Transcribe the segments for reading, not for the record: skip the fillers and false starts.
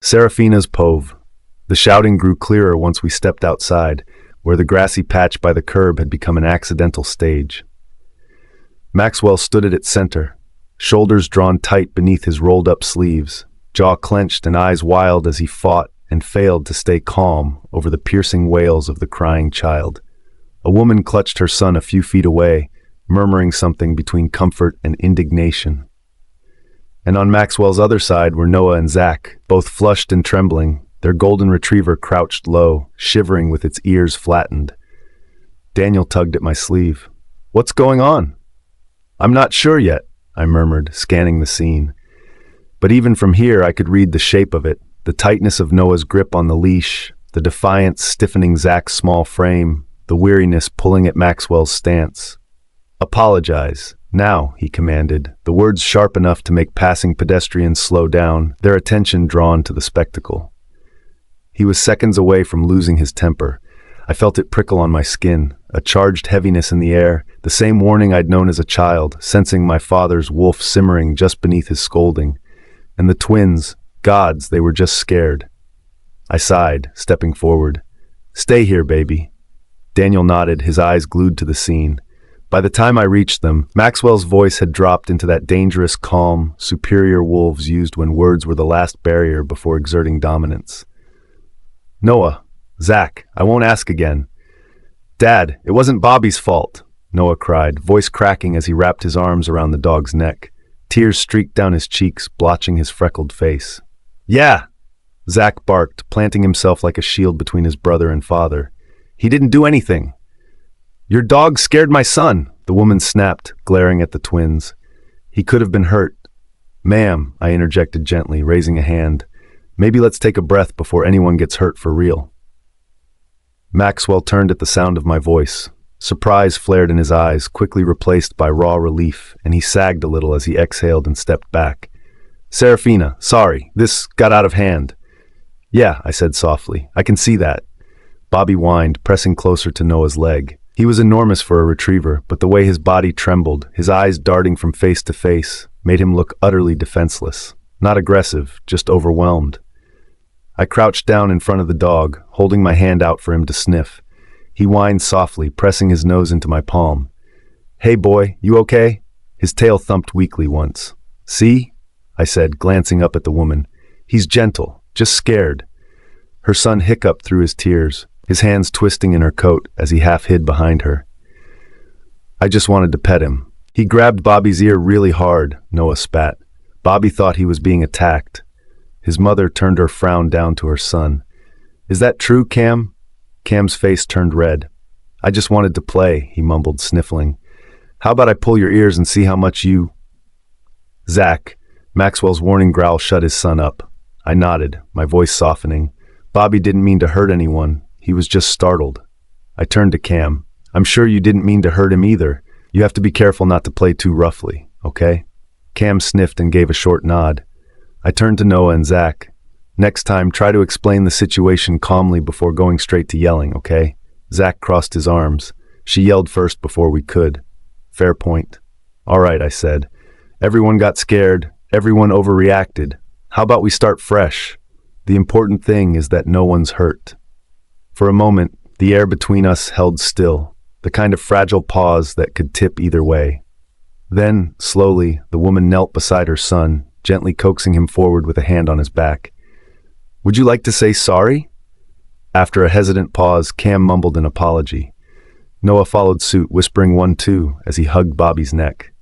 Serafina's Pove. The shouting grew clearer once we stepped outside, where the grassy patch by the curb had become an accidental stage. Maxwell stood at its center, shoulders drawn tight beneath his rolled-up sleeves, jaw clenched and eyes wild as he fought and failed to stay calm over the piercing wails of the crying child. A woman clutched her son a few feet away, murmuring something between comfort and indignation. And on Maxwell's other side were Noah and Zach, both flushed and trembling, their golden retriever crouched low, shivering with its ears flattened. Daniel tugged at my sleeve. "What's going on?" "I'm not sure yet," I murmured, scanning the scene. But even from here I could read the shape of it, the tightness of Noah's grip on the leash, the defiance stiffening Zach's small frame, the weariness pulling at Maxwell's stance. "Apologize, now," he commanded, the words sharp enough to make passing pedestrians slow down, their attention drawn to the spectacle. He was seconds away from losing his temper. I felt it prickle on my skin, a charged heaviness in the air, the same warning I'd known as a child, sensing my father's wolf simmering just beneath his scolding. And the twins, gods, they were just scared. I sighed, stepping forward. "Stay here, baby." Daniel nodded, his eyes glued to the scene. By the time I reached them, Maxwell's voice had dropped into that dangerous, calm, superior wolves used when words were the last barrier before exerting dominance. "Noah, Zach, I won't ask again." "Dad, it wasn't Bobby's fault," Noah cried, voice cracking as he wrapped his arms around the dog's neck. Tears streaked down his cheeks, blotching his freckled face. "Yeah," Zach barked, planting himself like a shield between his brother and father. "He didn't do anything." "Your dog scared my son," the woman snapped, glaring at the twins. "He could have been hurt." "Ma'am," I interjected gently, raising a hand. "Maybe let's take a breath before anyone gets hurt for real." Maxwell turned at the sound of my voice. Surprise flared in his eyes, quickly replaced by raw relief, and he sagged a little as he exhaled and stepped back. "Serafina, sorry, this got out of hand." "Yeah," I said softly, "I can see that." Bobby whined, pressing closer to Noah's leg. He was enormous for a retriever, but the way his body trembled, his eyes darting from face to face, made him look utterly defenseless. Not aggressive, just overwhelmed. I crouched down in front of the dog, holding my hand out for him to sniff. He whined softly, pressing his nose into my palm. "Hey boy, you okay?" His tail thumped weakly once. "See?" I said, glancing up at the woman. "He's gentle, just scared." Her son hiccuped through his tears, his hands twisting in her coat as he half hid behind her. I just wanted to pet him. He grabbed Bobby's ear really hard, Noah spat. Bobby thought he was being attacked. His mother turned her frown down to her son. "Is that true, Cam?" Cam's face turned red. "I just wanted to play," he mumbled, sniffling. "How about I pull your ears and see how much you—" "Zach." Maxwell's warning growl shut his son up. I nodded, my voice softening. Bobby didn't mean to hurt anyone. He was just startled. I turned to Cam. "I'm sure you didn't mean to hurt him either. You have to be careful not to play too roughly, okay?" Cam sniffed and gave a short nod. I turned to Noah and Zach. "Next time, try to explain the situation calmly before going straight to yelling, okay?" Zach crossed his arms. "She yelled first before we could." "Fair point." "All right," I said. "Everyone got scared. Everyone overreacted. How about we start fresh? The important thing is that no one's hurt." For a moment, the air between us held still, the kind of fragile pause that could tip either way. Then, slowly, the woman knelt beside her son, gently coaxing him forward with a hand on his back. "Would you like to say sorry?" After a hesitant pause, Cam mumbled an apology. Noah followed suit, whispering one too, as he hugged Bobby's neck.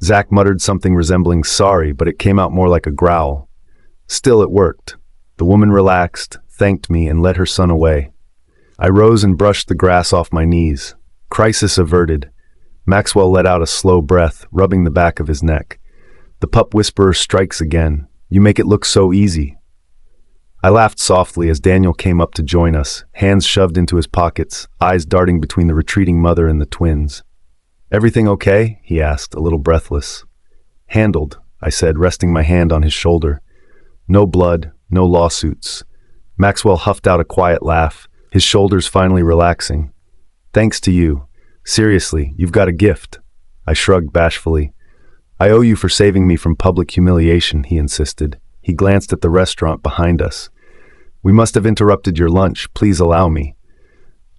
Zach muttered something resembling sorry, but it came out more like a growl. Still, it worked. The woman relaxed, thanked me, and led her son away. I rose and brushed the grass off my knees. Crisis averted. Maxwell let out a slow breath, rubbing the back of his neck. The pup whisperer strikes again. "You make it look so easy." I laughed softly as Daniel came up to join us, hands shoved into his pockets, eyes darting between the retreating mother and the twins. "Everything okay?" he asked, a little breathless. "Handled," I said, resting my hand on his shoulder. "No blood, no lawsuits." Maxwell huffed out a quiet laugh, his shoulders finally relaxing. "Thanks to you. Seriously, you've got a gift." I shrugged bashfully. "I owe you for saving me from public humiliation," he insisted. He glanced at the restaurant behind us. "We must have interrupted your lunch. Please allow me."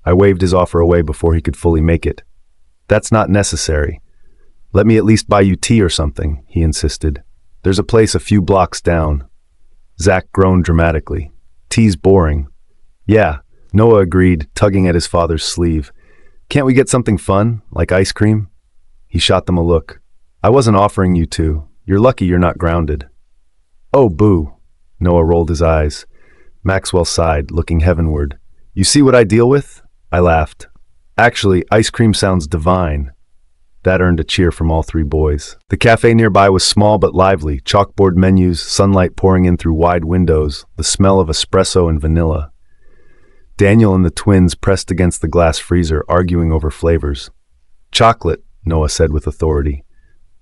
I waved his offer away before he could fully make it. "That's not necessary. Let me at least buy you tea or something," he insisted. "There's a place a few blocks down." Zach groaned dramatically. "Tea's boring." "Yeah," Noah agreed, tugging at his father's sleeve. "Can't we get something fun, like ice cream?" He shot them a look. "I wasn't offering you to. You're lucky you're not grounded." "Oh, boo." Noah rolled his eyes. Maxwell sighed, looking heavenward. "You see what I deal with?" I laughed. "Actually, ice cream sounds divine." That earned a cheer from all three boys. The cafe nearby was small but lively, chalkboard menus, sunlight pouring in through wide windows, the smell of espresso and vanilla. Daniel and the twins pressed against the glass freezer, arguing over flavors. "Chocolate," Noah said with authority.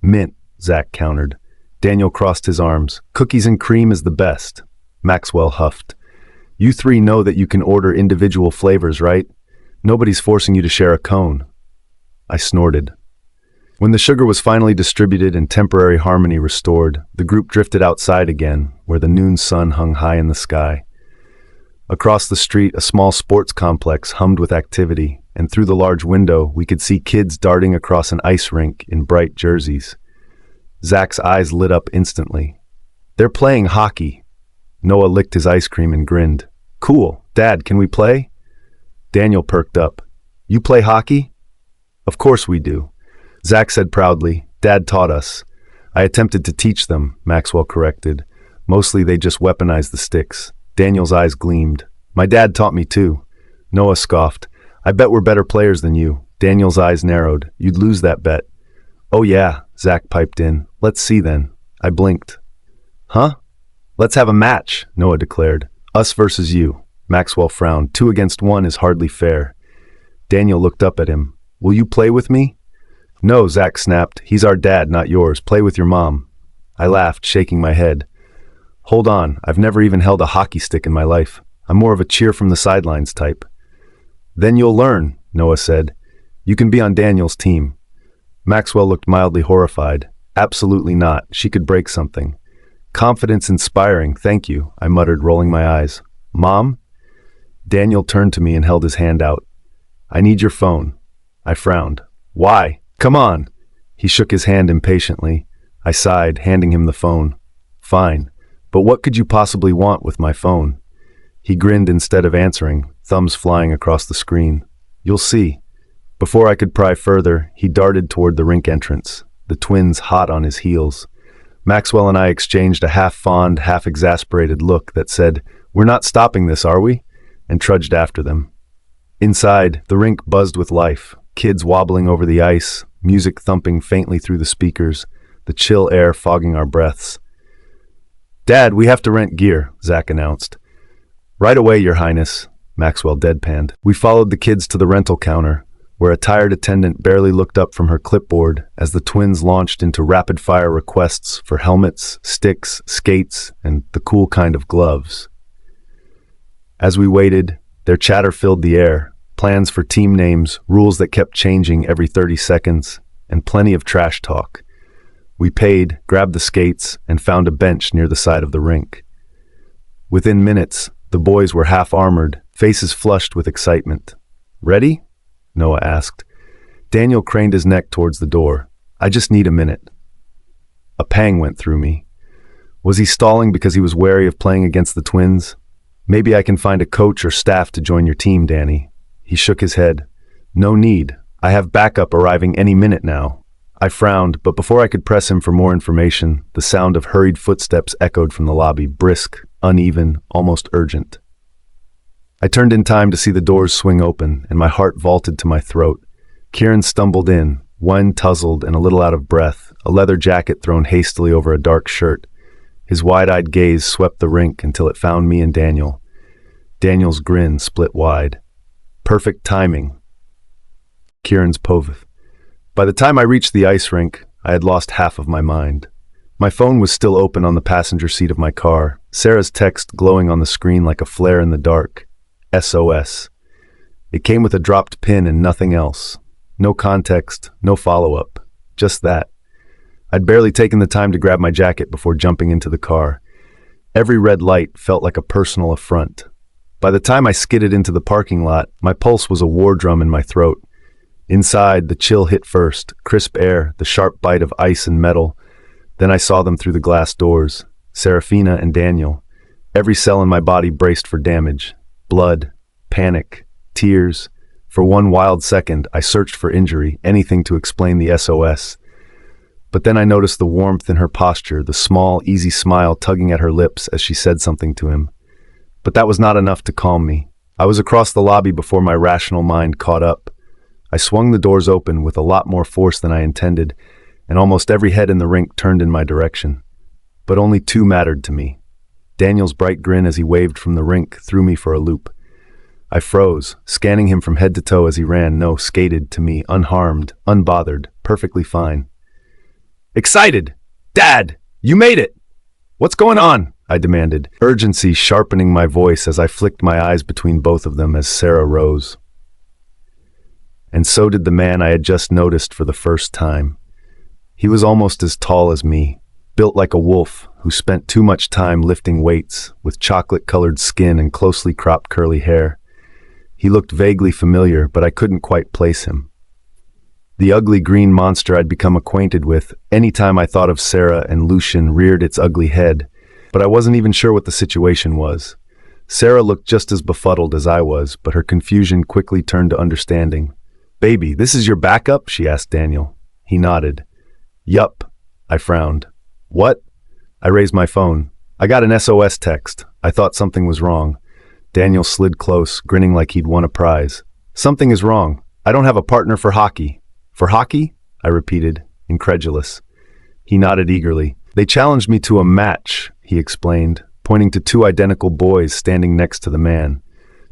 "Mint," Zach countered. Daniel crossed his arms. "Cookies and cream is the best." Maxwell huffed. "You three know that you can order individual flavors, right? Nobody's forcing you to share a cone." I snorted. When the sugar was finally distributed and temporary harmony restored, the group drifted outside again, where the noon sun hung high in the sky. Across the street, a small sports complex hummed with activity, and through the large window, we could see kids darting across an ice rink in bright jerseys. Zach's eyes lit up instantly. "They're playing hockey." Noah licked his ice cream and grinned. "Cool. Dad, can we play?" Daniel perked up. "You play hockey?" "Of course we do." Zach said proudly. "Dad taught us." "I attempted to teach them," Maxwell corrected. "Mostly they just weaponized the sticks." Daniel's eyes gleamed. "My dad taught me too." Noah scoffed. "I bet we're better players than you." Daniel's eyes narrowed. "You'd lose that bet." "Oh yeah," Zach piped in. "Let's see then." I blinked. "Huh? Let's have a match," Noah declared. "Us versus you." Maxwell frowned. 2 against 1 is hardly fair. Daniel looked up at him. "Will you play with me?" "No," Zach snapped. "He's our dad, not yours. Play with your mom." I laughed, shaking my head. "Hold on, I've never even held a hockey stick in my life. I'm more of a cheer from the sidelines type." "Then you'll learn," Noah said. "You can be on Daniel's team." Maxwell looked mildly horrified. "Absolutely not. She could break something." "Confidence inspiring, thank you," I muttered, rolling my eyes. "Mom?" Daniel turned to me and held his hand out. "I need your phone." I frowned. "Why? Come on." He shook his hand impatiently. I sighed, handing him the phone. "Fine, but what could you possibly want with my phone?" He grinned instead of answering, thumbs flying across the screen. "You'll see." Before I could pry further, he darted toward the rink entrance, the twins hot on his heels. Maxwell and I exchanged a half-fond, half-exasperated look that said, "We're not stopping this, are we?" and trudged after them. Inside, the rink buzzed with life, kids wobbling over the ice, music thumping faintly through the speakers, the chill air fogging our breaths. "Dad, we have to rent gear," Zach announced. "Right away, Your Highness," Maxwell deadpanned. We followed the kids to the rental counter, where a tired attendant barely looked up from her clipboard as the twins launched into rapid-fire requests for helmets, sticks, skates, and the cool kind of gloves. As we waited, their chatter filled the air, plans for team names, rules that kept changing every 30 seconds, and plenty of trash talk. We paid, grabbed the skates, and found a bench near the side of the rink. Within minutes, the boys were half-armored, faces flushed with excitement. "Ready?" Noah asked. Daniel craned his neck towards the door. "I just need a minute." A pang went through me. Was he stalling because he was wary of playing against the twins? "Maybe I can find a coach or staff to join your team, Danny." He shook his head. "No need. I have backup arriving any minute now." I frowned, but before I could press him for more information, the sound of hurried footsteps echoed from the lobby, brisk, uneven, almost urgent. I turned in time to see the doors swing open, and my heart vaulted to my throat. Kieran stumbled in, wine-tuzzled and a little out of breath, a leather jacket thrown hastily over a dark shirt. His wide-eyed gaze swept the rink until it found me and Daniel. Daniel's grin split wide. "Perfect timing." Kieran's pove. By the time I reached the ice rink, I had lost half of my mind. My phone was still open on the passenger seat of my car, Sarah's text glowing on the screen like a flare in the dark. SOS. It came with a dropped pin and nothing else. No context, no follow-up. Just that. I'd barely taken the time to grab my jacket before jumping into the car. Every red light felt like a personal affront. By the time I skidded into the parking lot, my pulse was a war drum in my throat. Inside, the chill hit first, crisp air, the sharp bite of ice and metal. Then I saw them through the glass doors, Serafina and Daniel. Every cell in my body braced for damage. Blood, panic, tears. For one wild second, I searched for injury, anything to explain the SOS. But then I noticed the warmth in her posture, the small, easy smile tugging at her lips as she said something to him. But that was not enough to calm me. I was across the lobby before my rational mind caught up. I swung the doors open with a lot more force than I intended, and almost every head in the rink turned in my direction. But only two mattered to me. Daniel's bright grin as he waved from the rink threw me for a loop. I froze, scanning him from head to toe as he ran, skated to me, unharmed, unbothered, perfectly fine. Excited! Dad! You made it! What's going on? I demanded, urgency sharpening my voice as I flicked my eyes between both of them as Sarah rose. And so did the man I had just noticed for the first time. He was almost as tall as me, built like a wolf who spent too much time lifting weights, with chocolate-colored skin and closely cropped curly hair. He looked vaguely familiar, but I couldn't quite place him. The ugly green monster I'd become acquainted with any time I thought of Sarah and Lucian reared its ugly head, but I wasn't even sure what the situation was. Sarah looked just as befuddled as I was, but her confusion quickly turned to understanding. "Baby, this is your backup?" she asked Daniel. He nodded. "Yup." I frowned. "What?" I raised my phone. "I got an SOS text. I thought something was wrong." Daniel slid close, grinning like he'd won a prize. "Something is wrong. I don't have a partner for hockey." "For hockey?" I repeated, incredulous. He nodded eagerly. "They challenged me to a match," he explained, pointing to two identical boys standing next to the man.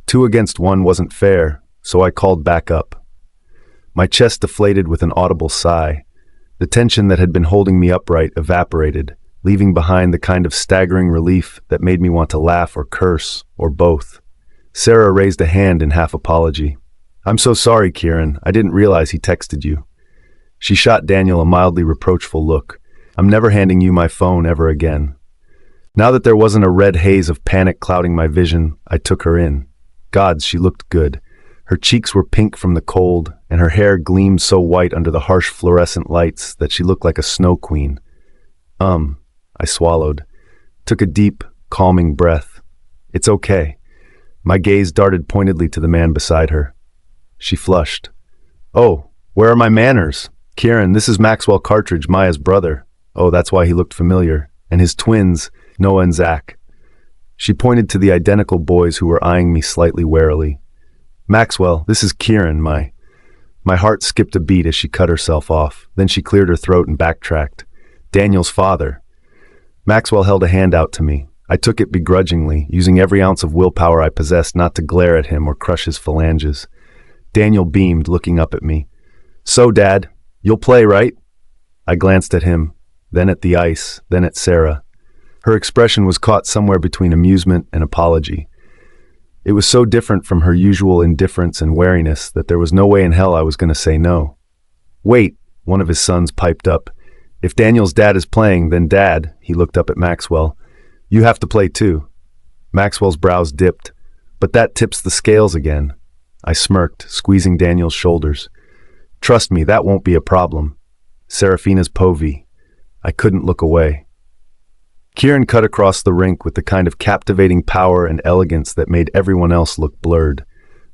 2 against 1 wasn't fair, so I called back up. My chest deflated with an audible sigh. The tension that had been holding me upright evaporated, leaving behind the kind of staggering relief that made me want to laugh or curse, or both. Sarah raised a hand in half apology. "I'm so sorry, Kieran. I didn't realize he texted you." She shot Daniel a mildly reproachful look. "I'm never handing you my phone ever again." Now that there wasn't a red haze of panic clouding my vision, I took her in. Gods, she looked good. Her cheeks were pink from the cold, and her hair gleamed so white under the harsh fluorescent lights that she looked like a snow queen. I swallowed. Took a deep, calming breath. "It's okay." My gaze darted pointedly to the man beside her. She flushed. "Oh, where are my manners? Kieran, this is Maxwell Cartridge, Maya's brother." Oh, that's why he looked familiar. And his twins, Noah and Zach. She pointed to the identical boys who were eyeing me slightly warily. "Maxwell, this is Kieran, My heart skipped a beat as she cut herself off. Then she cleared her throat and backtracked. "Daniel's father." Maxwell held a hand out to me. I took it begrudgingly, using every ounce of willpower I possessed not to glare at him or crush his phalanges. Daniel beamed, looking up at me. "So, Dad, you'll play, right?" I glanced at him, then at the ice, then at Sarah. Her expression was caught somewhere between amusement and apology. It was so different from her usual indifference and wariness that there was no way in hell I was going to say no. "Wait," one of his sons piped up. "If Daniel's dad is playing, then Dad," he looked up at Maxwell, "you have to play too." Maxwell's brows dipped. "But that tips the scales again." I smirked, squeezing Daniel's shoulders. "Trust me, that won't be a problem." Serafina's povey. I couldn't look away. Kieran cut across the rink with the kind of captivating power and elegance that made everyone else look blurred.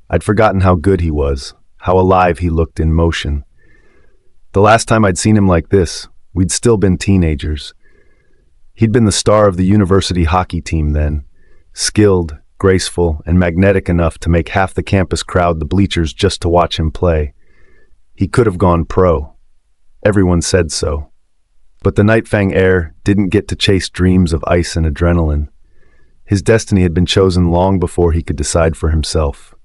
I'd forgotten how good he was, how alive he looked in motion. The last time I'd seen him like this, we'd still been teenagers. He'd been the star of the university hockey team then, skilled, graceful, and magnetic enough to make half the campus crowd the bleachers just to watch him play. He could have gone pro. Everyone said so. But the Nightfang heir didn't get to chase dreams of ice and adrenaline. His destiny had been chosen long before he could decide for himself.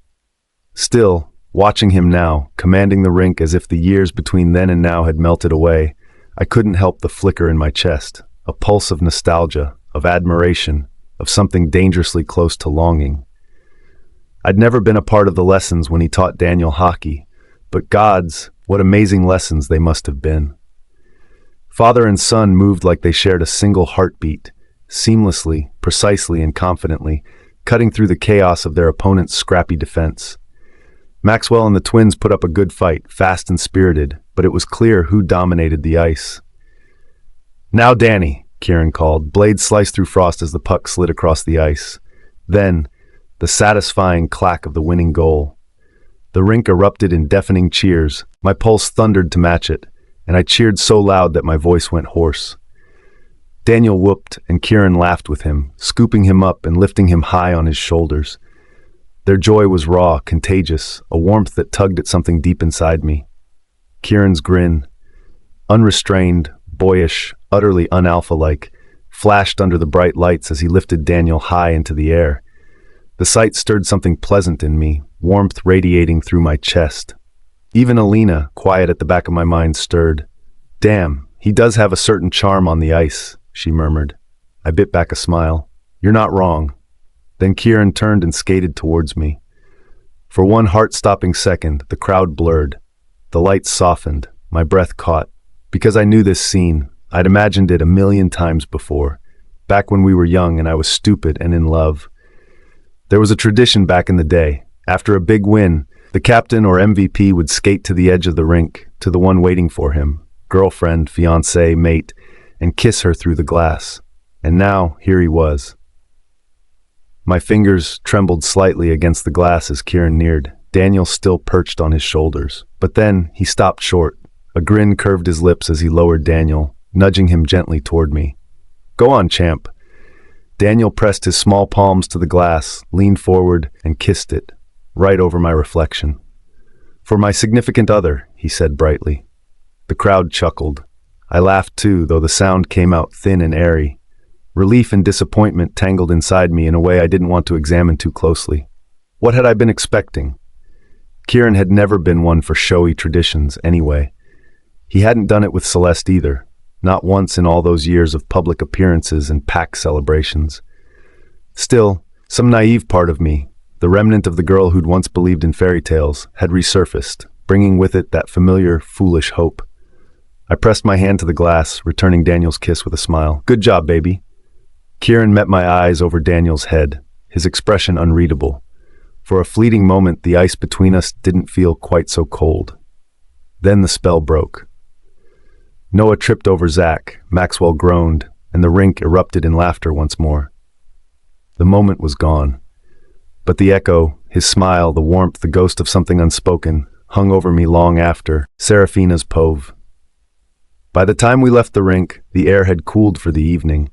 Still, watching him now, commanding the rink as if the years between then and now had melted away, I couldn't help the flicker in my chest, a pulse of nostalgia, of admiration, of something dangerously close to longing. I'd never been a part of the lessons when he taught Daniel hockey, but gods, what amazing lessons they must have been. Father and son moved like they shared a single heartbeat, seamlessly, precisely, and confidently, cutting through the chaos of their opponent's scrappy defense. Maxwell and the twins put up a good fight, fast and spirited, but it was clear who dominated the ice. "Now, Danny," Kieran called. Blades sliced through frost as the puck slid across the ice. Then, the satisfying clack of the winning goal. The rink erupted in deafening cheers. My pulse thundered to match it, and I cheered so loud that my voice went hoarse. Daniel whooped, and Kieran laughed with him, scooping him up and lifting him high on his shoulders. Their joy was raw, contagious, a warmth that tugged at something deep inside me. Kieran's grin, unrestrained, boyish, utterly un-alpha-like, flashed under the bright lights as he lifted Daniel high into the air. The sight stirred something pleasant in me, warmth radiating through my chest. Even Alina, quiet at the back of my mind, stirred. "Damn, he does have a certain charm on the ice," she murmured. I bit back a smile. "You're not wrong." Then Kieran turned and skated towards me. For one heart-stopping second, the crowd blurred. The lights softened, my breath caught. Because I knew this scene, I'd imagined it a million times before, back when we were young and I was stupid and in love. There was a tradition back in the day. After a big win, the captain or MVP would skate to the edge of the rink, to the one waiting for him, girlfriend, fiancé, mate, and kiss her through the glass. And now, here he was. My fingers trembled slightly against the glass as Kieran neared, Daniel still perched on his shoulders. But then, he stopped short. A grin curved his lips as he lowered Daniel, nudging him gently toward me. "Go on, champ." Daniel pressed his small palms to the glass, leaned forward, and kissed it, right over my reflection. "For my significant other," he said brightly. The crowd chuckled. I laughed too, though the sound came out thin and airy. Relief and disappointment tangled inside me in a way I didn't want to examine too closely. What had I been expecting? Kieran had never been one for showy traditions, anyway. He hadn't done it with Celeste either, not once in all those years of public appearances and pack celebrations. Still, some naive part of me, the remnant of the girl who'd once believed in fairy tales, had resurfaced, bringing with it that familiar, foolish hope. I pressed my hand to the glass, returning Daniel's kiss with a smile. "Good job, baby." Kieran met my eyes over Daniel's head, his expression unreadable. For a fleeting moment, the ice between us didn't feel quite so cold. Then the spell broke. Noah tripped over Zach, Maxwell groaned, and the rink erupted in laughter once more. The moment was gone. But the echo, his smile, the warmth, the ghost of something unspoken, hung over me long after Serafina's Pove. By the time we left the rink, the air had cooled for the evening.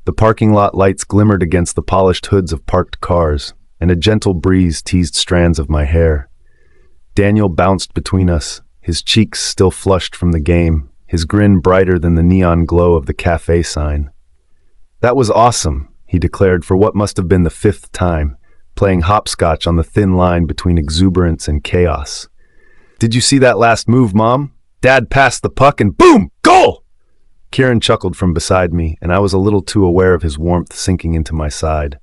The parking lot lights glimmered against the polished hoods of parked cars, and a gentle breeze teased strands of my hair. Daniel bounced between us, his cheeks still flushed from the game, his grin brighter than the neon glow of the cafe sign. "That was awesome," he declared for what must have been the 5th time, playing hopscotch on the thin line between exuberance and chaos. "Did you see that last move, Mom? Dad passed the puck and boom! Goal!" Kieran chuckled from beside me, and I was a little too aware of his warmth sinking into my side.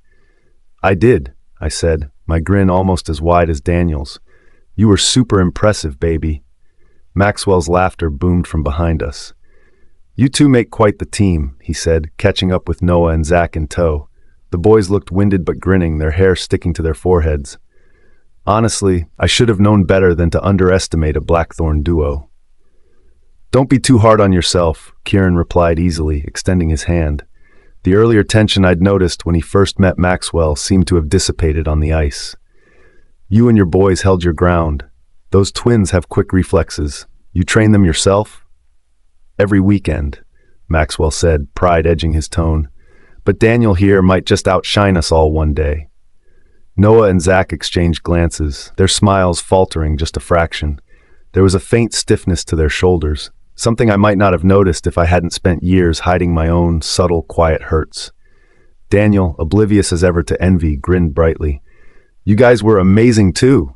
"I did," I said, my grin almost as wide as Daniel's. "You were super impressive, baby." Maxwell's laughter boomed from behind us. "You two make quite the team," he said, catching up with Noah and Zach in tow. The boys looked winded but grinning, their hair sticking to their foreheads. Honestly, I should have known better than to underestimate a Blackthorn duo. "Don't be too hard on yourself," Kieran replied easily, extending his hand. The earlier tension I'd noticed when he first met Maxwell seemed to have dissipated on the ice. "You and your boys held your ground. Those twins have quick reflexes. You train them yourself?" "Every weekend," Maxwell said, pride edging his tone. "But Daniel here might just outshine us all one day." Noah and Zach exchanged glances, their smiles faltering just a fraction. There was a faint stiffness to their shoulders, something I might not have noticed if I hadn't spent years hiding my own subtle, quiet hurts. Daniel, oblivious as ever to envy, grinned brightly. "You guys were amazing too.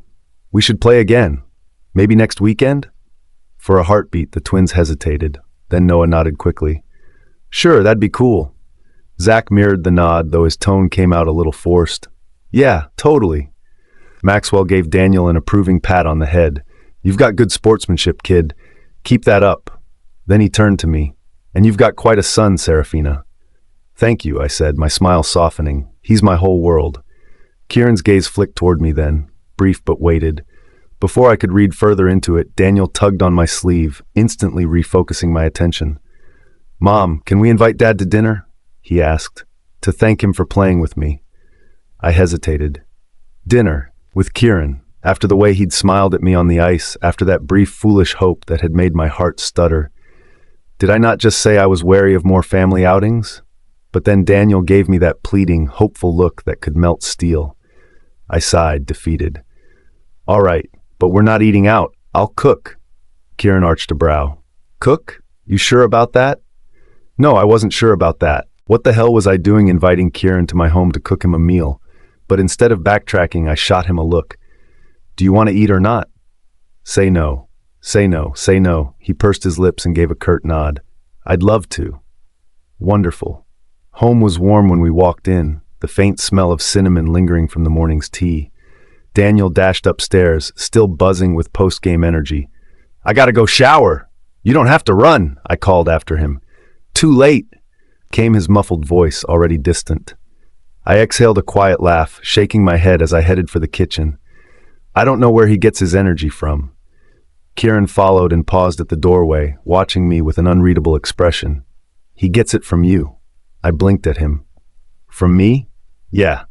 We should play again. Maybe next weekend?" For a heartbeat, the twins hesitated. Then Noah nodded quickly. "Sure, that'd be cool." Zach mirrored the nod, though his tone came out a little forced. "Yeah, totally." Maxwell gave Daniel an approving pat on the head. "You've got good sportsmanship, kid. Keep that up." Then he turned to me. "And you've got quite a son, Serafina." Thank you, I said, my smile softening. He's my whole world. Kieran's gaze flicked toward me then, brief but weighted. Before I could read further into it, Daniel tugged on my sleeve, instantly refocusing my attention. Mom, can we invite Dad to dinner? He asked, to thank him for playing with me. I hesitated. Dinner, with Kieran, after the way he'd smiled at me on the ice, after that brief foolish hope that had made my heart stutter. Did I not just say I was wary of more family outings? But then Daniel gave me that pleading, hopeful look that could melt steel. I sighed, defeated. All right, but we're not eating out. I'll cook. Kieran arched a brow. Cook? You sure about that? No, I wasn't sure about that. What the hell was I doing inviting Kieran to my home to cook him a meal? But instead of backtracking, I shot him a look. Do you want to eat or not? Say no. Say no. Say no. He pursed his lips and gave a curt nod. I'd love to. Wonderful. Home was warm when we walked in, the faint smell of cinnamon lingering from the morning's tea. Daniel dashed upstairs, still buzzing with post-game energy. I gotta go shower. You don't have to run, I called after him. Too late, came his muffled voice, already distant. I exhaled a quiet laugh, shaking my head as I headed for the kitchen. I don't know where he gets his energy from. Kieran followed and paused at the doorway, watching me with an unreadable expression. He gets it from you. I blinked at him. From me? Yeah.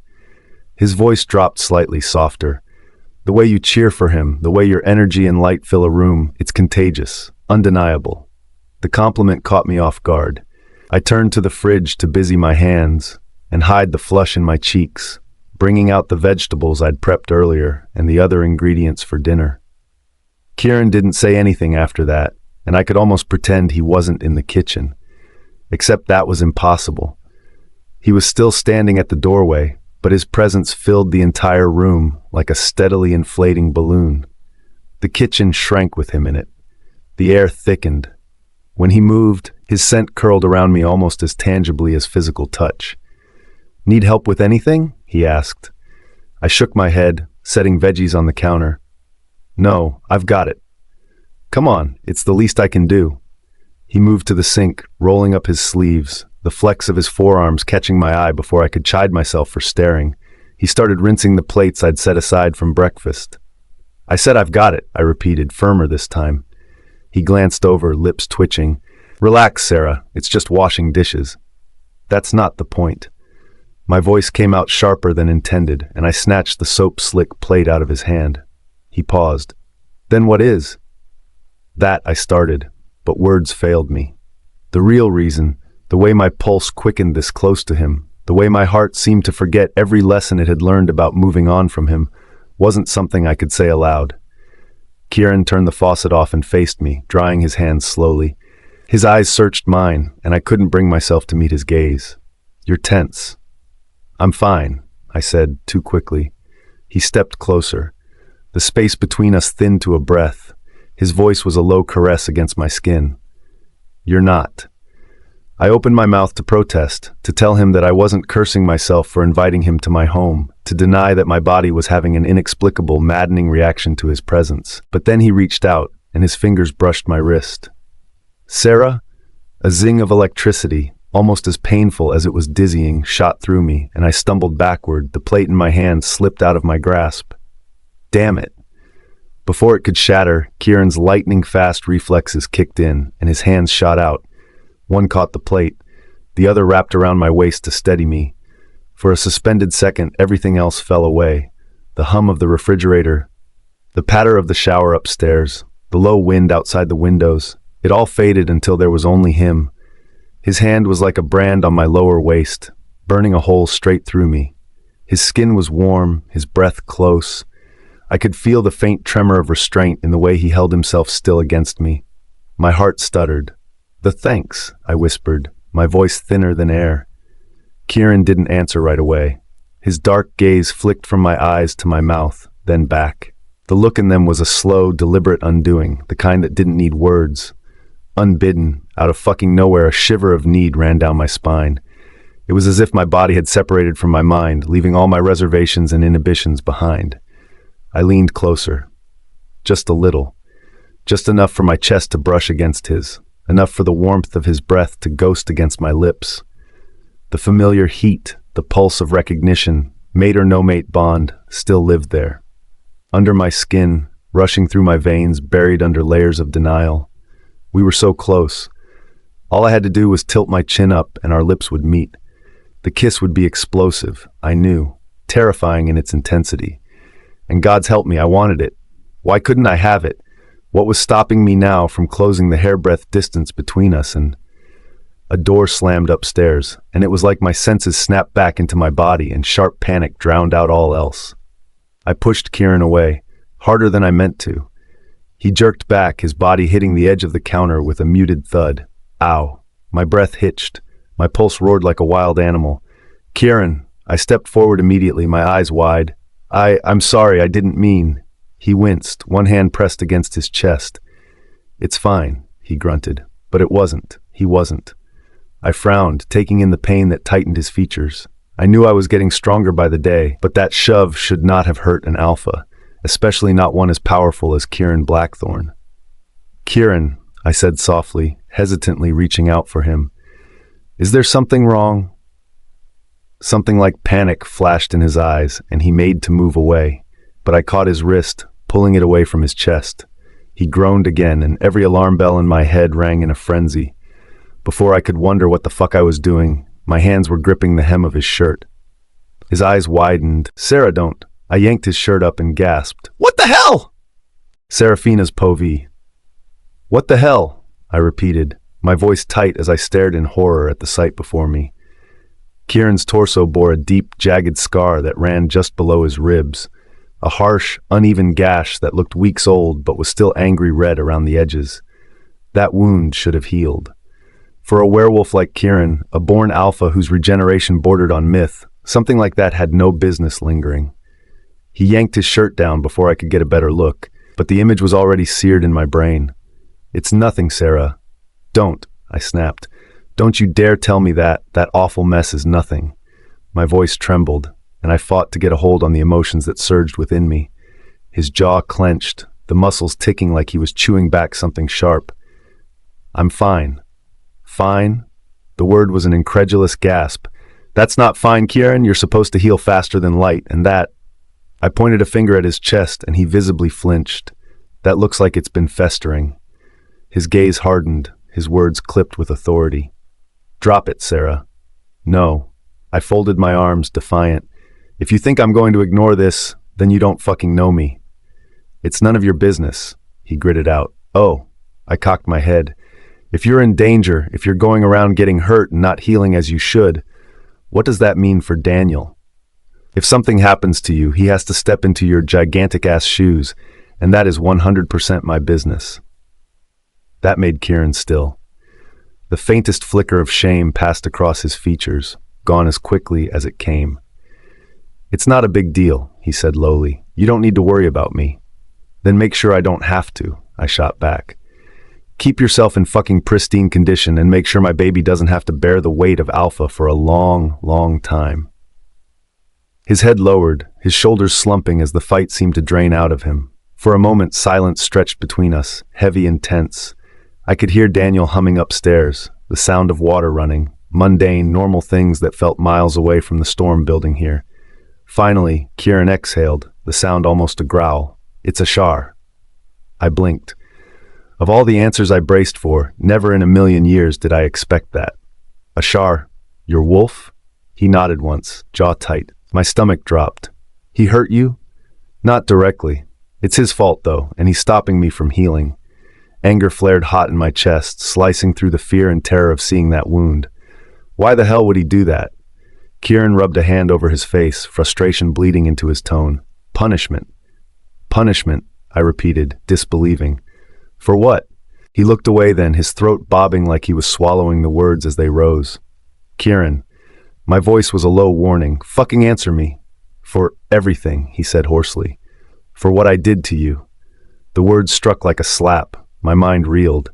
His voice dropped slightly softer. The way you cheer for him, the way your energy and light fill a room, it's contagious, undeniable. The compliment caught me off guard. I turned to the fridge to busy my hands and hide the flush in my cheeks, bringing out the vegetables I'd prepped earlier and the other ingredients for dinner. Kieran didn't say anything after that, and I could almost pretend he wasn't in the kitchen. Except that was impossible. He was still standing at the doorway, but his presence filled the entire room like a steadily inflating balloon. The kitchen shrank with him in it. The air thickened. When he moved, his scent curled around me almost as tangibly as physical touch. Need help with anything? He asked. I shook my head, setting veggies on the counter. No, I've got it. Come on, it's the least I can do. He moved to the sink, rolling up his sleeves, the flex of his forearms catching my eye before I could chide myself for staring. He started rinsing the plates I'd set aside from breakfast. I said I've got it, I repeated, firmer this time. He glanced over, lips twitching. Relax, Sarah, it's just washing dishes. That's not the point. My voice came out sharper than intended, and I snatched the soap-slick plate out of his hand. He paused. Then what is? That I started, but words failed me. The real reason, the way my pulse quickened this close to him, the way my heart seemed to forget every lesson it had learned about moving on from him, wasn't something I could say aloud. Kieran turned the faucet off and faced me, drying his hands slowly. His eyes searched mine, and I couldn't bring myself to meet his gaze. You're tense. I'm fine, I said, too quickly. He stepped closer. The space between us thinned to a breath. His voice was a low caress against my skin. You're not. I opened my mouth to protest, to tell him that I wasn't cursing myself for inviting him to my home, to deny that my body was having an inexplicable, maddening reaction to his presence. But then he reached out, and his fingers brushed my wrist. Sarah? A zing of electricity, almost as painful as it was dizzying, shot through me, and I stumbled backward, the plate in my hand slipped out of my grasp. Damn it. Before it could shatter, Kieran's lightning-fast reflexes kicked in, and his hands shot out. One caught the plate, the other wrapped around my waist to steady me. For a suspended second, everything else fell away. The hum of the refrigerator, the patter of the shower upstairs, the low wind outside the windows. It all faded until there was only him. His hand was like a brand on my lower waist, burning a hole straight through me. His skin was warm, his breath close. I could feel the faint tremor of restraint in the way he held himself still against me. My heart stuttered. The thanks, I whispered, my voice thinner than air. Kieran didn't answer right away. His dark gaze flicked from my eyes to my mouth, then back. The look in them was a slow, deliberate undoing, the kind that didn't need words. Unbidden, out of fucking nowhere, a shiver of need ran down my spine. It was as if my body had separated from my mind, leaving all my reservations and inhibitions behind. I leaned closer. Just a little. Just enough for my chest to brush against his. Enough for the warmth of his breath to ghost against my lips. The familiar heat, the pulse of recognition, mate or no mate bond, still lived there. Under my skin, rushing through my veins, buried under layers of denial. We were so close. All I had to do was tilt my chin up and our lips would meet. The kiss would be explosive, I knew, terrifying in its intensity. And God's help me, I wanted it. Why couldn't I have it? What was stopping me now from closing the hairbreadth distance between us? And a door slammed upstairs, and it was like my senses snapped back into my body and sharp panic drowned out all else. I pushed Kieran away, harder than I meant to. He jerked back, his body hitting the edge of the counter with a muted thud. Ow. My breath hitched. My pulse roared like a wild animal. Kieran, I stepped forward immediately, my eyes wide. I'm sorry, I didn't mean. He winced, one hand pressed against his chest. It's fine, he grunted. But it wasn't. He wasn't. I frowned, taking in the pain that tightened his features. I knew I was getting stronger by the day, but that shove should not have hurt an alpha, especially not one as powerful as Kieran Blackthorn. Kieran, I said softly, hesitantly reaching out for him. Is there something wrong? Something like panic flashed in his eyes, and he made to move away, but I caught his wrist, pulling it away from his chest. He groaned again, and every alarm bell in my head rang in a frenzy. Before I could wonder what the fuck I was doing, my hands were gripping the hem of his shirt. His eyes widened. Sarah, don't. I yanked his shirt up and gasped. What the hell? Serafina's povee. What the hell? I repeated, my voice tight as I stared in horror at the sight before me. Kieran's torso bore a deep, jagged scar that ran just below his ribs, a harsh, uneven gash that looked weeks old but was still angry red around the edges. That wound should have healed. For a werewolf like Kieran, a born alpha whose regeneration bordered on myth, something like that had no business lingering. He yanked his shirt down before I could get a better look, but the image was already seared in my brain. It's nothing, Sarah. Don't, I snapped. Don't you dare tell me that awful mess is nothing. My voice trembled, and I fought to get a hold on the emotions that surged within me. His jaw clenched, the muscles ticking like he was chewing back something sharp. I'm fine. Fine? The word was an incredulous gasp. That's not fine, Kieran. You're supposed to heal faster than light, and that... I pointed a finger at his chest, and he visibly flinched. That looks like it's been festering. His gaze hardened, his words clipped with authority. Drop it, Sarah. No. I folded my arms, defiant. If you think I'm going to ignore this, then you don't fucking know me. It's none of your business, he gritted out. Oh, I cocked my head. If you're in danger, if you're going around getting hurt and not healing as you should, what does that mean for Daniel? If something happens to you, he has to step into your gigantic-ass shoes, and that is 100% my business. That made Kieran still. The faintest flicker of shame passed across his features, gone as quickly as it came. It's not a big deal, he said lowly. You don't need to worry about me. Then make sure I don't have to, I shot back. Keep yourself in fucking pristine condition and make sure my baby doesn't have to bear the weight of Alpha for a long, long time. His head lowered, his shoulders slumping as the fight seemed to drain out of him. For a moment, silence stretched between us, heavy and tense. I could hear Daniel humming upstairs, the sound of water running, mundane, normal things that felt miles away from the storm building here. Finally, Kieran exhaled, the sound almost a growl. It's Ashar. I blinked. Of all the answers I braced for, never in a million years did I expect that. Ashar, your wolf? He nodded once, jaw tight. My stomach dropped. He hurt you? Not directly. It's his fault, though, and he's stopping me from healing. Anger flared hot in my chest, slicing through the fear and terror of seeing that wound. Why the hell would he do that? Kieran rubbed a hand over his face, frustration bleeding into his tone. Punishment. Punishment, I repeated, disbelieving. For what? He looked away then, his throat bobbing like he was swallowing the words as they rose. Kieran. My voice was a low warning. Fucking answer me. For everything, he said hoarsely. For what I did to you. The words struck like a slap. My mind reeled.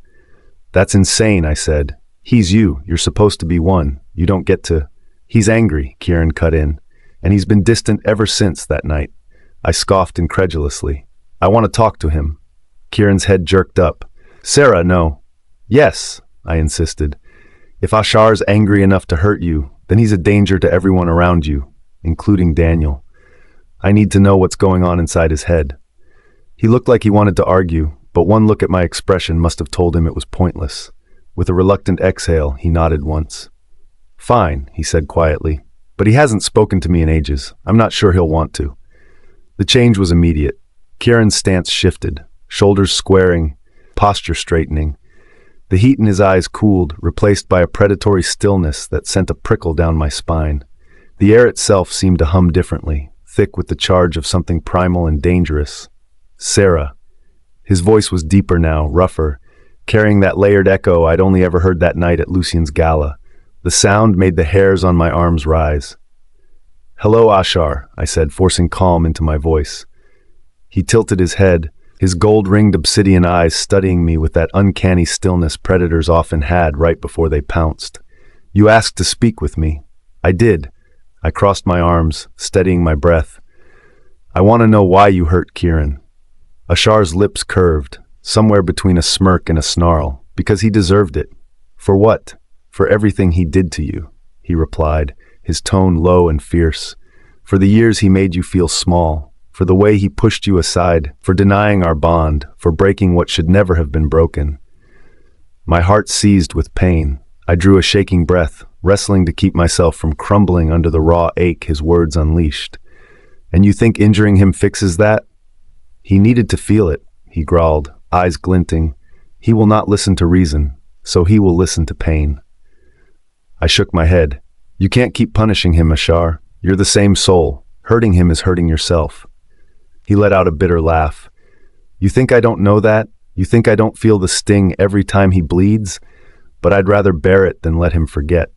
That's insane, I said. He's you. You're supposed to be one. You don't get to... He's angry, Kieran cut in. And he's been distant ever since that night. I scoffed incredulously. I want to talk to him. Kieran's head jerked up. Sarah, no. Yes, I insisted. If Ashar's angry enough to hurt you, then he's a danger to everyone around you, including Daniel. I need to know what's going on inside his head. He looked like he wanted to argue, but one look at my expression must have told him it was pointless. With a reluctant exhale, he nodded once. Fine, he said quietly, but he hasn't spoken to me in ages. I'm not sure he'll want to. The change was immediate. Kieran's stance shifted, shoulders squaring, posture straightening. The heat in his eyes cooled, replaced by a predatory stillness that sent a prickle down my spine. The air itself seemed to hum differently, thick with the charge of something primal and dangerous. Sarah. His voice was deeper now, rougher, carrying that layered echo I'd only ever heard that night at Lucian's gala. The sound made the hairs on my arms rise. Hello, Ashar, I said, forcing calm into my voice. He tilted his head, his gold-ringed obsidian eyes studying me with that uncanny stillness predators often had right before they pounced. You asked to speak with me. I did. I crossed my arms, steadying my breath. I want to know why you hurt Kieran. Ashar's lips curved, somewhere between a smirk and a snarl, because he deserved it. For what? For everything he did to you, he replied, his tone low and fierce. For the years he made you feel small, for the way he pushed you aside, for denying our bond, for breaking what should never have been broken. My heart seized with pain. I drew a shaking breath, wrestling to keep myself from crumbling under the raw ache his words unleashed. And you think injuring him fixes that? He needed to feel it, he growled, eyes glinting. He will not listen to reason, so he will listen to pain. I shook my head. You can't keep punishing him, Ashar. You're the same soul. Hurting him is hurting yourself. He let out a bitter laugh. You think I don't know that? You think I don't feel the sting every time he bleeds? But I'd rather bear it than let him forget.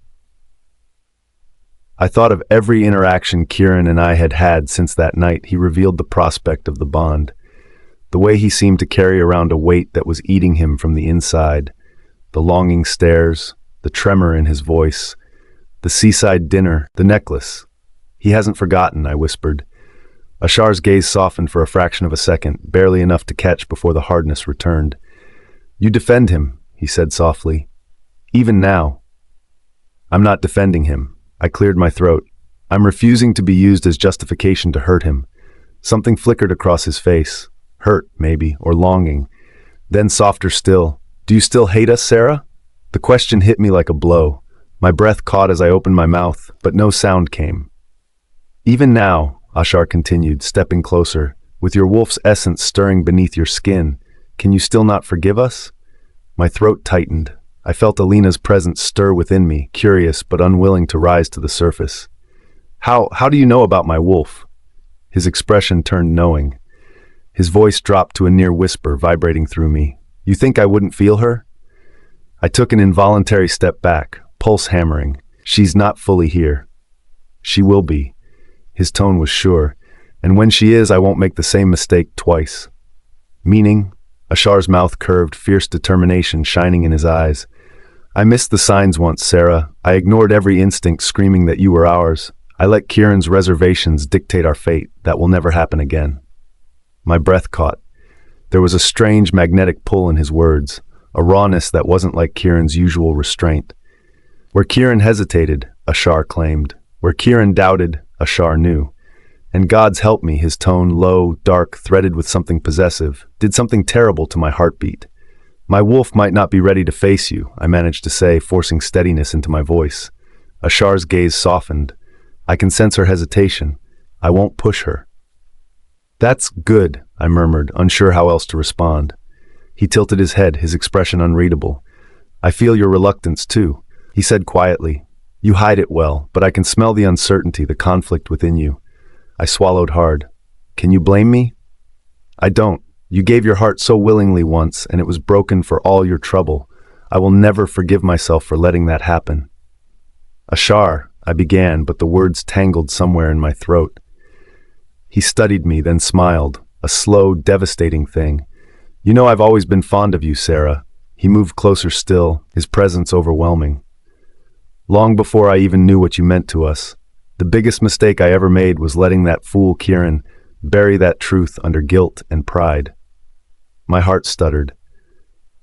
I thought of every interaction Kieran and I had had since that night he revealed the prospect of the bond. The way he seemed to carry around a weight that was eating him from the inside. The longing stares, the tremor in his voice, the seaside dinner, the necklace. He hasn't forgotten, I whispered. Ashar's gaze softened for a fraction of a second, barely enough to catch before the hardness returned. You defend him, he said softly. Even now. I'm not defending him. I cleared my throat. I'm refusing to be used as justification to hurt him. Something flickered across his face. Hurt, maybe, or longing. Then softer still. Do you still hate us, Sarah? The question hit me like a blow. My breath caught as I opened my mouth, but no sound came. Even now, Ashar continued, stepping closer, with your wolf's essence stirring beneath your skin, can you still not forgive us? My throat tightened. I felt Alina's presence stir within me, curious but unwilling to rise to the surface. How do you know about my wolf? His expression turned knowing. His voice dropped to a near whisper, vibrating through me. You think I wouldn't feel her? I took an involuntary step back, pulse hammering. She's not fully here. She will be. His tone was sure. And when she is, I won't make the same mistake twice. Meaning? Ashar's mouth curved, fierce determination shining in his eyes. I missed the signs once, Sarah. I ignored every instinct screaming that you were ours. I let Kieran's reservations dictate our fate. That will never happen again. My breath caught. There was a strange magnetic pull in his words, a rawness that wasn't like Kieran's usual restraint. Where Kieran hesitated, Ashar claimed. Where Kieran doubted, Ashar knew. And God's help me, his tone low, dark, threaded with something possessive, did something terrible to my heartbeat. My wolf might not be ready to face you, I managed to say, forcing steadiness into my voice. Ashar's gaze softened. I can sense her hesitation. I won't push her. That's good, I murmured, unsure how else to respond. He tilted his head, his expression unreadable. I feel your reluctance, too, he said quietly. You hide it well, but I can smell the uncertainty, the conflict within you. I swallowed hard. Can you blame me? I don't. You gave your heart so willingly once, and it was broken for all your trouble. I will never forgive myself for letting that happen. Ashar, I began, but the words tangled somewhere in my throat. He studied me, then smiled, a slow, devastating thing. You know I've always been fond of you, Sarah. He moved closer still, his presence overwhelming. Long before I even knew what you meant to us, the biggest mistake I ever made was letting that fool Kieran bury that truth under guilt and pride. My heart stuttered.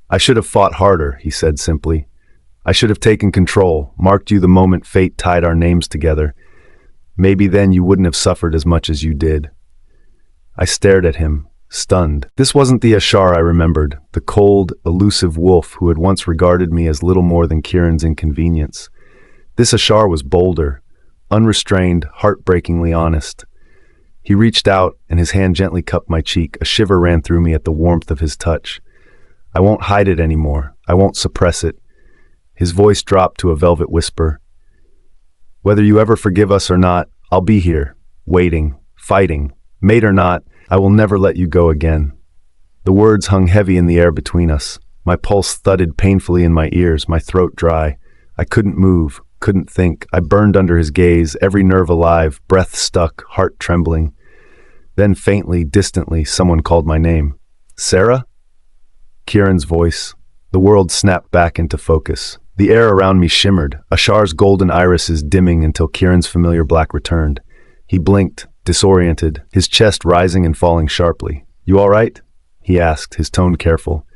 I should have fought harder, he said simply. I should have taken control, marked you the moment fate tied our names together. Maybe then you wouldn't have suffered as much as you did. I stared at him, stunned. This wasn't the Ashar I remembered, the cold, elusive wolf who had once regarded me as little more than Kieran's inconvenience. This Ashar was bolder, unrestrained, heartbreakingly honest. He reached out, and his hand gently cupped my cheek. A shiver ran through me at the warmth of his touch. I won't hide it anymore. I won't suppress it. His voice dropped to a velvet whisper. Whether you ever forgive us or not, I'll be here, waiting, fighting. Mate or not, I will never let you go again. The words hung heavy in the air between us. My pulse thudded painfully in my ears, my throat dry. I couldn't move, couldn't think. I burned under his gaze, every nerve alive, breath stuck, heart trembling. Then faintly, distantly, someone called my name. Sarah? Kieran's voice. The world snapped back into focus. The air around me shimmered, Ashar's golden irises dimming until Kieran's familiar black returned. He blinked, disoriented, his chest rising and falling sharply. You all right? He asked, his tone careful.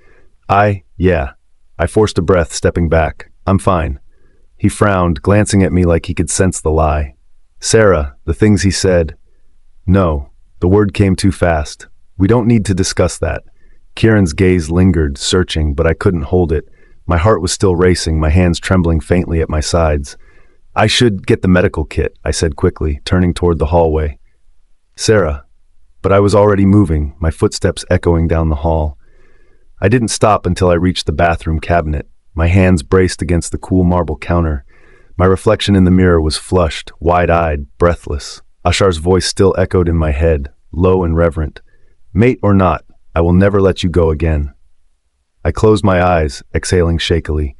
Yeah. I forced a breath, stepping back. I'm fine. He frowned, glancing at me like he could sense the lie. Sarah, the things he said. No, the word came too fast. We don't need to discuss that. Kieran's gaze lingered, searching, but I couldn't hold it. My heart was still racing, my hands trembling faintly at my sides. I should get the medical kit, I said quickly, turning toward the hallway. Sarah. But I was already moving, my footsteps echoing down the hall. I didn't stop until I reached the bathroom cabinet, my hands braced against the cool marble counter. My reflection in the mirror was flushed, wide-eyed, breathless. Ashar's voice still echoed in my head, low and reverent. Mate or not, I will never let you go again. I closed my eyes, exhaling shakily.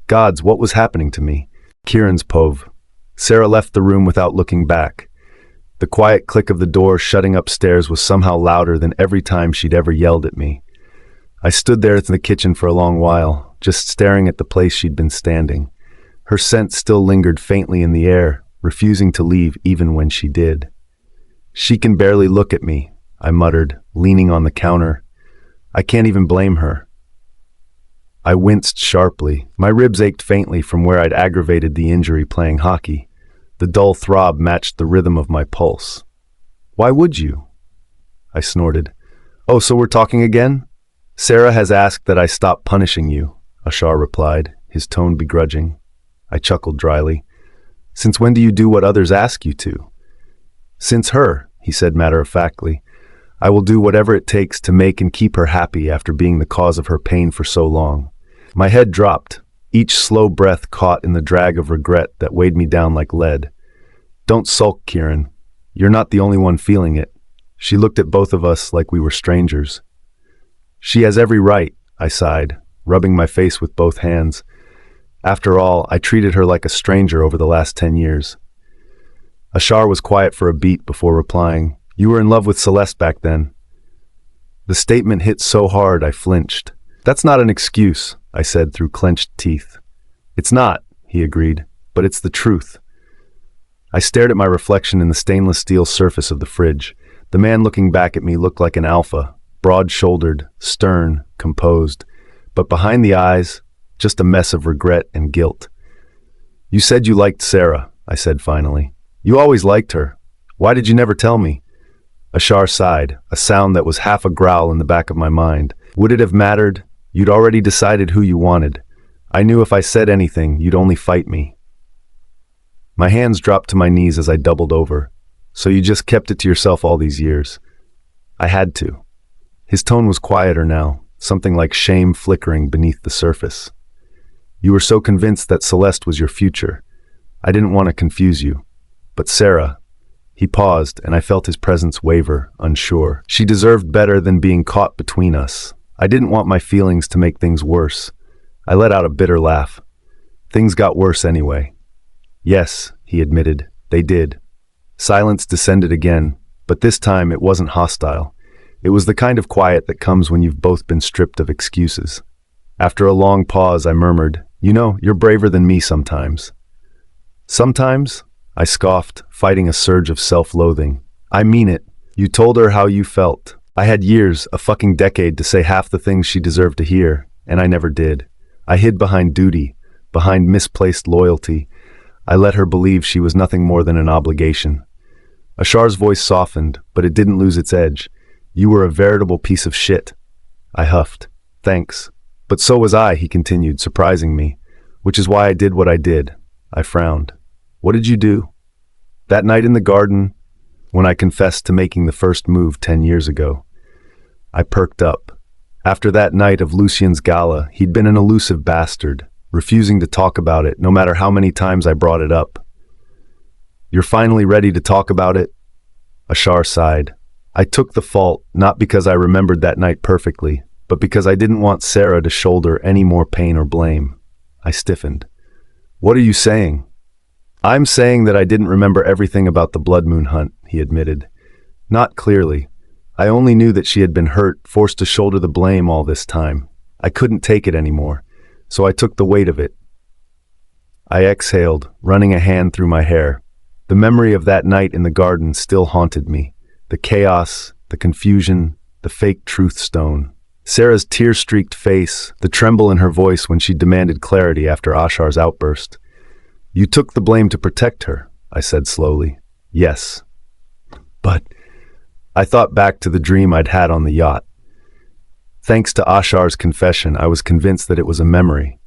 Gods, what was happening to me? Kieran's pove. Sarah left the room without looking back. The quiet click of the door shutting upstairs was somehow louder than every time she'd ever yelled at me. I stood there in the kitchen for a long while, just staring at the place she'd been standing. Her scent still lingered faintly in the air, refusing to leave even when she did. She can barely look at me, I muttered, leaning on the counter. I can't even blame her. I winced sharply. My ribs ached faintly from where I'd aggravated the injury playing hockey. The dull throb matched the rhythm of my pulse. Why would you? I snorted. Oh, so we're talking again? Sarah has asked that I stop punishing you, Ashar replied, his tone begrudging. I chuckled dryly. Since when do you do what others ask you to? Since her, he said matter-of-factly. I will do whatever it takes to make and keep her happy after being the cause of her pain for so long. My head dropped, each slow breath caught in the drag of regret that weighed me down like lead. Don't sulk, Kieran. You're not the only one feeling it. She looked at both of us like we were strangers. She has every right, I sighed, rubbing my face with both hands. After all, I treated her like a stranger over the last 10 years. Ashar was quiet for a beat before replying. You were in love with Celeste back then. The statement hit so hard I flinched. That's not an excuse, I said through clenched teeth. It's not, he agreed, but it's the truth. I stared at my reflection in the stainless steel surface of the fridge. The man looking back at me looked like an alpha, broad-shouldered, stern, composed, but behind the eyes, just a mess of regret and guilt. You said you liked Sarah, I said finally. You always liked her. Why did you never tell me? Ashar sighed, a sound that was half a growl in the back of my mind. Would it have mattered? You'd already decided who you wanted. I knew if I said anything, you'd only fight me. My hands dropped to my knees as I doubled over. So you just kept it to yourself all these years. I had to. His tone was quieter now, something like shame flickering beneath the surface. You were so convinced that Celeste was your future. I didn't want to confuse you. But Sarah... He paused, and I felt his presence waver, unsure. She deserved better than being caught between us. I didn't want my feelings to make things worse. I let out a bitter laugh. Things got worse anyway. Yes, he admitted, they did. Silence descended again, but this time it wasn't hostile. It was the kind of quiet that comes when you've both been stripped of excuses. After a long pause, I murmured, You know, you're braver than me sometimes. Sometimes? I scoffed, fighting a surge of self-loathing. I mean it. You told her how you felt. I had years, a fucking decade, to say half the things she deserved to hear, and I never did. I hid behind duty, behind misplaced loyalty. I let her believe she was nothing more than an obligation. Ashar's voice softened, but it didn't lose its edge. You were a veritable piece of shit. I huffed. Thanks. But so was I, he continued, surprising me. Which is why I did what I did. I frowned. What did you do? That night in the garden, when I confessed to making the first move 10 years ago. I perked up. After that night of Lucien's gala, he'd been an elusive bastard, refusing to talk about it no matter how many times I brought it up. You're finally ready to talk about it? Ashar sighed. I took the fault, not because I remembered that night perfectly, but because I didn't want Sarah to shoulder any more pain or blame. I stiffened. What are you saying? I'm saying that I didn't remember everything about the blood moon hunt, he admitted. Not clearly. I only knew that she had been hurt, forced to shoulder the blame all this time. I couldn't take it anymore, so I took the weight of it. I exhaled, running a hand through my hair. The memory of that night in the garden still haunted me. The chaos, the confusion, the fake truth stone. Sarah's tear-streaked face, the tremble in her voice when she demanded clarity after Ashar's outburst. You took the blame to protect her, I said slowly. Yes. But I thought back to the dream I'd had on the yacht. Thanks to Ashar's confession, I was convinced that it was a memory.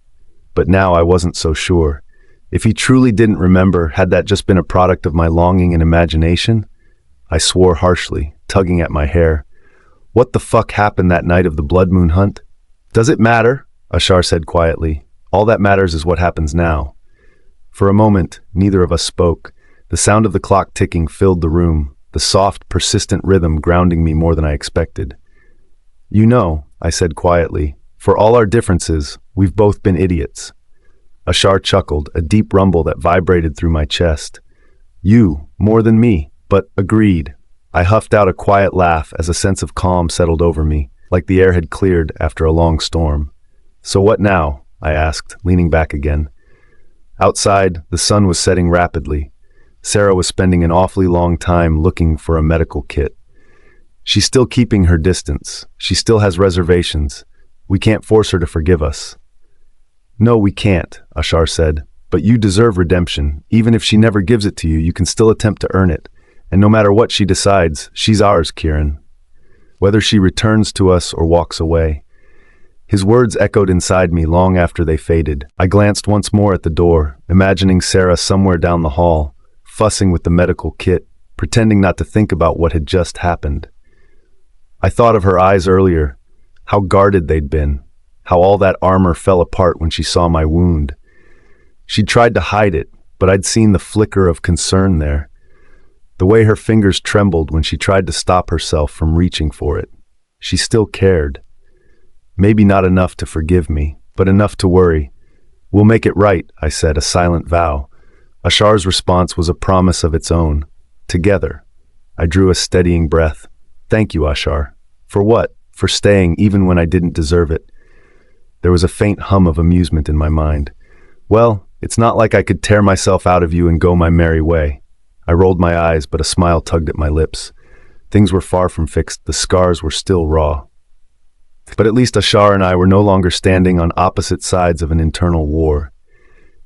But now I wasn't so sure. If he truly didn't remember, had that just been a product of my longing and imagination? I swore harshly, tugging at my hair. What the fuck happened that night of the blood moon hunt? Does it matter? Ashar said quietly. All that matters is what happens now. For a moment, neither of us spoke. The sound of the clock ticking filled the room, the soft, persistent rhythm grounding me more than I expected. You know, I said quietly, for all our differences, we've both been idiots. Ashar chuckled, a deep rumble that vibrated through my chest. You, more than me, but agreed. I huffed out a quiet laugh as a sense of calm settled over me, like the air had cleared after a long storm. So what now? I asked, leaning back again. Outside, the sun was setting rapidly. Sarah was spending an awfully long time looking for a medical kit. She's still keeping her distance. She still has reservations. We can't force her to forgive us. No, we can't, Ashar said. But you deserve redemption. Even if she never gives it to you, you can still attempt to earn it. And no matter what she decides, she's ours, Kieran. Whether she returns to us or walks away. His words echoed inside me long after they faded. I glanced once more at the door, imagining Sarah somewhere down the hall, fussing with the medical kit, pretending not to think about what had just happened. I thought of her eyes earlier, how guarded they'd been, how all that armor fell apart when she saw my wound. She'd tried to hide it, but I'd seen the flicker of concern there. The way her fingers trembled when she tried to stop herself from reaching for it. She still cared. Maybe not enough to forgive me, but enough to worry. We'll make it right, I said, a silent vow. Ashar's response was a promise of its own. Together. I drew a steadying breath. Thank you, Ashar. For what? For staying even when I didn't deserve it. There was a faint hum of amusement in my mind. Well, it's not like I could tear myself out of you and go my merry way. I rolled my eyes, but a smile tugged at my lips. Things were far from fixed. The scars were still raw. But at least Ashar and I were no longer standing on opposite sides of an internal war.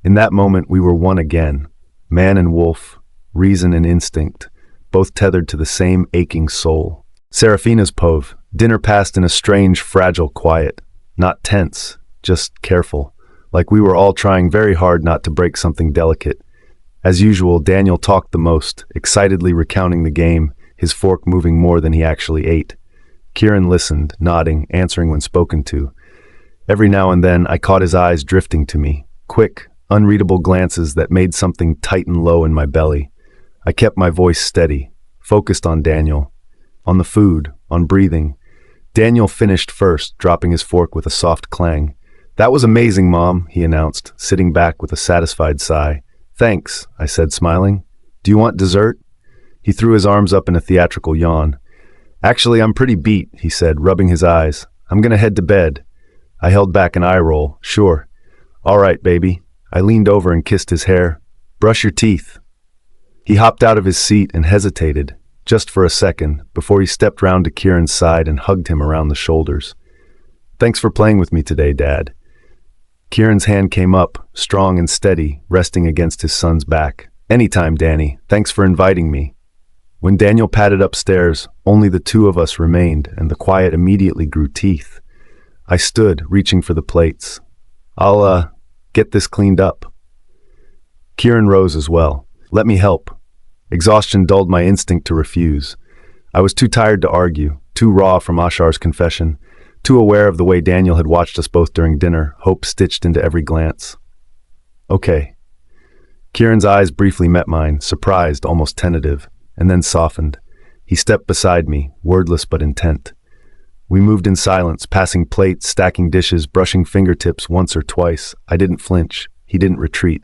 In that moment, we were one again. Man and wolf, reason and instinct, both tethered to the same aching soul. Serafina's Pove. Dinner passed in a strange, fragile quiet. Not tense, just careful. Like we were all trying very hard not to break something delicate. As usual, Daniel talked the most, excitedly recounting the game, his fork moving more than he actually ate. Kieran listened, nodding, answering when spoken to. Every now and then, I caught his eyes drifting to me, quick, unreadable glances that made something tighten low in my belly. I kept my voice steady, focused on Daniel, on the food, on breathing. Daniel finished first, dropping his fork with a soft clang. That was amazing, Mom, he announced, sitting back with a satisfied sigh. Thanks, I said, smiling. Do you want dessert? He threw his arms up in a theatrical yawn. Actually, I'm pretty beat, he said, rubbing his eyes. I'm gonna head to bed. I held back an eye roll. Sure. All right, baby. I leaned over and kissed his hair. Brush your teeth. He hopped out of his seat and hesitated, just for a second, before he stepped round to Kieran's side and hugged him around the shoulders. Thanks for playing with me today, Dad. Kieran's hand came up, strong and steady, resting against his son's back. "Anytime, Danny. Thanks for inviting me." When Daniel padded upstairs, only the two of us remained, and the quiet immediately grew teeth. I stood, reaching for the plates. I'll get this cleaned up." Kieran rose as well. "Let me help." Exhaustion dulled my instinct to refuse. I was too tired to argue, too raw from Ashar's confession, too aware of the way Daniel had watched us both during dinner, hope stitched into every glance. "Okay." Kieran's eyes briefly met mine, surprised, almost tentative, and then softened. He stepped beside me, wordless but intent. We moved in silence, passing plates, stacking dishes, brushing fingertips once or twice. I didn't flinch. He didn't retreat.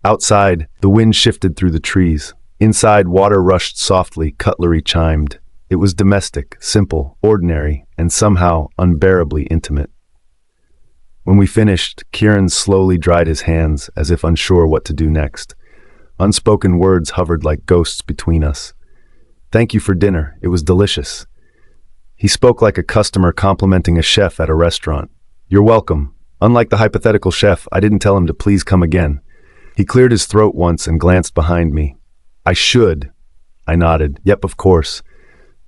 Outside, the wind shifted through the trees. Inside, water rushed softly, cutlery chimed. It was domestic, simple, ordinary, and somehow unbearably intimate. When we finished, Kieran slowly dried his hands, as if unsure what to do next. Unspoken words hovered like ghosts between us. "Thank you for dinner. It was delicious." He spoke like a customer complimenting a chef at a restaurant. "You're welcome. Unlike the hypothetical chef, I didn't tell him to please come again." He cleared his throat once and glanced behind me. "I should." I nodded. "Yep, of course."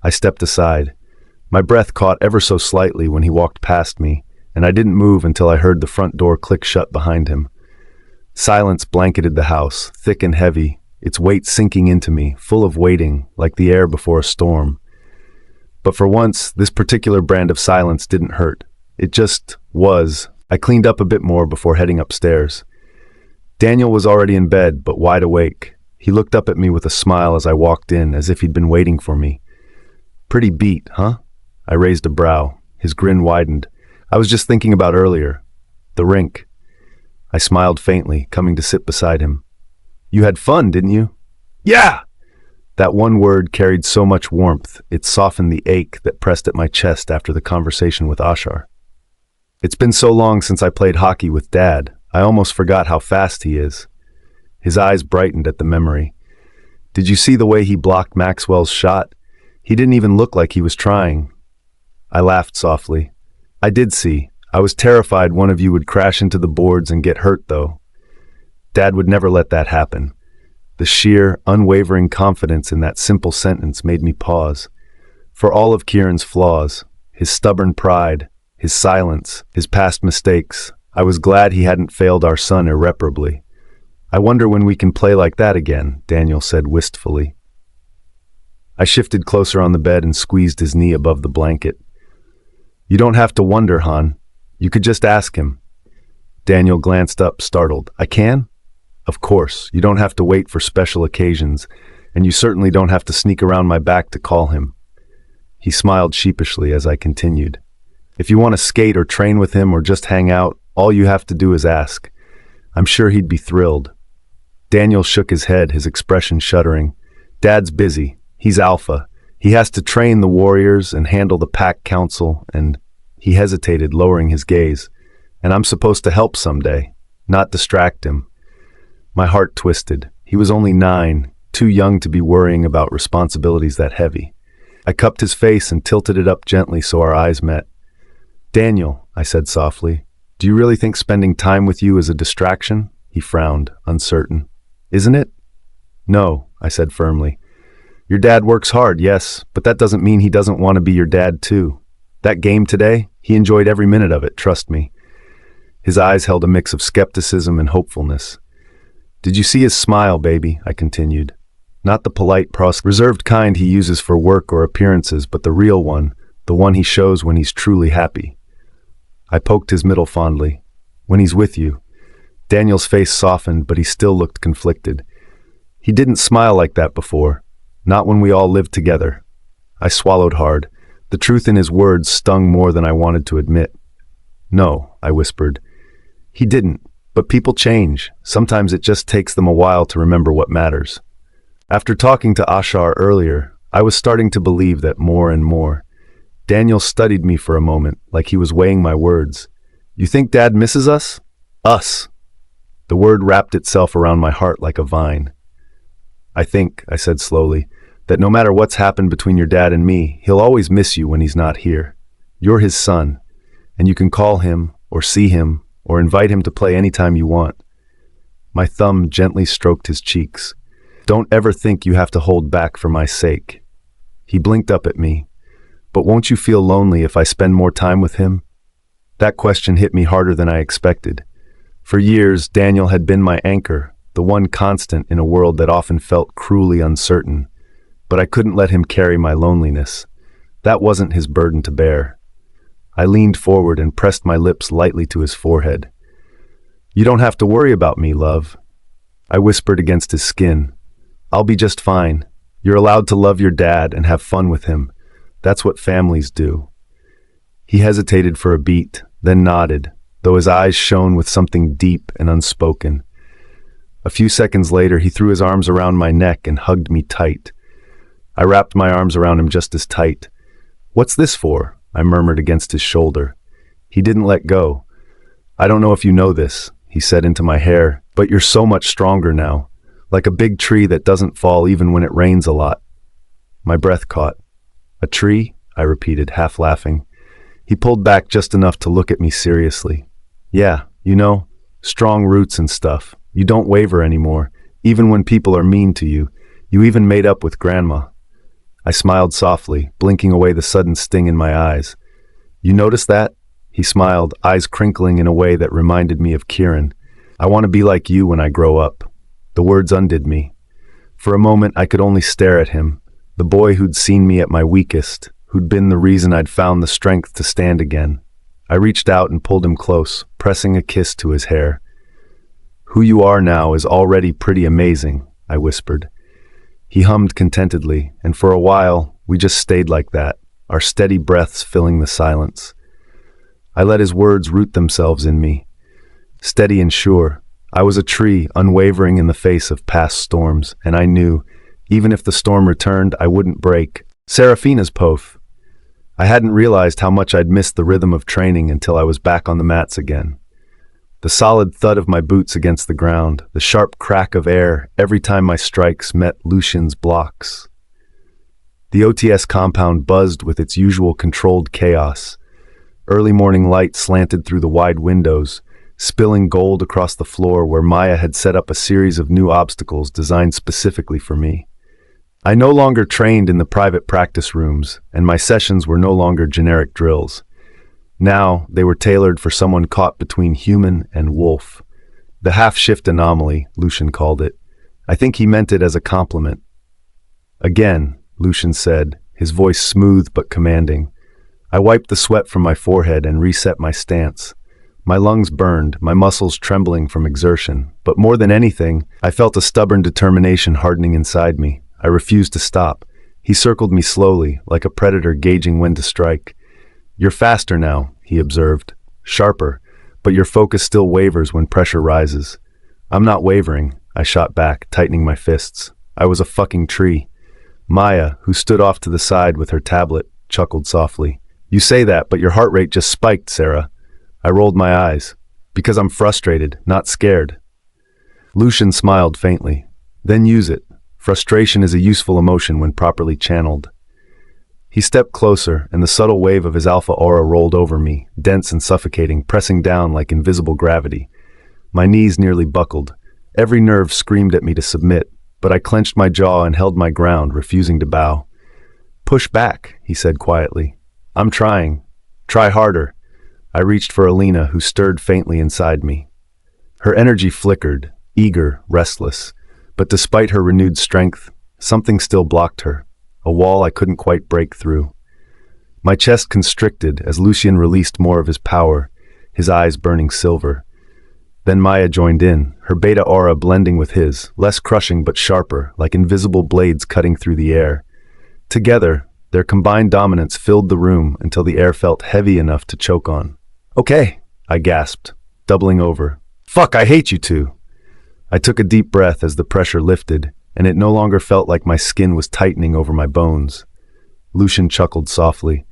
I stepped aside. My breath caught ever so slightly when he walked past me, and I didn't move until I heard the front door click shut behind him. Silence blanketed the house, thick and heavy, its weight sinking into me, full of waiting, like the air before a storm. But for once, this particular brand of silence didn't hurt. It just was. I cleaned up a bit more before heading upstairs. Daniel was already in bed, but wide awake. He looked up at me with a smile as I walked in, as if he'd been waiting for me. "Pretty beat, huh?" I raised a brow. His grin widened. "I was just thinking about earlier. The rink." I smiled faintly, coming to sit beside him. "You had fun, didn't you?" "Yeah!" That one word carried so much warmth, it softened the ache that pressed at my chest after the conversation with Ashar. "It's been so long since I played hockey with Dad, I almost forgot how fast he is." His eyes brightened at the memory. "Did you see the way he blocked Maxwell's shot? He didn't even look like he was trying." I laughed softly. "I did see. I was terrified one of you would crash into the boards and get hurt, though. Dad would never let that happen." The sheer, unwavering confidence in that simple sentence made me pause. For all of Kieran's flaws, his stubborn pride, his silence, his past mistakes, I was glad he hadn't failed our son irreparably. "I wonder when we can play like that again," Daniel said wistfully. I shifted closer on the bed and squeezed his knee above the blanket. "You don't have to wonder, Han. You could just ask him." Daniel glanced up, startled. "I can?" "Of course. You don't have to wait for special occasions, and you certainly don't have to sneak around my back to call him." He smiled sheepishly as I continued. "If you want to skate or train with him or just hang out, all you have to do is ask. I'm sure he'd be thrilled." Daniel shook his head, his expression shuddering. "Dad's busy. He's alpha. He has to train the warriors and handle the pack council, and—" He hesitated, lowering his gaze. "And I'm supposed to help someday, not distract him." My heart twisted. He was only 9, too young to be worrying about responsibilities that heavy. I cupped his face and tilted it up gently so our eyes met. "Daniel," I said softly, "do you really think spending time with you is a distraction?" He frowned, uncertain. "Isn't it?" "No," I said firmly. "Your dad works hard, yes, but that doesn't mean he doesn't want to be your dad too. That game today, he enjoyed every minute of it, trust me." His eyes held a mix of skepticism and hopefulness. "Did you see his smile, baby?" I continued. "Not the polite, reserved kind he uses for work or appearances, but the real one, the one he shows when he's truly happy." I poked his middle fondly. "When he's with you." Daniel's face softened, but he still looked conflicted. He didn't smile like that before, not when we all lived together. I swallowed hard. The truth in his words stung more than I wanted to admit. "No," I whispered. "He didn't, but people change. Sometimes it just takes them a while to remember what matters." After talking to Ashar earlier, I was starting to believe that more and more. Daniel studied me for a moment, like he was weighing my words. "You think Dad misses us?" "Us." The word wrapped itself around my heart like a vine. I think," I said slowly, "that no matter what's happened between your dad and me, he'll always miss you when he's not here. You're his son, and you can call him, or see him, or invite him to play anytime you want. My thumb gently stroked his cheeks. Don't ever think you have to hold back for my sake. He blinked up at me. But won't you feel lonely if I spend more time with him? That question hit me harder than I expected. For years, Daniel had been my anchor, the one constant in a world that often felt cruelly uncertain. But I couldn't let him carry my loneliness. That wasn't his burden to bear. I leaned forward and pressed my lips lightly to his forehead. You don't have to worry about me, love. I whispered against his skin. I'll be just fine. You're allowed to love your dad and have fun with him. That's what families do. He hesitated for a beat, then nodded, though his eyes shone with something deep and unspoken. A few seconds later, he threw his arms around my neck and hugged me tight. I wrapped my arms around him just as tight. What's this for? I murmured against his shoulder. He didn't let go. I don't know if you know this, he said into my hair, but you're so much stronger now, like a big tree that doesn't fall even when it rains a lot. My breath caught. A tree? I repeated, half laughing. He pulled back just enough to look at me seriously. Yeah, strong roots and stuff. You don't waver anymore, even when people are mean to you. You even made up with Grandma. I smiled softly, blinking away the sudden sting in my eyes. You notice that? He smiled, eyes crinkling in a way that reminded me of Kieran. I want to be like you when I grow up. The words undid me. For a moment, I could only stare at him, the boy who'd seen me at my weakest, who'd been the reason I'd found the strength to stand again. I reached out and pulled him close, pressing a kiss to his hair. Who you are now is already pretty amazing, I whispered. He hummed contentedly, and for a while, we just stayed like that, our steady breaths filling the silence. I let his words root themselves in me. Steady and sure, I was a tree unwavering in the face of past storms, and I knew, even if the storm returned, I wouldn't break. Serafina's Poth. I hadn't realized how much I'd missed the rhythm of training until I was back on the mats again. The solid thud of my boots against the ground, the sharp crack of air every time my strikes met Lucian's blocks. The OTS compound buzzed with its usual controlled chaos. Early morning light slanted through the wide windows, spilling gold across the floor where Maya had set up a series of new obstacles designed specifically for me. I no longer trained in the private practice rooms, and my sessions were no longer generic drills. Now, they were tailored for someone caught between human and wolf. The half-shift anomaly, Lucian called it. I think he meant it as a compliment. Again, Lucian said, his voice smooth but commanding. I wiped the sweat from my forehead and reset my stance. My lungs burned, my muscles trembling from exertion, but more than anything, I felt a stubborn determination hardening inside me. I refused to stop. He circled me slowly, like a predator gauging when to strike. You're faster now, he observed. Sharper, but your focus still wavers when pressure rises. I'm not wavering, I shot back, tightening my fists. I was a fucking tree. Maya, who stood off to the side with her tablet, chuckled softly. You say that, but your heart rate just spiked, Sarah. I rolled my eyes. Because I'm frustrated, not scared. Lucian smiled faintly. Then use it. Frustration is a useful emotion when properly channeled. He stepped closer, and the subtle wave of his alpha aura rolled over me, dense and suffocating, pressing down like invisible gravity. My knees nearly buckled. Every nerve screamed at me to submit, but I clenched my jaw and held my ground, refusing to bow. Push back, he said quietly. I'm trying. Try harder. I reached for Alina, who stirred faintly inside me. Her energy flickered, eager, restless, but despite her renewed strength, something still blocked her, a wall I couldn't quite break through. My chest constricted as Lucian released more of his power, his eyes burning silver. Then Maya joined in, her beta aura blending with his, less crushing but sharper, like invisible blades cutting through the air. Together, their combined dominance filled the room until the air felt heavy enough to choke on. Okay, I gasped, doubling over. Fuck, I hate you two. I took a deep breath as the pressure lifted, and it no longer felt like my skin was tightening over my bones. Lucian chuckled softly.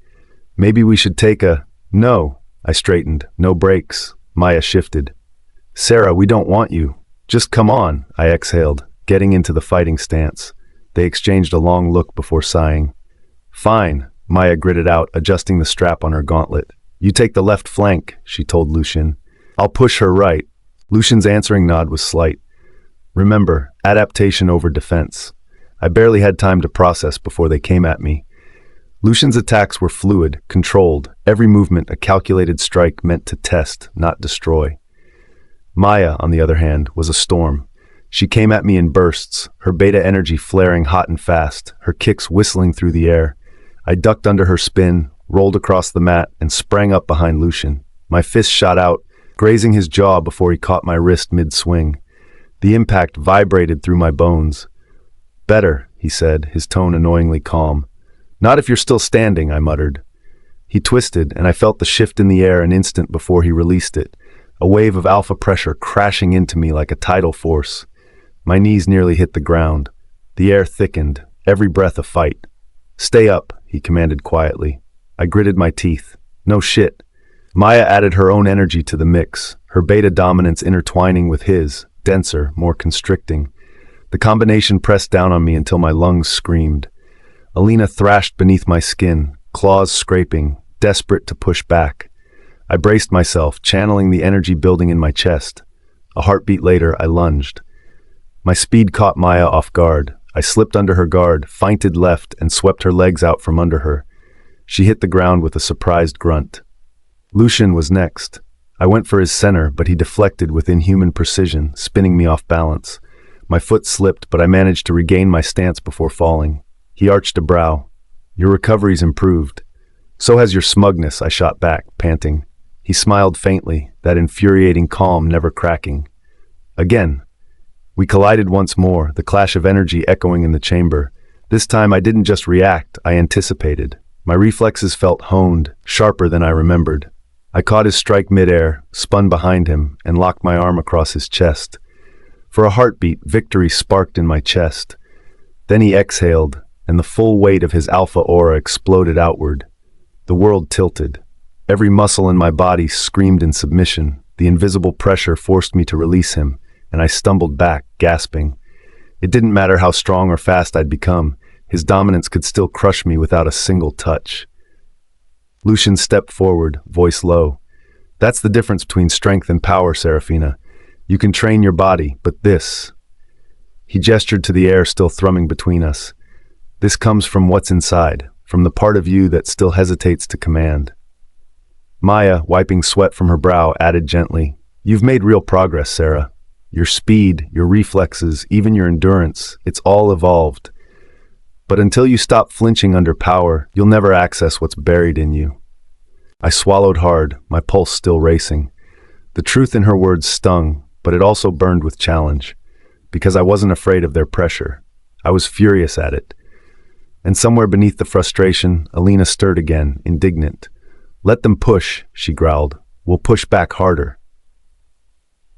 Maybe we should take a... No, I straightened. No breaks. Maya shifted. Sarah, we don't want you. Just come on, I exhaled, getting into the fighting stance. They exchanged a long look before sighing. Fine, Maya gritted out, adjusting the strap on her gauntlet. You take the left flank, she told Lucian. I'll push her right. Lucian's answering nod was slight. Remember, adaptation over defense. I barely had time to process before they came at me. Lucian's attacks were fluid, controlled, every movement a calculated strike meant to test, not destroy. Maya, on the other hand, was a storm. She came at me in bursts, her beta energy flaring hot and fast, her kicks whistling through the air. I ducked under her spin, rolled across the mat, and sprang up behind Lucian. My fist shot out, grazing his jaw before he caught my wrist mid-swing. The impact vibrated through my bones. "Better," he said, his tone annoyingly calm. "Not if you're still standing," I muttered. He twisted, and I felt the shift in the air an instant before he released it, a wave of alpha pressure crashing into me like a tidal force. My knees nearly hit the ground. The air thickened, every breath a fight. "Stay up," he commanded quietly. I gritted my teeth. No shit. Maya added her own energy to the mix, her beta dominance intertwining with his, denser, more constricting. The combination pressed down on me until my lungs screamed. Alina thrashed beneath my skin, claws scraping, desperate to push back. I braced myself, channeling the energy building in my chest. A heartbeat later, I lunged. My speed caught Maya off guard. I slipped under her guard, feinted left, and swept her legs out from under her. She hit the ground with a surprised grunt. Lucian was next. I went for his center, but he deflected with inhuman precision, spinning me off balance. My foot slipped, but I managed to regain my stance before falling. He arched a brow. "Your recovery's improved." "So has your smugness," I shot back, panting. He smiled faintly, that infuriating calm never cracking. Again. We collided once more, the clash of energy echoing in the chamber. This time I didn't just react, I anticipated. My reflexes felt honed, sharper than I remembered. I caught his strike midair, spun behind him, and locked my arm across his chest. For a heartbeat, victory sparked in my chest. Then he exhaled, and the full weight of his alpha aura exploded outward. The world tilted. Every muscle in my body screamed in submission. The invisible pressure forced me to release him, and I stumbled back, gasping. It didn't matter how strong or fast I'd become. His dominance could still crush me without a single touch. Lucian stepped forward, voice low. "That's the difference between strength and power, Serafina. You can train your body, but this..." He gestured to the air still thrumming between us. "This comes from what's inside, from the part of you that still hesitates to command." Maya, wiping sweat from her brow, added gently, "You've made real progress, Sarah. Your speed, your reflexes, even your endurance, it's all evolved. But until you stop flinching under power, you'll never access what's buried in you." I swallowed hard, my pulse still racing. The truth in her words stung, but it also burned with challenge. Because I wasn't afraid of their pressure. I was furious at it. And somewhere beneath the frustration, Alina stirred again, indignant. "Let them push," she growled. "We'll push back harder."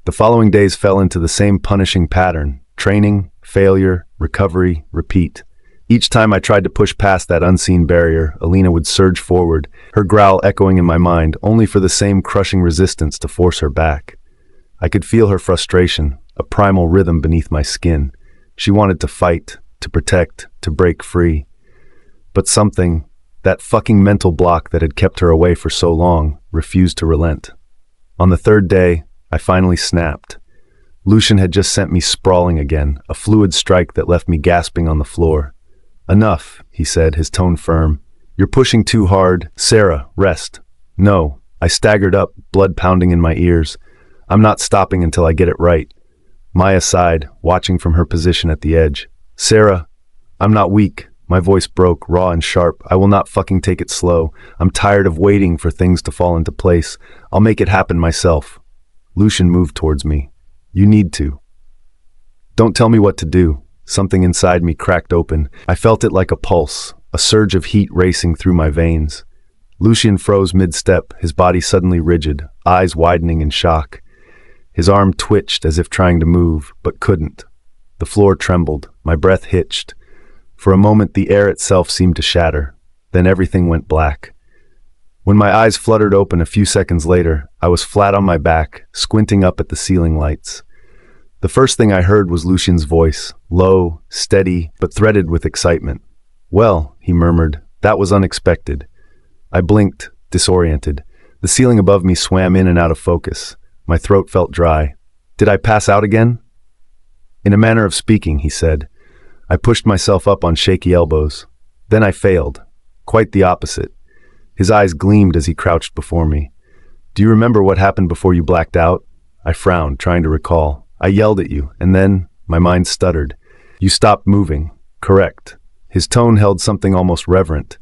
The following days fell into the same punishing pattern. Training, failure, recovery, repeat. Each time I tried to push past that unseen barrier, Alina would surge forward, her growl echoing in my mind, only for the same crushing resistance to force her back. I could feel her frustration, a primal rhythm beneath my skin. She wanted to fight, to protect, to break free. But something, that fucking mental block that had kept her away for so long, refused to relent. On the third day, I finally snapped. Lucian had just sent me sprawling again, a fluid strike that left me gasping on the floor. "Enough," he said, his tone firm. "You're pushing too hard. Sarah, rest." "No." I staggered up, blood pounding in my ears. "I'm not stopping until I get it right." Maya sighed, watching from her position at the edge. "Sarah, I'm not weak." My voice broke, raw and sharp. "I will not fucking take it slow. I'm tired of waiting for things to fall into place. I'll make it happen myself." Lucian moved towards me. "You need to." "Don't tell me what to do." Something inside me cracked open. I felt it like a pulse, a surge of heat racing through my veins. Lucian froze mid-step, his body suddenly rigid, eyes widening in shock. His arm twitched as if trying to move, but couldn't. The floor trembled, my breath hitched. For a moment the air itself seemed to shatter. Then everything went black. When my eyes fluttered open a few seconds later, I was flat on my back, squinting up at the ceiling lights. The first thing I heard was Lucian's voice, low, steady, but threaded with excitement. "Well," he murmured, "that was unexpected." I blinked, disoriented. The ceiling above me swam in and out of focus. My throat felt dry. Did I pass out again? In a manner of speaking, he said. I pushed myself up on shaky elbows. Then I failed. Quite the opposite. His eyes gleamed as he crouched before me. Do you remember what happened before you blacked out? I frowned, trying to recall. I yelled at you, and then, my mind stuttered. You stopped moving. Correct. His tone held something almost reverent.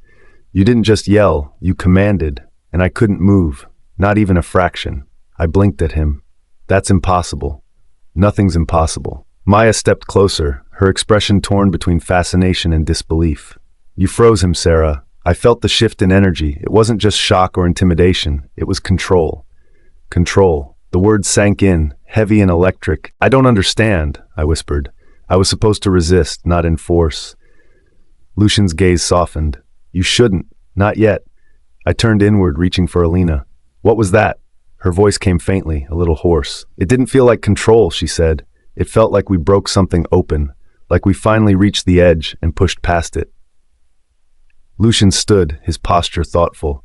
You didn't just yell, you commanded, and I couldn't move, not even a fraction. I blinked at him. That's impossible. Nothing's impossible. Maya stepped closer, her expression torn between fascination and disbelief. You froze him, Sarah. I felt the shift in energy. It wasn't just shock or intimidation. It was control. Control. The word sank in, heavy and electric. I don't understand, I whispered. I was supposed to resist, not enforce. Lucian's gaze softened. You shouldn't. Not yet. I turned inward, reaching for Alina. What was that? Her voice came faintly, a little hoarse. It didn't feel like control, she said. It felt like we broke something open, like we finally reached the edge and pushed past it. Lucian stood, his posture thoughtful.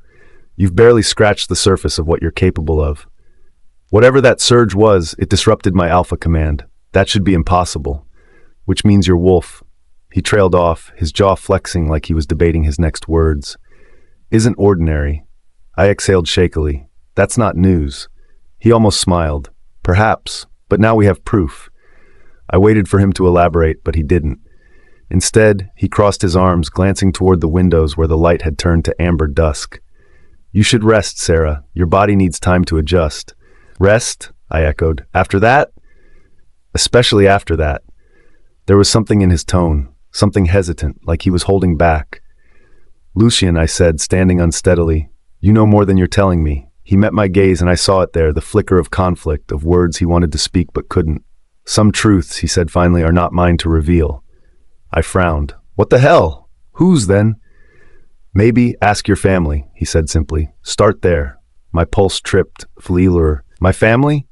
You've barely scratched the surface of what you're capable of. Whatever that surge was, it disrupted my alpha command. That should be impossible. Which means you're Wolf. He trailed off, his jaw flexing like he was debating his next words. Isn't ordinary. I exhaled shakily. That's not news. He almost smiled. Perhaps, but now we have proof. I waited for him to elaborate, but he didn't. Instead, he crossed his arms, glancing toward the windows where the light had turned to amber dusk. You should rest, Sarah. Your body needs time to adjust. Rest? I echoed. After that? Especially after that. There was something in his tone, something hesitant, like he was holding back. Lucian, I said, standing unsteadily, you know more than you're telling me. He met my gaze and I saw it there, the flicker of conflict, of words he wanted to speak but couldn't. Some truths, he said finally, are not mine to reveal. I frowned. What the hell? Whose then? Maybe ask your family, he said simply. Start there. My pulse tripped. Fleelur. My family?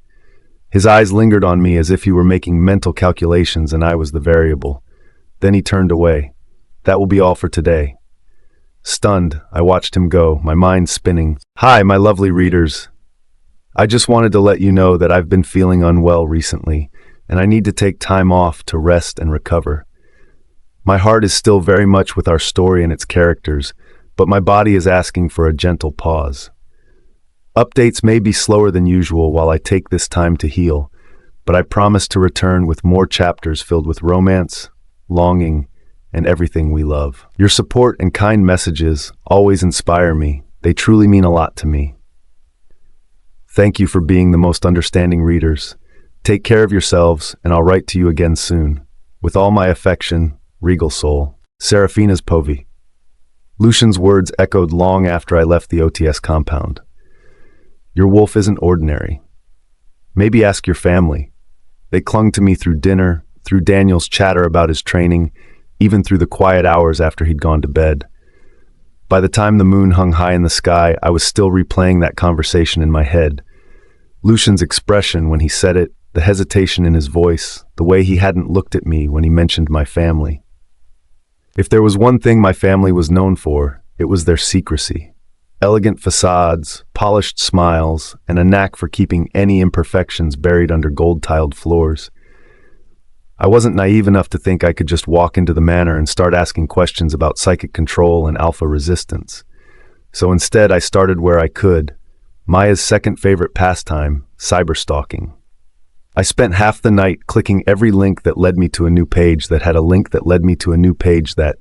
His eyes lingered on me as if he were making mental calculations and I was the variable. Then he turned away. That will be all for today. Stunned, I watched him go, my mind spinning. Hi, my lovely readers. I just wanted to let you know that I've been feeling unwell recently, and I need to take time off to rest and recover. My heart is still very much with our story and its characters, but my body is asking for a gentle pause. Updates may be slower than usual while I take this time to heal, but I promise to return with more chapters filled with romance, longing, and everything we love. Your support and kind messages always inspire me. They truly mean a lot to me. Thank you for being the most understanding readers. Take care of yourselves, and I'll write to you again soon. With all my affection, Regal Soul, Seraphina's Povey. Lucian's words echoed long after I left the OTS compound. Your wolf isn't ordinary. Maybe ask your family. They clung to me through dinner, through Daniel's chatter about his training, even through the quiet hours after he'd gone to bed. By the time the moon hung high in the sky, I was still replaying that conversation in my head. Lucian's expression when he said it, the hesitation in his voice, the way he hadn't looked at me when he mentioned my family. If there was one thing my family was known for, it was their secrecy. Elegant facades, polished smiles, and a knack for keeping any imperfections buried under gold-tiled floors. I wasn't naive enough to think I could just walk into the manor and start asking questions about psychic control and alpha resistance. So instead, I started where I could, Maya's second favorite pastime, cyberstalking. I spent half the night clicking every link that led me to a new page that had a link that led me to a new page that...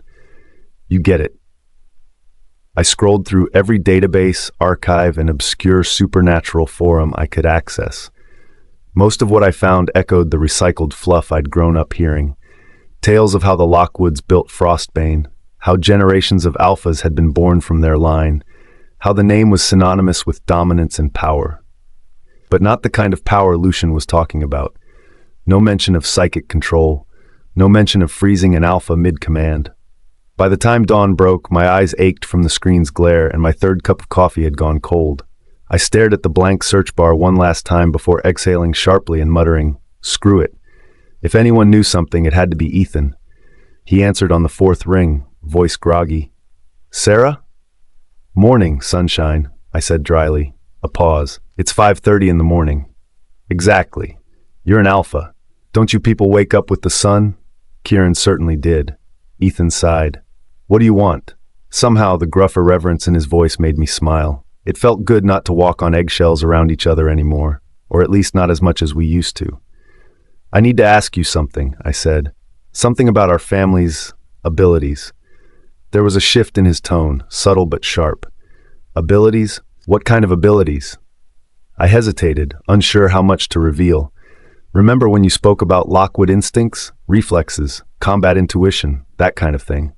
You get it. I scrolled through every database, archive, and obscure supernatural forum I could access. Most of what I found echoed the recycled fluff I'd grown up hearing. Tales of how the Lockwoods built Frostbane, how generations of alphas had been born from their line, how the name was synonymous with dominance and power. But not the kind of power Lucian was talking about. No mention of psychic control, no mention of freezing an alpha mid-command. By the time dawn broke, my eyes ached from the screen's glare and my third cup of coffee had gone cold. I stared at the blank search bar one last time before exhaling sharply and muttering, "Screw it. If anyone knew something, it had to be Ethan." He answered on the fourth ring, voice groggy. "Sarah?" "Morning, sunshine," I said dryly. A pause. "It's 5:30 in the morning." Exactly. You're an alpha. Don't you people wake up with the sun? Kieran certainly did. Ethan sighed. What do you want? Somehow the gruff irreverence in his voice made me smile. It felt good not to walk on eggshells around each other anymore, or at least not as much as we used to. I need to ask you something, I said. Something about our family's abilities. There was a shift in his tone, subtle but sharp. Abilities? What kind of abilities? I hesitated, unsure how much to reveal. Remember when you spoke about Lockwood instincts, reflexes, combat intuition, that kind of thing?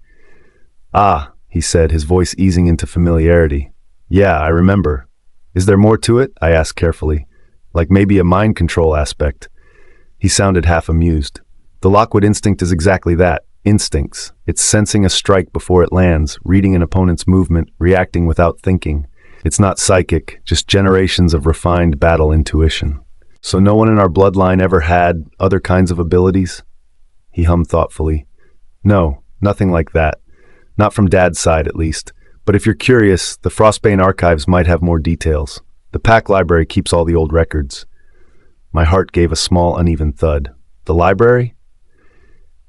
Ah, he said, his voice easing into familiarity. Yeah, I remember. Is there more to it? I asked carefully. Like maybe a mind control aspect. He sounded half amused. The Lockwood instinct is exactly that. Instincts. It's sensing a strike before it lands, reading an opponent's movement, reacting without thinking. It's not psychic, just generations of refined battle intuition. So no one in our bloodline ever had other kinds of abilities? He hummed thoughtfully. No, nothing like that. Not from Dad's side, at least. But if you're curious, the Frostbane archives might have more details. The Pack Library keeps all the old records. My heart gave a small, uneven thud. The library?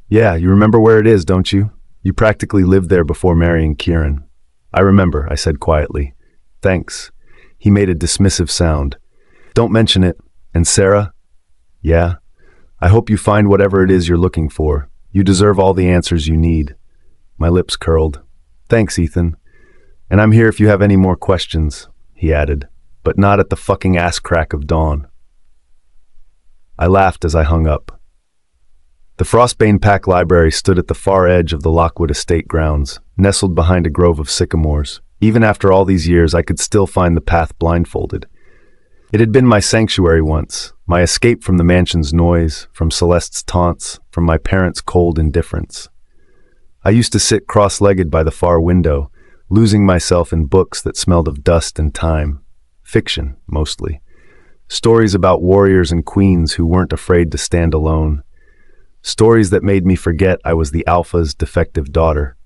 Yeah, you remember where it is, don't you? You practically lived there before marrying Kieran. I remember, I said quietly. Thanks. He made a dismissive sound. Don't mention it. And Sarah? Yeah? I hope you find whatever it is you're looking for. You deserve all the answers you need. My lips curled. Thanks, Ethan. And I'm here if you have any more questions, he added, but not at the fucking ass crack of dawn. I laughed as I hung up. The Frostbane Pack Library stood at the far edge of the Lockwood estate grounds, nestled behind a grove of sycamores. Even after all these years, I could still find the path blindfolded. It had been my sanctuary once, my escape from the mansion's noise, from Celeste's taunts, from my parents' cold indifference. I used to sit cross-legged by the far window, losing myself in books that smelled of dust and time. Fiction, mostly. Stories about warriors and queens who weren't afraid to stand alone. Stories that made me forget I was the Alpha's defective daughter.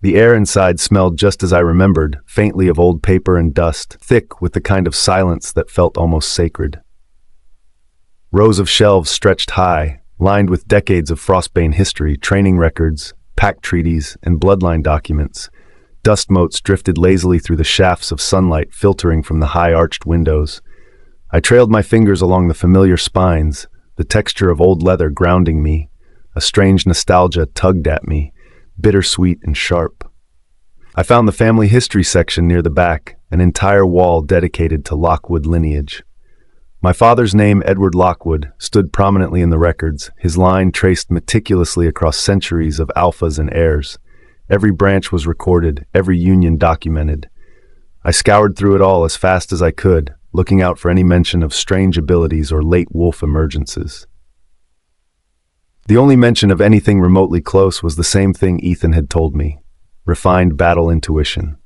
The air inside smelled just as I remembered, faintly of old paper and dust, thick with the kind of silence that felt almost sacred. Rows of shelves stretched high, lined with decades of Frostbane history, training records, pack treaties, and bloodline documents. Dust motes drifted lazily through the shafts of sunlight filtering from the high arched windows. I trailed my fingers along the familiar spines, the texture of old leather grounding me. A strange nostalgia tugged at me, bittersweet and sharp. I found the family history section near the back, an entire wall dedicated to Lockwood lineage. My father's name, Edward Lockwood, stood prominently in the records, his line traced meticulously across centuries of alphas and heirs. Every branch was recorded, every union documented. I scoured through it all as fast as I could, looking out for any mention of strange abilities or late wolf emergences. The only mention of anything remotely close was the same thing Ethan had told me: refined battle intuition.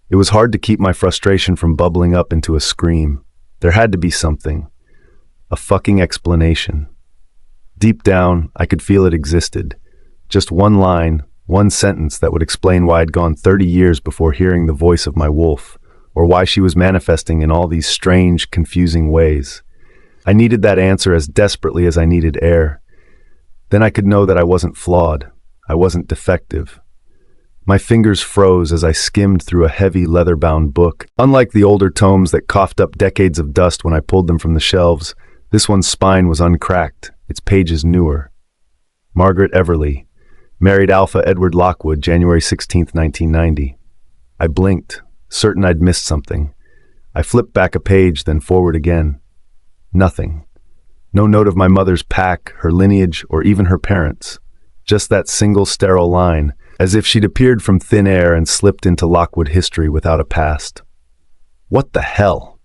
It was hard to keep my frustration from bubbling up into a scream. There had to be something. A fucking explanation. Deep down, I could feel it existed. Just one line, one sentence that would explain why I'd gone 30 years before hearing the voice of my wolf, or why she was manifesting in all these strange, confusing ways. I needed that answer as desperately as I needed air. Then I could know that I wasn't flawed. I wasn't defective. My fingers froze as I skimmed through a heavy leather-bound book. Unlike the older tomes that coughed up decades of dust when I pulled them from the shelves, this one's spine was uncracked, its pages newer. Margaret Everly, married Alpha Edward Lockwood, January 16, 1990. I blinked, certain I'd missed something. I flipped back a page, then forward again. Nothing. No note of my mother's pack, her lineage, or even her parents. Just that single sterile line, as if she'd appeared from thin air and slipped into Lockwood history without a past. What the hell?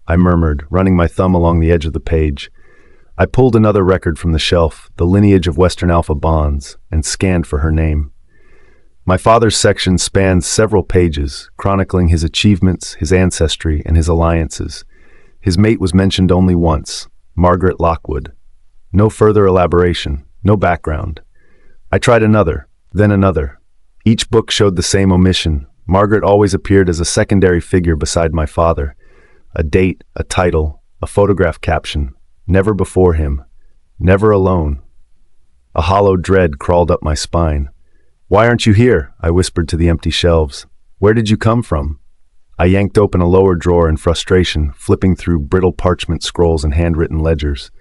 I murmured, running my thumb along the edge of the page. I pulled another record from the shelf, the lineage of Western Alpha Bonds, and scanned for her name. My father's section spanned several pages, chronicling his achievements, his ancestry, and his alliances. His mate was mentioned only once, Margaret Lockwood. No further elaboration, no background. I tried another, then another. Each book showed the same omission. Margaret always appeared as a secondary figure beside my father. A date, a title, A photograph caption, "Never before him, never alone." A hollow dread crawled up my spine. "Why aren't you here?" I whispered to the empty shelves. "Where did you come from?" I yanked open a lower drawer in frustration, flipping through brittle parchment scrolls and handwritten ledgers.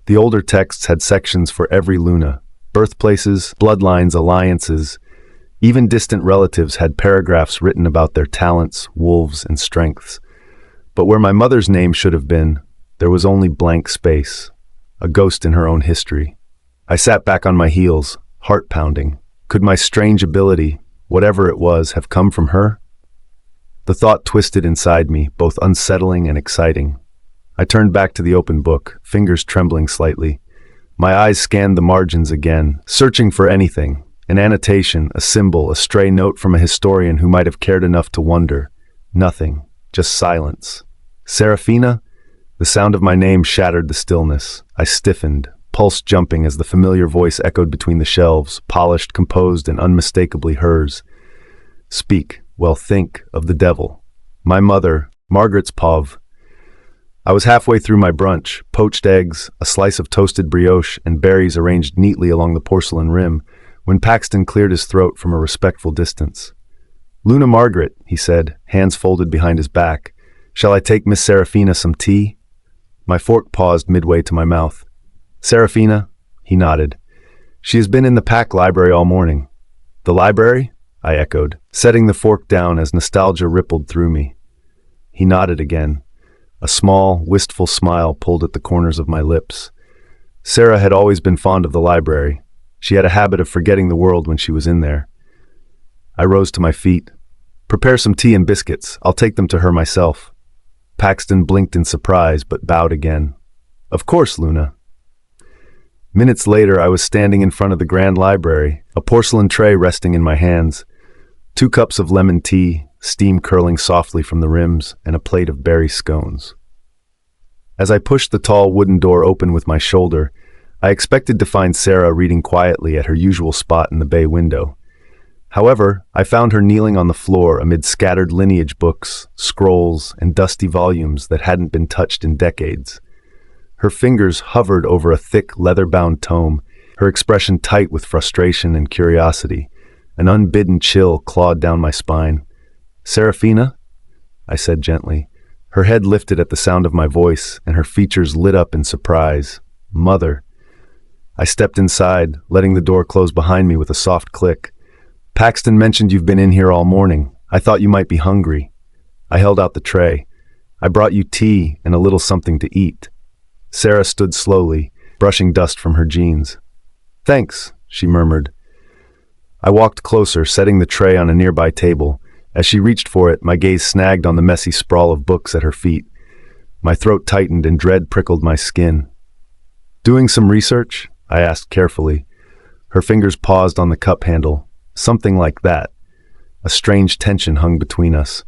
The older texts had sections for every Luna: birthplaces, bloodlines, alliances. Even distant relatives had paragraphs written about their talents, wolves, and strengths. But where my mother's name should have been, there was only blank space, a ghost in her own history. I sat back on my heels, heart pounding. Could my strange ability, whatever it was, have come from her? The thought twisted inside me, both unsettling and exciting. I turned back to the open book, fingers trembling slightly. My eyes scanned the margins again, searching for anything: an annotation, a symbol, a stray note from a historian who might have cared enough to wonder. Nothing, just silence. Serafina? The sound of my name shattered the stillness. I stiffened, pulse jumping as the familiar voice echoed between the shelves, polished, composed, and unmistakably hers. "Speak, well, think of the devil." My mother, Margaret's Pov. I was halfway through my brunch, poached eggs, a slice of toasted brioche, and berries arranged neatly along the porcelain rim, when Paxton cleared his throat from a respectful distance. "Luna Margaret," he said, hands folded behind his back. "Shall I take Miss Serafina some tea?" My fork paused midway to my mouth. "Serafina?" He nodded. "She has been in the Pack library all morning." "The library?" I echoed, setting the fork down as nostalgia rippled through me. He nodded again. A small, wistful smile pulled at the corners of my lips. Sarah had always been fond of the library. She had a habit of forgetting the world when she was in there. I rose to my feet. "Prepare some tea and biscuits. I'll take them to her myself." Paxton blinked in surprise, but bowed again. "Of course, Luna." Minutes later, I was standing in front of the grand library, a porcelain tray resting in my hands. 2 cups of lemon tea, steam curling softly from the rims, and a plate of berry scones. As I pushed the tall wooden door open with my shoulder, I expected to find Sarah reading quietly at her usual spot in the bay window. However, I found her kneeling on the floor amid scattered lineage books, scrolls, and dusty volumes that hadn't been touched in decades. Her fingers hovered over a thick, leather-bound tome, her expression tight with frustration and curiosity. An unbidden chill clawed down my spine. "Serafina?" I said gently. Her head lifted at the sound of my voice, and her features lit up in surprise. "Mother." I stepped inside, letting the door close behind me with a soft click. "Paxton mentioned you've been in here all morning. I thought you might be hungry." I held out the tray. "I brought you tea and a little something to eat." Sarah stood slowly, brushing dust from her jeans. "Thanks," she murmured. I walked closer, setting the tray on a nearby table. As she reached for it, my gaze snagged on the messy sprawl of books at her feet. My throat tightened and dread prickled my skin. "Doing some research?" I asked carefully. Her fingers paused on the cup handle. Something like that. A strange tension hung between us.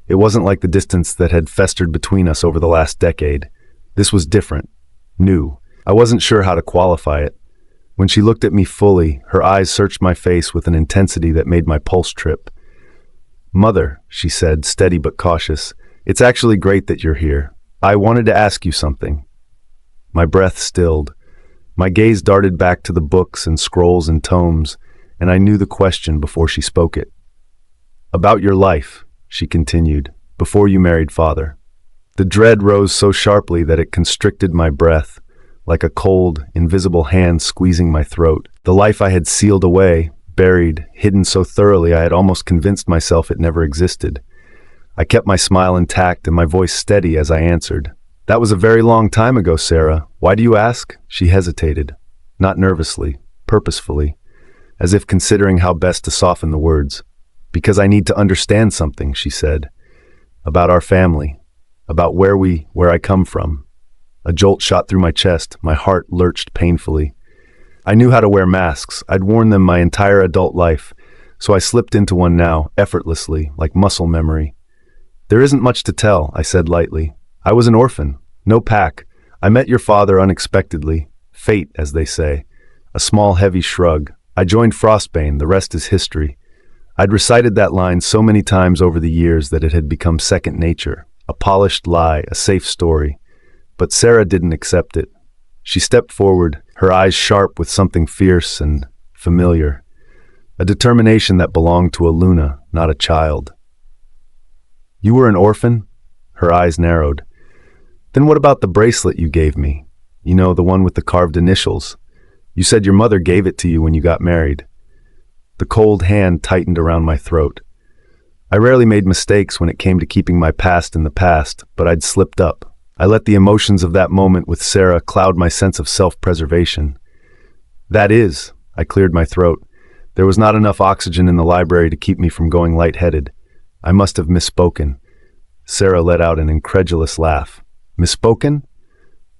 It wasn't like the distance that had festered between us over the last decade. This was different, new. I wasn't sure how to qualify it. When she looked at me fully, her eyes searched my face with an intensity that made my pulse trip. "Mother," she said, steady but cautious, "it's actually great that you're here. I wanted to ask you something." My breath stilled. My gaze darted back to the books and scrolls and tomes, and I knew the question before she spoke it. "About your life," she continued, "before you married Father." The dread rose so sharply that it constricted my breath, like a cold, invisible hand squeezing my throat. The life I had sealed away, buried, hidden so thoroughly I had almost convinced myself it never existed. I kept my smile intact and my voice steady as I answered. "That was a very long time ago, Sarah. Why do you ask?" She hesitated, not nervously, purposefully, as if considering how best to soften the words. "Because I need to understand something," she said. "About our family. About where I come from." A jolt shot through my chest. My heart lurched painfully. I knew how to wear masks. I'd worn them my entire adult life, so I slipped into one now, effortlessly, like muscle memory. "There isn't much to tell," I said lightly. "I was an orphan. No pack. I met your father unexpectedly. Fate, as they say." A small, heavy shrug. "I joined Frostbane. The rest is history." I'd recited that line so many times over the years that it had become second nature. A polished lie, a safe story. But Sarah didn't accept it. She stepped forward, her eyes sharp with something fierce and familiar, a determination that belonged to a Luna, not a child. "You were an orphan?" Her eyes narrowed. "Then what about the bracelet you gave me? You know, the one with the carved initials. You said your mother gave it to you when you got married." The cold hand tightened around my throat. I rarely made mistakes when it came to keeping my past in the past, but I'd slipped up. I let the emotions of that moment with Sarah cloud my sense of self-preservation. "That is," I cleared my throat. There was not enough oxygen in the library to keep me from going lightheaded. I must have misspoken. Sarah let out an incredulous laugh. "Misspoken?"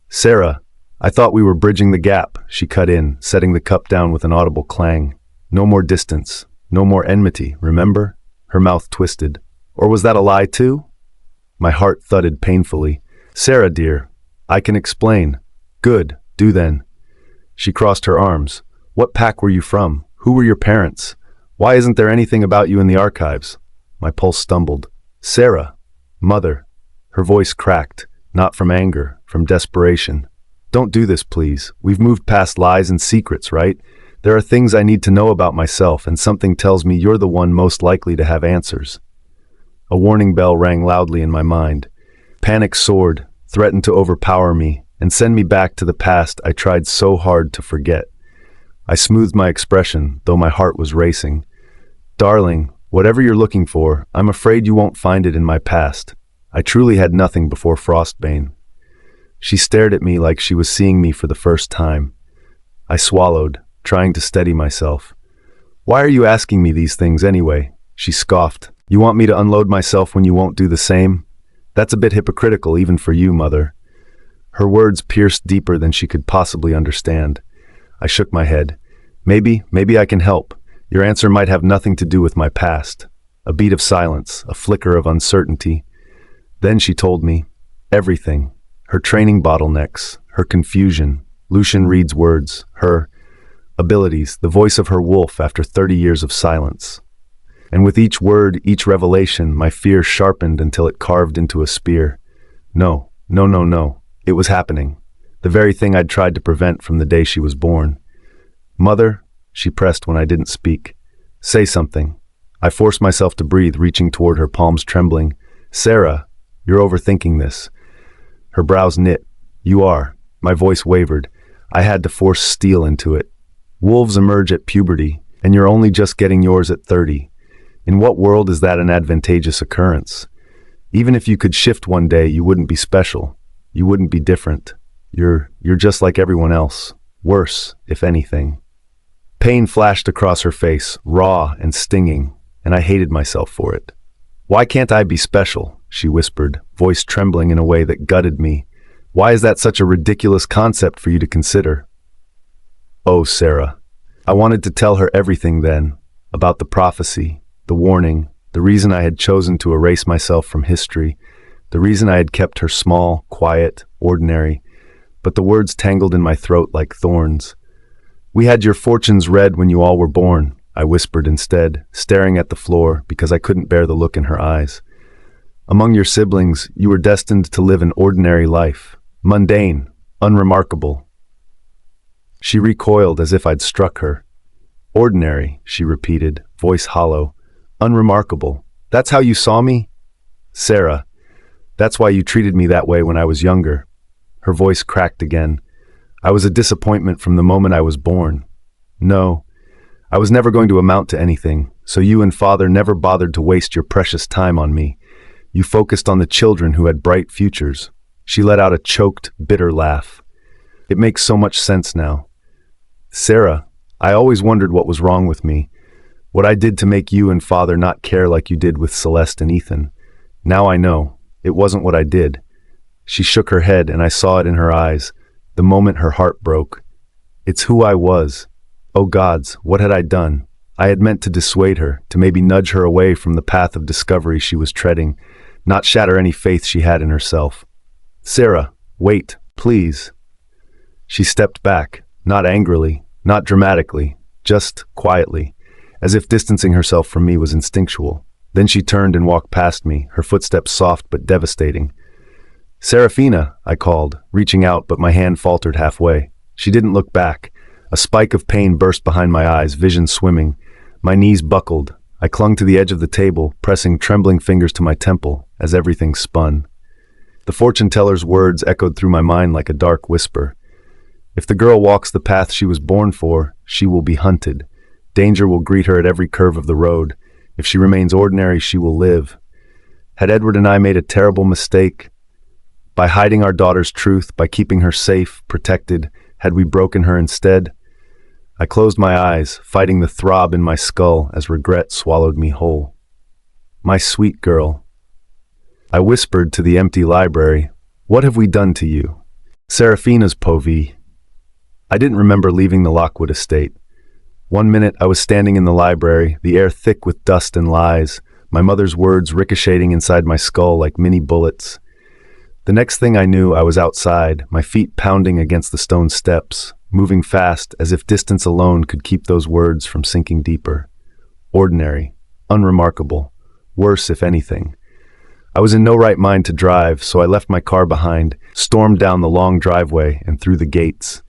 "Sarah, I thought we were bridging the gap," she cut in, setting the cup down with an audible clang. "No more distance, no more enmity, remember?" Her mouth twisted. "Or was that a lie too?" My heart thudded painfully. "Sarah, dear, I can explain." "Good, do then." She crossed her arms. "What pack were you from? Who were your parents? Why isn't there anything about you in the archives?" My pulse stumbled. "Sarah, mother." Her voice cracked, not from anger, from desperation. "Don't do this, please. We've moved past lies and secrets, right? There are things I need to know about myself, and something tells me you're the one most likely to have answers." A warning bell rang loudly in my mind. Panic soared, threatened to overpower me, and send me back to the past I tried so hard to forget. I smoothed my expression, though my heart was racing. "Darling, whatever you're looking for, I'm afraid you won't find it in my past. I truly had nothing before Frostbane." She stared at me like she was seeing me for the first time. I swallowed, trying to steady myself. "Why are you asking me these things anyway?" She scoffed. "You want me to unload myself when you won't do the same? That's a bit hypocritical even for you, mother." Her words pierced deeper than she could possibly understand. I shook my head. Maybe I can help. Your answer might have nothing to do with my past." A beat of silence, a flicker of uncertainty. Then she told me everything. Her training bottlenecks, her confusion, Lucian Reed's words, her abilities, the voice of her wolf after 30 years of silence. And with each word, each revelation, my fear sharpened until it carved into a spear. No. It was happening. The very thing I'd tried to prevent from the day she was born. "Mother," she pressed when I didn't speak. "Say something." I forced myself to breathe, reaching toward her, palms trembling. "Sarah, you're overthinking this." Her brows knit. "You are." My voice wavered. I had to force steel into it. "Wolves emerge at puberty, and you're only just getting yours at 30. In what world is that an advantageous occurrence? Even if you could shift one day, you wouldn't be special. You wouldn't be different. You're just like everyone else. Worse, if anything." Pain flashed across her face, raw and stinging, and I hated myself for it. "Why can't I be special?" she whispered, voice trembling in a way that gutted me. "Why is that such a ridiculous concept for you to consider?" Oh, Sarah. I wanted to tell her everything then, about the prophecy, the warning, the reason I had chosen to erase myself from history, the reason I had kept her small, quiet, ordinary, but the words tangled in my throat like thorns. "We had your fortunes read when you all were born," I whispered instead, staring at the floor because I couldn't bear the look in her eyes. "Among your siblings, you were destined to live an ordinary life, mundane, unremarkable." She recoiled as if I'd struck her. "Ordinary," she repeated, voice hollow. "Unremarkable. That's how you saw me?" "Sarah, that's why you treated me that way when I was younger." Her voice cracked again. "I was a disappointment from the moment I was born. No, I was never going to amount to anything, so you and Father never bothered to waste your precious time on me. You focused on the children who had bright futures." She let out a choked, bitter laugh. "It makes so much sense now. Sarah, I always wondered what was wrong with me, what I did to make you and Father not care like you did with Celeste and Ethan. Now I know. It wasn't what I did." She shook her head, and I saw it in her eyes, the moment her heart broke. "It's who I was. Oh gods, what had I done? I had meant to dissuade her, to maybe nudge her away from the path of discovery she was treading, not shatter any faith she had in herself. Sarah, wait, please." She stepped back, not angrily, not dramatically, just quietly, as if distancing herself from me was instinctual. Then she turned and walked past me, her footsteps soft but devastating. "Serafina," I called, reaching out, but my hand faltered halfway. She didn't look back. A spike of pain burst behind my eyes, vision swimming. My knees buckled. I clung to the edge of the table, pressing trembling fingers to my temple as everything spun. The fortune teller's words echoed through my mind like a dark whisper. If the girl walks the path she was born for, she will be hunted. Danger will greet her at every curve of the road. If she remains ordinary, she will live. Had Edward and I made a terrible mistake? By hiding our daughter's truth, by keeping her safe, protected, had we broken her instead? I closed my eyes, fighting the throb in my skull as regret swallowed me whole. My sweet girl. I whispered to the empty library, "What have we done to you?" Serafina's povee. I didn't remember leaving the Lockwood estate. One minute I was standing in the library, the air thick with dust and lies, my mother's words ricocheting inside my skull like mini bullets. The next thing I knew, I was outside, my feet pounding against the stone steps, moving fast as if distance alone could keep those words from sinking deeper. Ordinary, unremarkable, worse if anything. I was in no right mind to drive, so I left my car behind, stormed down the long driveway and through the gates.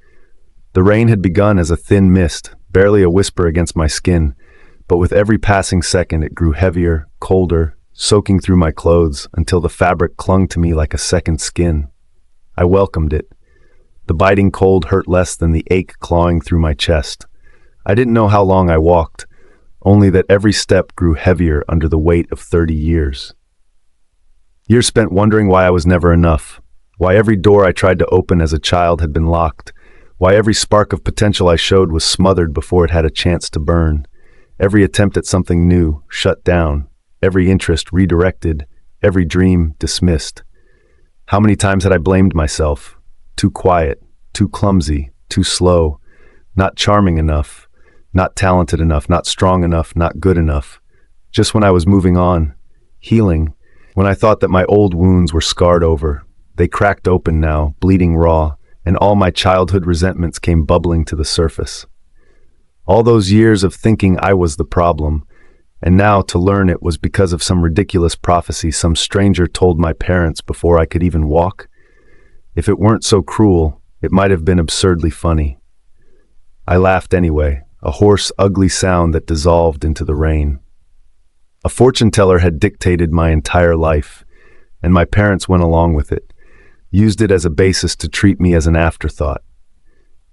The rain had begun as a thin mist, barely a whisper against my skin, but with every passing second it grew heavier, colder, soaking through my clothes until the fabric clung to me like a second skin. I welcomed it. The biting cold hurt less than the ache clawing through my chest. I didn't know how long I walked, only that every step grew heavier under the weight of 30 years. Years spent wondering why I was never enough, why every door I tried to open as a child had been locked, why every spark of potential I showed was smothered before it had a chance to burn, every attempt at something new shut down, every interest redirected, every dream dismissed. How many times had I blamed myself? Too quiet, too clumsy, too slow, not charming enough, not talented enough, not strong enough, not good enough. Just when I was moving on, healing, when I thought that my old wounds were scarred over, they cracked open now, bleeding raw, and all my childhood resentments came bubbling to the surface. All those years of thinking I was the problem, and now to learn it was because of some ridiculous prophecy some stranger told my parents before I could even walk. If it weren't so cruel, it might have been absurdly funny. I laughed anyway, a hoarse, ugly sound that dissolved into the rain. A fortune teller had dictated my entire life, and my parents went along with it, used it as a basis to treat me as an afterthought.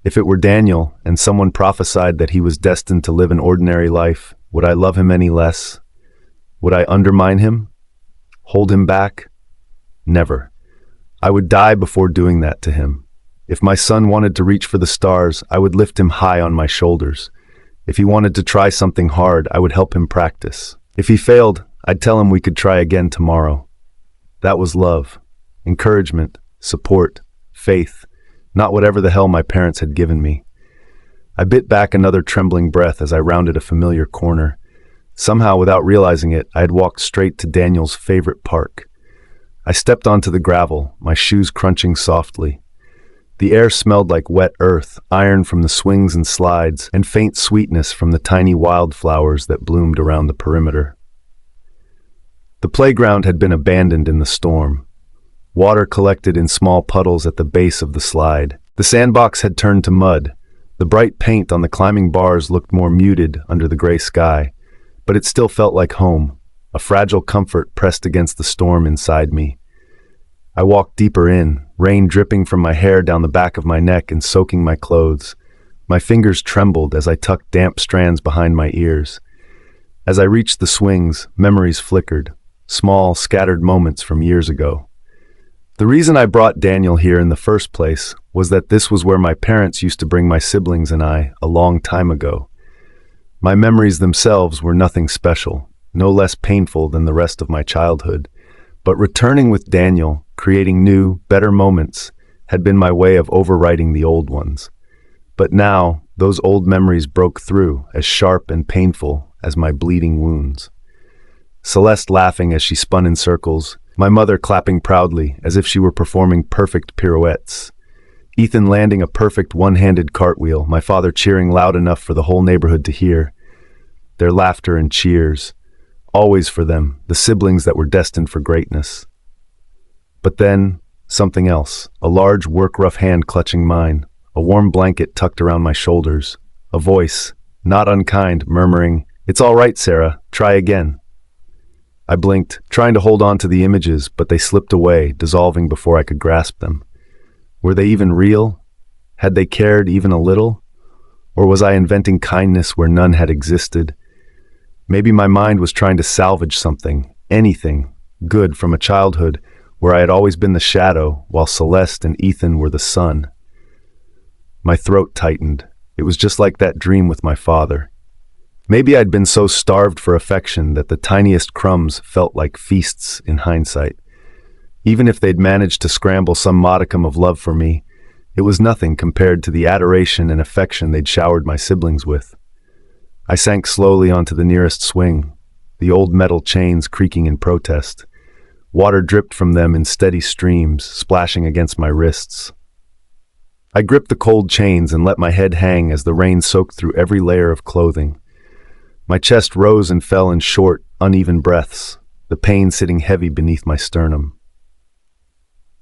If it were Daniel, and someone prophesied that he was destined to live an ordinary life, would I love him any less? Would I undermine him? Hold him back? Never. I would die before doing that to him. If my son wanted to reach for the stars, I would lift him high on my shoulders. If he wanted to try something hard, I would help him practice. If he failed, I'd tell him we could try again tomorrow. That was love, encouragement, support, faith, not whatever the hell my parents had given me. I bit back another trembling breath as I rounded a familiar corner. Somehow, without realizing it, I had walked straight to Daniel's favorite park. I stepped onto the gravel, my shoes crunching softly. The air smelled like wet earth, iron from the swings and slides, and faint sweetness from the tiny wildflowers that bloomed around the perimeter. The playground had been abandoned in the storm. Water collected in small puddles at the base of the slide. The sandbox had turned to mud. The bright paint on the climbing bars looked more muted under the gray sky, but it still felt like home, a fragile comfort pressed against the storm inside me. I walked deeper in, rain dripping from my hair down the back of my neck and soaking my clothes. My fingers trembled as I tucked damp strands behind my ears. As I reached the swings, memories flickered, small, scattered moments from years ago. The reason I brought Daniel here in the first place was that this was where my parents used to bring my siblings and I a long time ago. My memories themselves were nothing special, no less painful than the rest of my childhood, but returning with Daniel, creating new, better moments, had been my way of overwriting the old ones. But now, those old memories broke through, as sharp and painful as my bleeding wounds. Celeste laughing as she spun in circles, my mother clapping proudly as if she were performing perfect pirouettes. Ethan landing a perfect one-handed cartwheel, my father cheering loud enough for the whole neighborhood to hear. Their laughter and cheers, always for them, the siblings that were destined for greatness. But then, something else, a large, work-rough hand clutching mine, a warm blanket tucked around my shoulders, a voice, not unkind, murmuring, "It's all right, Sarah, try again." I blinked, trying to hold on to the images, but they slipped away, dissolving before I could grasp them. Were they even real? Had they cared even a little? Or was I inventing kindness where none had existed? Maybe my mind was trying to salvage something, anything, good from a childhood where I had always been the shadow, while Celeste and Ethan were the sun. My throat tightened. It was just like that dream with my father. Maybe I'd been so starved for affection that the tiniest crumbs felt like feasts in hindsight. Even if they'd managed to scramble some modicum of love for me, it was nothing compared to the adoration and affection they'd showered my siblings with. I sank slowly onto the nearest swing, the old metal chains creaking in protest. Water dripped from them in steady streams, splashing against my wrists. I gripped the cold chains and let my head hang as the rain soaked through every layer of clothing. My chest rose and fell in short, uneven breaths, the pain sitting heavy beneath my sternum.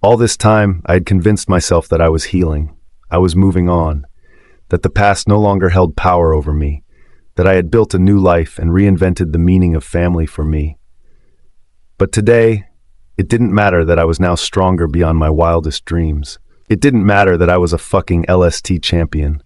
All this time, I had convinced myself that I was healing, I was moving on, that the past no longer held power over me, that I had built a new life and reinvented the meaning of family for me. But today, it didn't matter that I was now stronger beyond my wildest dreams. It didn't matter that I was a fucking LST champion.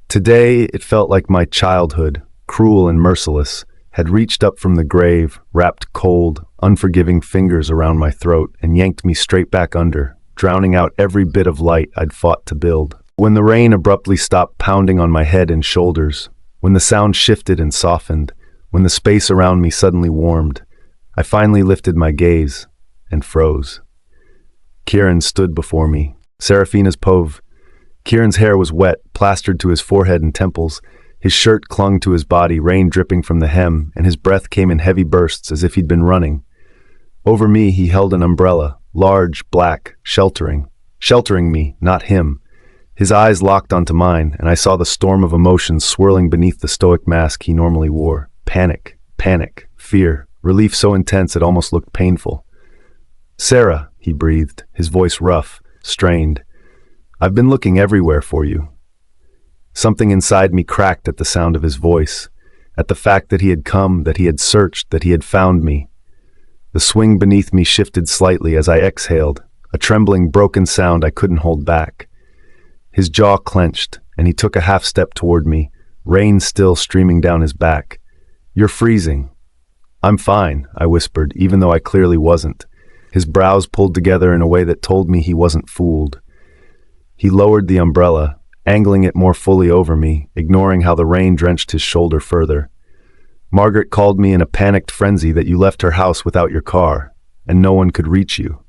Today, it felt like my childhood, cruel and merciless, had reached up from the grave, wrapped cold, unforgiving fingers around my throat, and yanked me straight back under, drowning out every bit of light I'd fought to build. When the rain abruptly stopped pounding on my head and shoulders, when the sound shifted and softened, when the space around me suddenly warmed, I finally lifted my gaze and froze. Kieran stood before me, Serafina's Pove. Kieran's hair was wet, plastered to his forehead and temples. His shirt clung to his body, rain dripping from the hem, and his breath came in heavy bursts as if he'd been running. Over me he held an umbrella, large, black, sheltering me, not him. His eyes locked onto mine, and I saw the storm of emotions swirling beneath the stoic mask he normally wore. Panic, fear, relief so intense it almost looked painful. "Sarah," he breathed, his voice rough, strained. "I've been looking everywhere for you." Something inside me cracked at the sound of his voice, at the fact that he had come, that he had searched, that he had found me. The swing beneath me shifted slightly as I exhaled, a trembling, broken sound I couldn't hold back. His jaw clenched, and he took a half step toward me, rain still streaming down his back. "You're freezing." "I'm fine," I whispered, even though I clearly wasn't. His brows pulled together in a way that told me he wasn't fooled. He lowered the umbrella, angling it more fully over me, ignoring how the rain drenched his shoulder further. "Margaret called me in a panicked frenzy that you left her house without your car, and no one could reach you."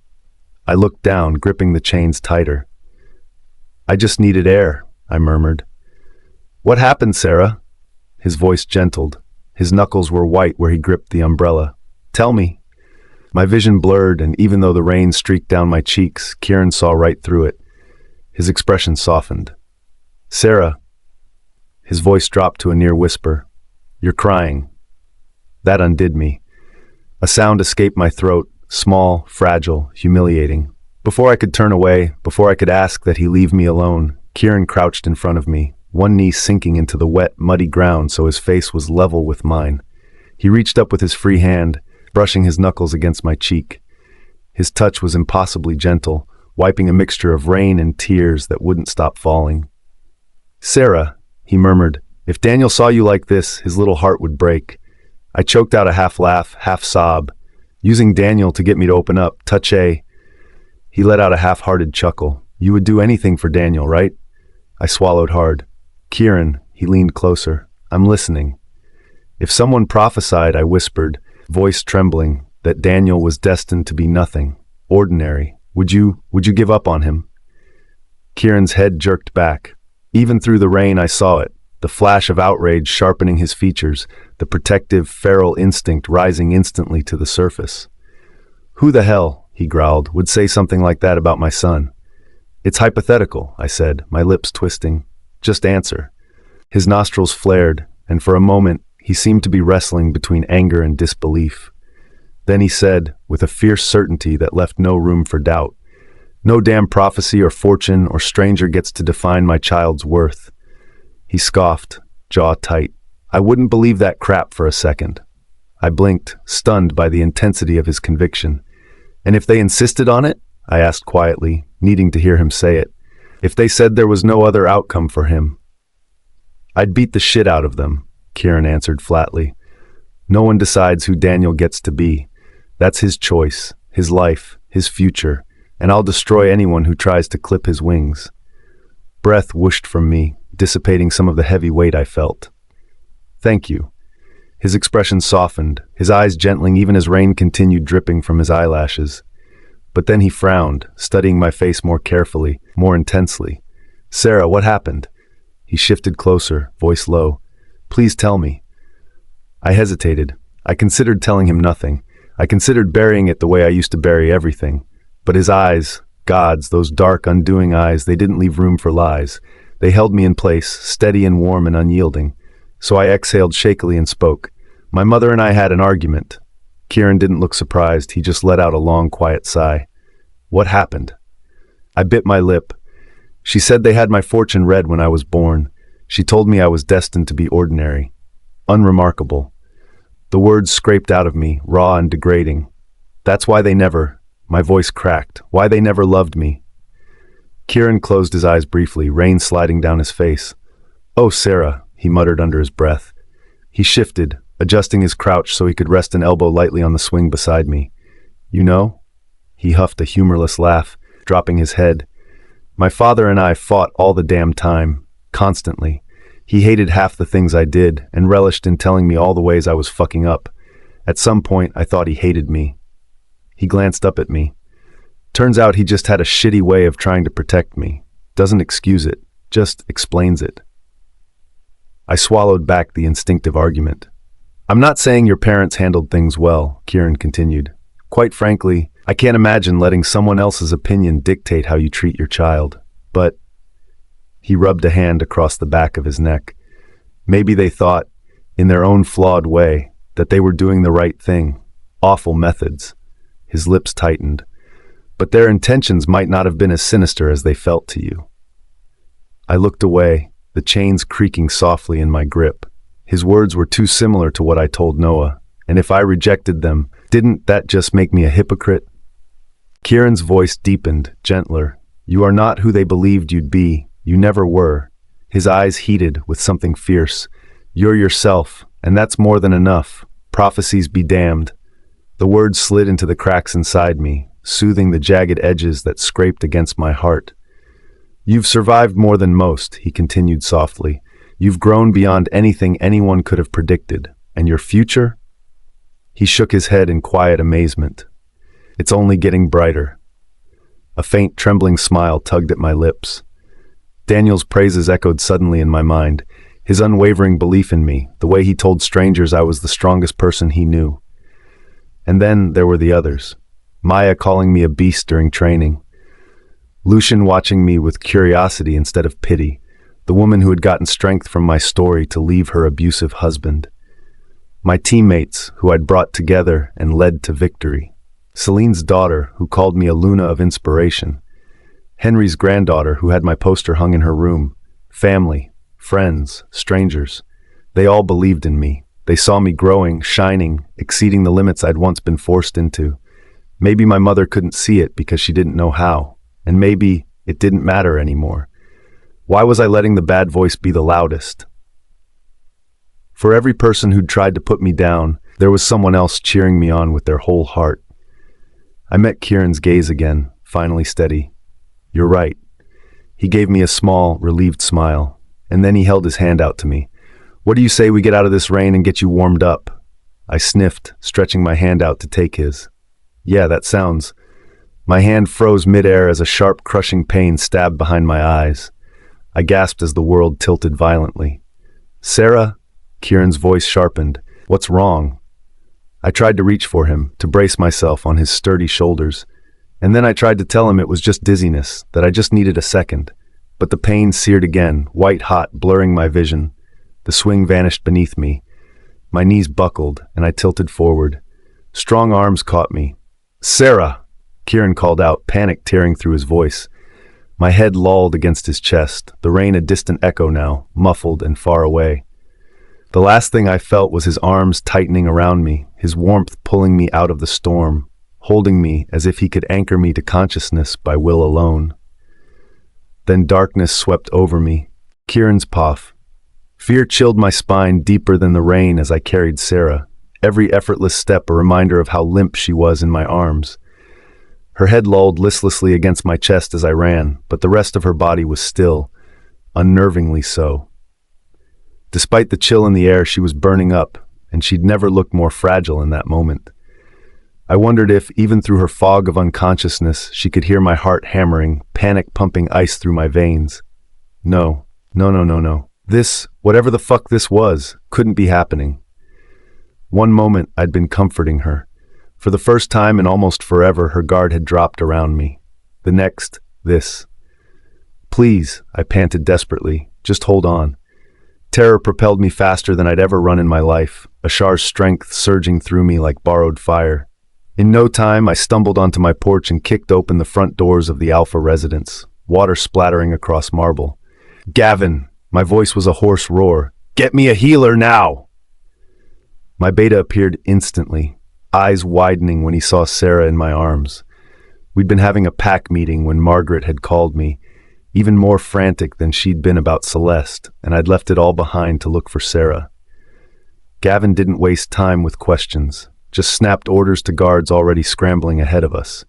I looked down, gripping the chains tighter. "I just needed air," I murmured. "What happened, Sarah?" His voice gentled. His knuckles were white where he gripped the umbrella. "Tell me." My vision blurred, and even though the rain streaked down my cheeks, Kieran saw right through it. His expression softened. "Sarah," his voice dropped to a near whisper, "you're crying." That undid me. A sound escaped my throat, small, fragile, humiliating. Before I could turn away, before I could ask that he leave me alone, Kieran crouched in front of me, one knee sinking into the wet, muddy ground so his face was level with mine. He reached up with his free hand, brushing his knuckles against my cheek. His touch was impossibly gentle, wiping a mixture of rain and tears that wouldn't stop falling. "Sarah," he murmured, "if Daniel saw you like this, his little heart would break." I choked out a half laugh, half sob, using Daniel to get me to open up. "Touche." He let out a half-hearted chuckle. "You would do anything for Daniel, right?" I swallowed hard. "Kieran," he leaned closer, "I'm listening." "If someone prophesied," I whispered, voice trembling, "that Daniel was destined to be nothing, ordinary, would you give up on him?" Kieran's head jerked back. Even through the rain I saw it, the flash of outrage sharpening his features, the protective, feral instinct rising instantly to the surface. "Who the hell," he growled, "would say something like that about my son?" "It's hypothetical," I said, my lips twisting. "Just answer." His nostrils flared, and for a moment he seemed to be wrestling between anger and disbelief. Then he said, with a fierce certainty that left no room for doubt, No damn prophecy or fortune or stranger gets to define my child's worth. He scoffed, jaw tight. I wouldn't believe that crap for a second. I blinked, stunned by the intensity of his conviction. And if they insisted on it? I asked quietly, needing to hear him say it. If they said there was no other outcome for him? I'd beat the shit out of them, Kieran answered flatly. No one decides who Daniel gets to be. That's his choice, his life, his future, and I'll destroy anyone who tries to clip his wings. Breath whooshed from me, dissipating some of the heavy weight I felt. Thank you. His expression softened, his eyes gentling even as rain continued dripping from his eyelashes. But then he frowned, studying my face more carefully, more intensely. Sarah, what happened? He shifted closer, voice low. Please tell me. I hesitated. I considered telling him nothing. I considered burying it the way I used to bury everything. But his eyes, God's, those dark, undoing eyes, they didn't leave room for lies. They held me in place, steady and warm and unyielding. So I exhaled shakily and spoke. My mother and I had an argument. Kieran didn't look surprised. He just let out a long, quiet sigh. What happened? I bit my lip. She said they had my fortune read when I was born. She told me I was destined to be ordinary, unremarkable. The words scraped out of me, raw and degrading. That's why they never, my voice cracked, why they never loved me. Kieran closed his eyes briefly, rain sliding down his face. Oh, Sarah, he muttered under his breath. He shifted, adjusting his crouch so he could rest an elbow lightly on the swing beside me. You know? He huffed a humorless laugh, dropping his head. My father and I fought all the damn time, constantly. He hated half the things I did and relished in telling me all the ways I was fucking up. At some point, I thought he hated me. He glanced up at me. Turns out he just had a shitty way of trying to protect me. Doesn't excuse it, just explains it. I swallowed back the instinctive argument. I'm not saying your parents handled things well, Kieran continued. Quite frankly, I can't imagine letting someone else's opinion dictate how you treat your child. But he rubbed a hand across the back of his neck. Maybe they thought, in their own flawed way, that they were doing the right thing. Awful methods. His lips tightened. But their intentions might not have been as sinister as they felt to you. I looked away, the chains creaking softly in my grip. His words were too similar to what I told Noah, and if I rejected them, didn't that just make me a hypocrite? Kieran's voice deepened, gentler. You are not who they believed you'd be. You never were. His eyes heated with something fierce. You're yourself, and that's more than enough. Prophecies be damned. The words slid into the cracks inside me, soothing the jagged edges that scraped against my heart. You've survived more than most, he continued softly. You've grown beyond anything anyone could have predicted. And your future? He shook his head in quiet amazement. It's only getting brighter. A faint, trembling smile tugged at my lips. Daniel's praises echoed suddenly in my mind, his unwavering belief in me, the way he told strangers I was the strongest person he knew. And then there were the others. Maya calling me a beast during training. Lucian watching me with curiosity instead of pity, the woman who had gotten strength from my story to leave her abusive husband. My teammates, who I'd brought together and led to victory. Celine's daughter, who called me a Luna of inspiration. Henry's granddaughter, who had my poster hung in her room. Family, friends, strangers. They all believed in me. They saw me growing, shining, exceeding the limits I'd once been forced into. Maybe my mother couldn't see it because she didn't know how, and maybe it didn't matter anymore. Why was I letting the bad voice be the loudest? For every person who'd tried to put me down, there was someone else cheering me on with their whole heart. I met Kieran's gaze again, finally steady. You're right. He gave me a small, relieved smile, and then he held his hand out to me. What do you say we get out of this rain and get you warmed up? I sniffed, stretching my hand out to take his. Yeah, that sounds. My hand froze midair as a sharp, crushing pain stabbed behind my eyes. I gasped as the world tilted violently. Sarah? Kieran's voice sharpened. What's wrong? I tried to reach for him, to brace myself on his sturdy shoulders. And then I tried to tell him it was just dizziness, that I just needed a second. But the pain seared again, white-hot, blurring my vision. The swing vanished beneath me. My knees buckled, and I tilted forward. Strong arms caught me. Sarah! Kieran called out, panic tearing through his voice. My head lolled against his chest, the rain a distant echo now, muffled and far away. The last thing I felt was his arms tightening around me, his warmth pulling me out of the storm, holding me as if he could anchor me to consciousness by will alone. Then darkness swept over me. Kieran's puff. Fear chilled my spine deeper than the rain as I carried Sarah, every effortless step a reminder of how limp she was in my arms. Her head lolled listlessly against my chest as I ran, but the rest of her body was still, unnervingly so. Despite the chill in the air, she was burning up, and she'd never looked more fragile in that moment. I wondered if, even through her fog of unconsciousness, she could hear my heart hammering, panic pumping ice through my veins. No. This, whatever the fuck this was, couldn't be happening. One moment, I'd been comforting her. For the first time in almost forever, her guard had dropped around me. The next, this. Please, I panted desperately, just hold on. Terror propelled me faster than I'd ever run in my life, Ashar's strength surging through me like borrowed fire. In no time, I stumbled onto my porch and kicked open the front doors of the Alpha residence, water splattering across marble. Gavin! My voice was a hoarse roar. Get me a healer now! My beta appeared instantly, eyes widening when he saw Sarah in my arms. We'd been having a pack meeting when Margaret had called me, even more frantic than she'd been about Celeste, and I'd left it all behind to look for Sarah. Gavin didn't waste time with questions, just snapped orders to guards already scrambling ahead of us.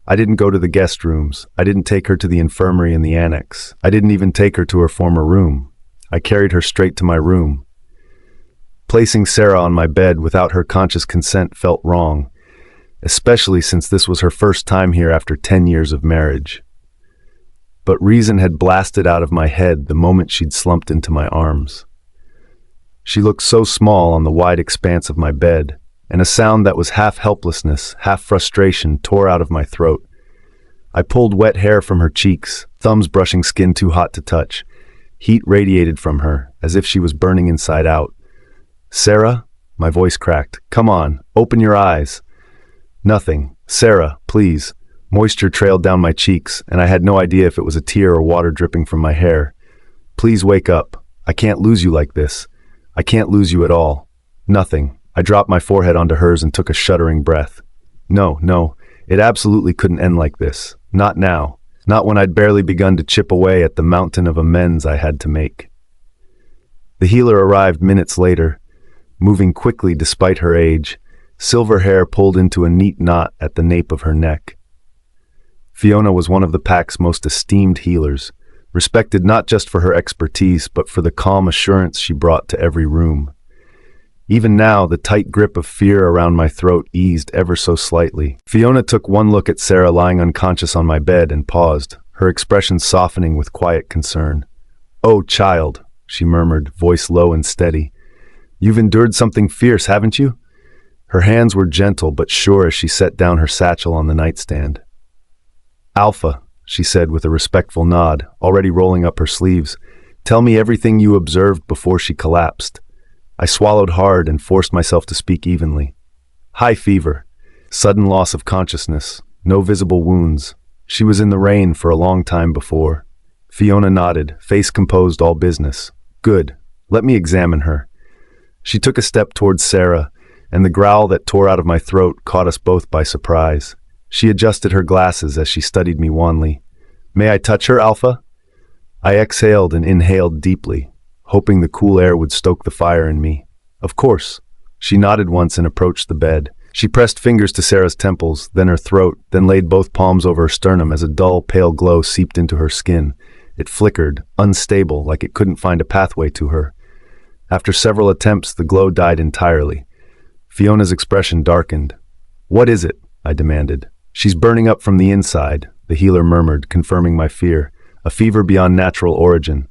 I didn't go to the guest rooms. I didn't take her to the infirmary in the annex. I didn't even take her to her former room. I carried her straight to my room. Placing Sarah on my bed without her conscious consent felt wrong, especially since this was her first time here after 10 years of marriage. But reason had blasted out of my head the moment she'd slumped into my arms. She looked so small on the wide expanse of my bed, and a sound that was half helplessness, half frustration tore out of my throat. I pulled wet hair from her cheeks, thumbs brushing skin too hot to touch. Heat radiated from her, as if she was burning inside out. Sarah? My voice cracked. Come on, open your eyes. Nothing. Sarah, please. Moisture trailed down my cheeks, and I had no idea if it was a tear or water dripping from my hair. Please wake up. I can't lose you like this. I can't lose you at all. Nothing. I dropped my forehead onto hers and took a shuddering breath. No, it absolutely couldn't end like this. Not now. Not when I'd barely begun to chip away at the mountain of amends I had to make. The healer arrived minutes later, moving quickly despite her age, silver hair pulled into a neat knot at the nape of her neck. Fiona was one of the pack's most esteemed healers, respected not just for her expertise but for the calm assurance she brought to every room. Even now, the tight grip of fear around my throat eased ever so slightly. Fiona took one look at Sarah lying unconscious on my bed and paused, her expression softening with quiet concern. "Oh, child," she murmured, voice low and steady. "You've endured something fierce, haven't you?" Her hands were gentle but sure as she set down her satchel on the nightstand. "Alpha," she said with a respectful nod, already rolling up her sleeves, "tell me everything you observed before she collapsed." I swallowed hard and forced myself to speak evenly. High fever, sudden loss of consciousness, no visible wounds. She was in the rain for a long time before. Fiona nodded, face composed, all business. Good. Let me examine her. She took a step towards Sarah, and the growl that tore out of my throat caught us both by surprise. She adjusted her glasses as she studied me wanly. "May I touch her, Alpha?" I exhaled and inhaled deeply, hoping the cool air would stoke the fire in me. "Of course." She nodded once and approached the bed. She pressed fingers to Sarah's temples, then her throat, then laid both palms over her sternum as a dull, pale glow seeped into her skin. It flickered, unstable, like it couldn't find a pathway to her. After several attempts, the glow died entirely. Fiona's expression darkened. "What is it?" I demanded. "She's burning up from the inside," the healer murmured, confirming my fear. "A fever beyond natural origin."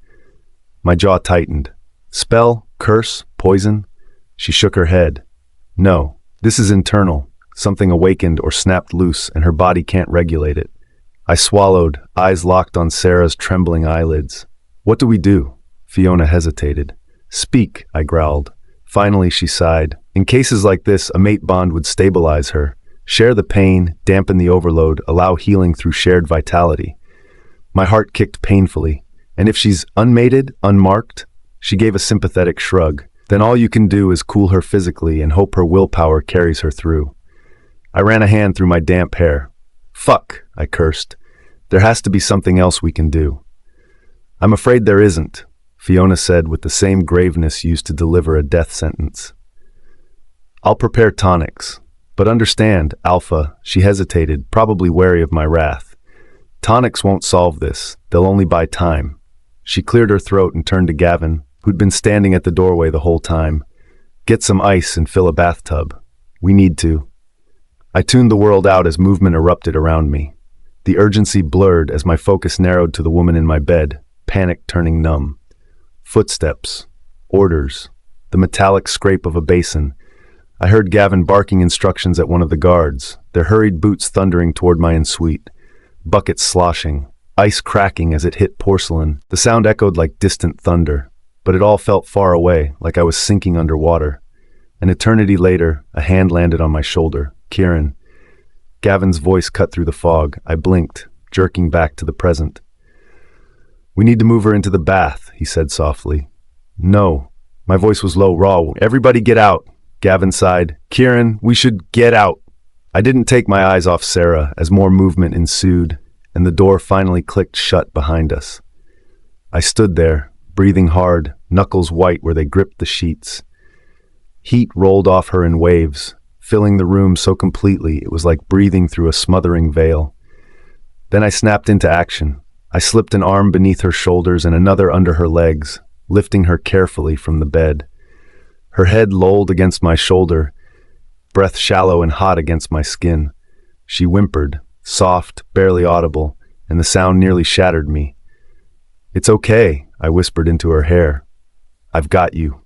My jaw tightened. "Spell? Curse? Poison?" She shook her head. "No, this is internal. Something awakened or snapped loose, and her body can't regulate it." I swallowed, eyes locked on Sarah's trembling eyelids. "What do we do?" Fiona hesitated. "Speak," I growled. Finally, she sighed. "In cases like this, a mate bond would stabilize her. Share the pain, dampen the overload, allow healing through shared vitality. My heart kicked painfully, and if she's unmated, unmarked, she gave a sympathetic shrug. Then all you can do is cool her physically and hope her willpower carries her through. I ran a hand through my damp hair. Fuck, I cursed. There has to be something else we can do. I'm afraid there isn't, Fiona said with the same graveness used to deliver a death sentence. I'll prepare tonics, but understand, Alpha, she hesitated, probably wary of my wrath. Tonics won't solve this, they'll only buy time. She cleared her throat and turned to Gavin, who'd been standing at the doorway the whole time. Get some ice and fill a bathtub. We need to. I tuned the world out as movement erupted around me. The urgency blurred as my focus narrowed to the woman in my bed, panic turning numb. Footsteps. Orders. The metallic scrape of a basin. I heard Gavin barking instructions at one of the guards, their hurried boots thundering toward my ensuite. Buckets sloshing. Ice cracking as it hit porcelain. The sound echoed like distant thunder, but it all felt far away, like I was sinking underwater. An eternity later, a hand landed on my shoulder. Kieran. Gavin's voice cut through the fog. I blinked, jerking back to the present. We need to move her into the bath, he said softly. No. My voice was low, raw. Everybody get out. Gavin sighed. Kieran, we should get out. I didn't take my eyes off Sarah as more movement ensued, and the door finally clicked shut behind us. I stood there, breathing hard, knuckles white where they gripped the sheets. Heat rolled off her in waves, filling the room so completely it was like breathing through a smothering veil. Then I snapped into action. I slipped an arm beneath her shoulders and another under her legs, lifting her carefully from the bed. Her head lolled against my shoulder, breath shallow and hot against my skin. She whimpered, soft, barely audible, and the sound nearly shattered me. It's okay, I whispered into her hair. I've got you.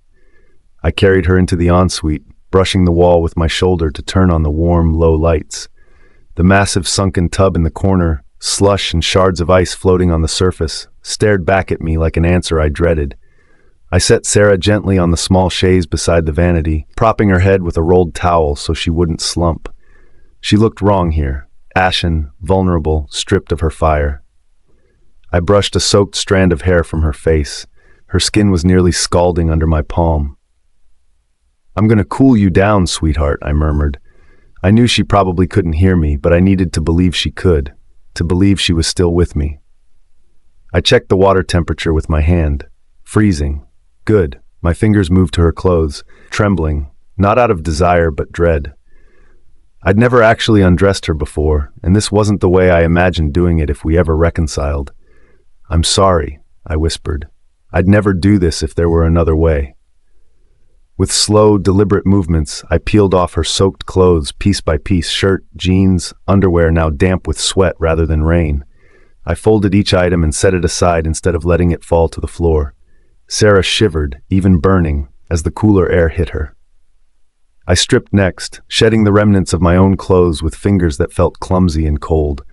I carried her into the ensuite, brushing the wall with my shoulder to turn on the warm, low lights. The massive sunken tub in the corner, slush and shards of ice floating on the surface, stared back at me like an answer I dreaded. I set Sarah gently on the small chaise beside the vanity, propping her head with a rolled towel so she wouldn't slump. She looked wrong here, ashen, vulnerable, stripped of her fire. I brushed a soaked strand of hair from her face. Her skin was nearly scalding under my palm. I'm going to cool you down, sweetheart, I murmured. I knew she probably couldn't hear me, but I needed to believe she could, to believe she was still with me. I checked the water temperature with my hand. Freezing. Good. My fingers moved to her clothes, trembling, not out of desire but dread. I'd never actually undressed her before, and this wasn't the way I imagined doing it if we ever reconciled. I'm sorry, I whispered. I'd never do this if there were another way. With slow, deliberate movements, I peeled off her soaked clothes piece by piece, shirt, jeans, underwear now damp with sweat rather than rain. I folded each item and set it aside instead of letting it fall to the floor. Sarah shivered, even burning, as the cooler air hit her. I stripped next, shedding the remnants of my own clothes with fingers that felt clumsy and cold.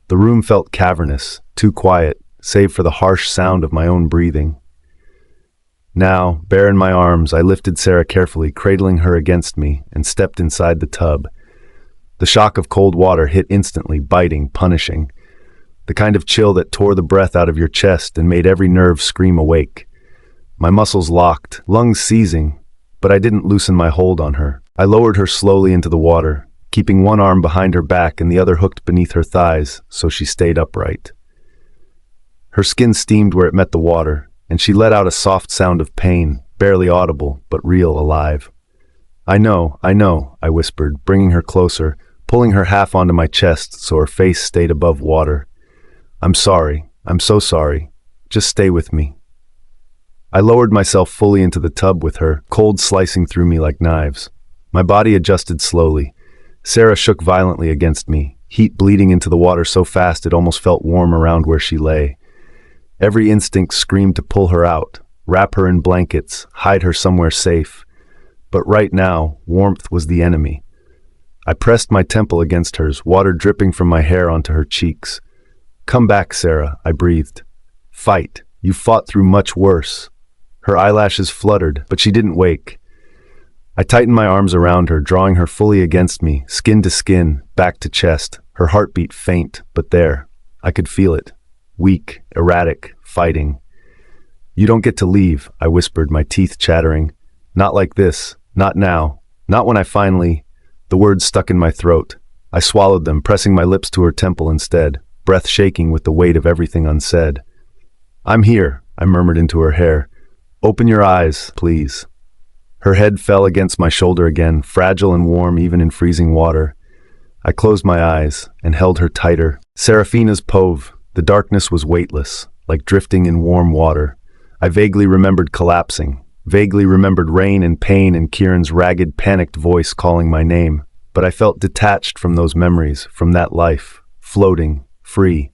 The room felt cavernous, too quiet, save for the harsh sound of my own breathing. Now, bare in my arms, I lifted Sarah carefully, cradling her against me, and stepped inside the tub. The shock of cold water hit instantly, biting, punishing. The kind of chill that tore the breath out of your chest and made every nerve scream awake. My muscles locked, lungs seizing, but I didn't loosen my hold on her. I lowered her slowly into the water, keeping one arm behind her back and the other hooked beneath her thighs so she stayed upright. Her skin steamed where it met the water, and she let out a soft sound of pain, barely audible, but real, alive. I know, I whispered, bringing her closer, pulling her half onto my chest so her face stayed above water. I'm sorry. I'm so sorry. Just stay with me. I lowered myself fully into the tub with her, cold slicing through me like knives. My body adjusted slowly. Sarah shook violently against me, heat bleeding into the water so fast it almost felt warm around where she lay. Every instinct screamed to pull her out, wrap her in blankets, hide her somewhere safe. But right now, warmth was the enemy. I pressed my temple against hers, water dripping from my hair onto her cheeks. Come back, Sarah, I breathed. Fight. You fought through much worse. Her eyelashes fluttered, but she didn't wake. I tightened my arms around her, drawing her fully against me, skin to skin, back to chest, her heartbeat faint, but there. I could feel it. Weak, erratic, fighting. "You don't get to leave," I whispered, my teeth chattering. "Not like this. Not now. Not when I finally—" The words stuck in my throat. I swallowed them, pressing my lips to her temple instead, breath shaking with the weight of everything unsaid. "I'm here," I murmured into her hair. "Open your eyes, please." Her head fell against my shoulder again, fragile and warm even in freezing water. I closed my eyes and held her tighter. Serafina's Pove. The darkness was weightless, like drifting in warm water. I vaguely remembered collapsing, vaguely remembered rain and pain and Kieran's ragged, panicked voice calling my name. But I felt detached from those memories, from that life, floating, free.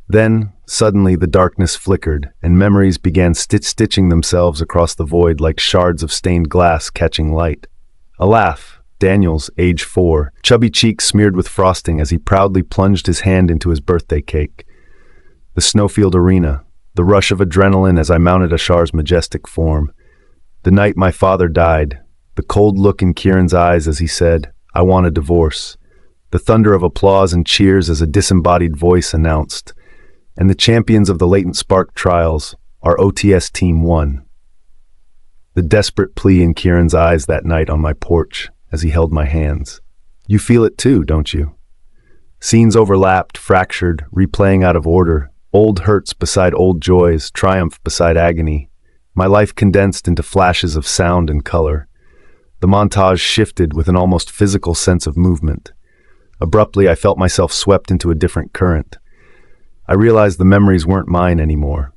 Then, suddenly, the darkness flickered, and memories began stitching themselves across the void like shards of stained glass catching light. A laugh. Daniel's, age 4, chubby cheeks smeared with frosting as he proudly plunged his hand into his birthday cake. The snowfield arena. The rush of adrenaline as I mounted Ashar's majestic form. The night my father died. The cold look in Kieran's eyes as he said, "I want a divorce." The thunder of applause and cheers as a disembodied voice announced, "And the champions of the latent spark trials, our OTS team won." The desperate plea in Kieran's eyes that night on my porch as he held my hands. You feel it too, don't you? Scenes overlapped, fractured, replaying out of order, old hurts beside old joys, triumph beside agony. My life condensed into flashes of sound and color. The montage shifted with an almost physical sense of movement. Abruptly, I felt myself swept into a different current. I realized the memories weren't mine anymore.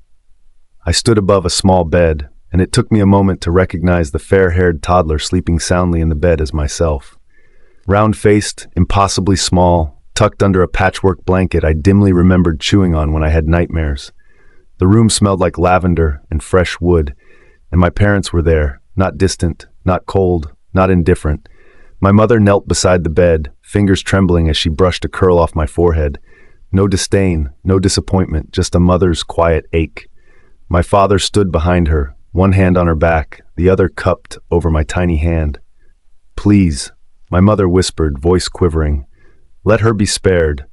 I stood above a small bed, and it took me a moment to recognize the fair-haired toddler sleeping soundly in the bed as myself. Round-faced, impossibly small, tucked under a patchwork blanket I dimly remembered chewing on when I had nightmares. The room smelled like lavender and fresh wood, and my parents were there, not distant, not cold, not indifferent. My mother knelt beside the bed, fingers trembling as she brushed a curl off my forehead. No disdain, no disappointment, just a mother's quiet ache. My father stood behind her, one hand on her back, the other cupped over my tiny hand. "Please," my mother whispered, voice quivering. "Let her be spared."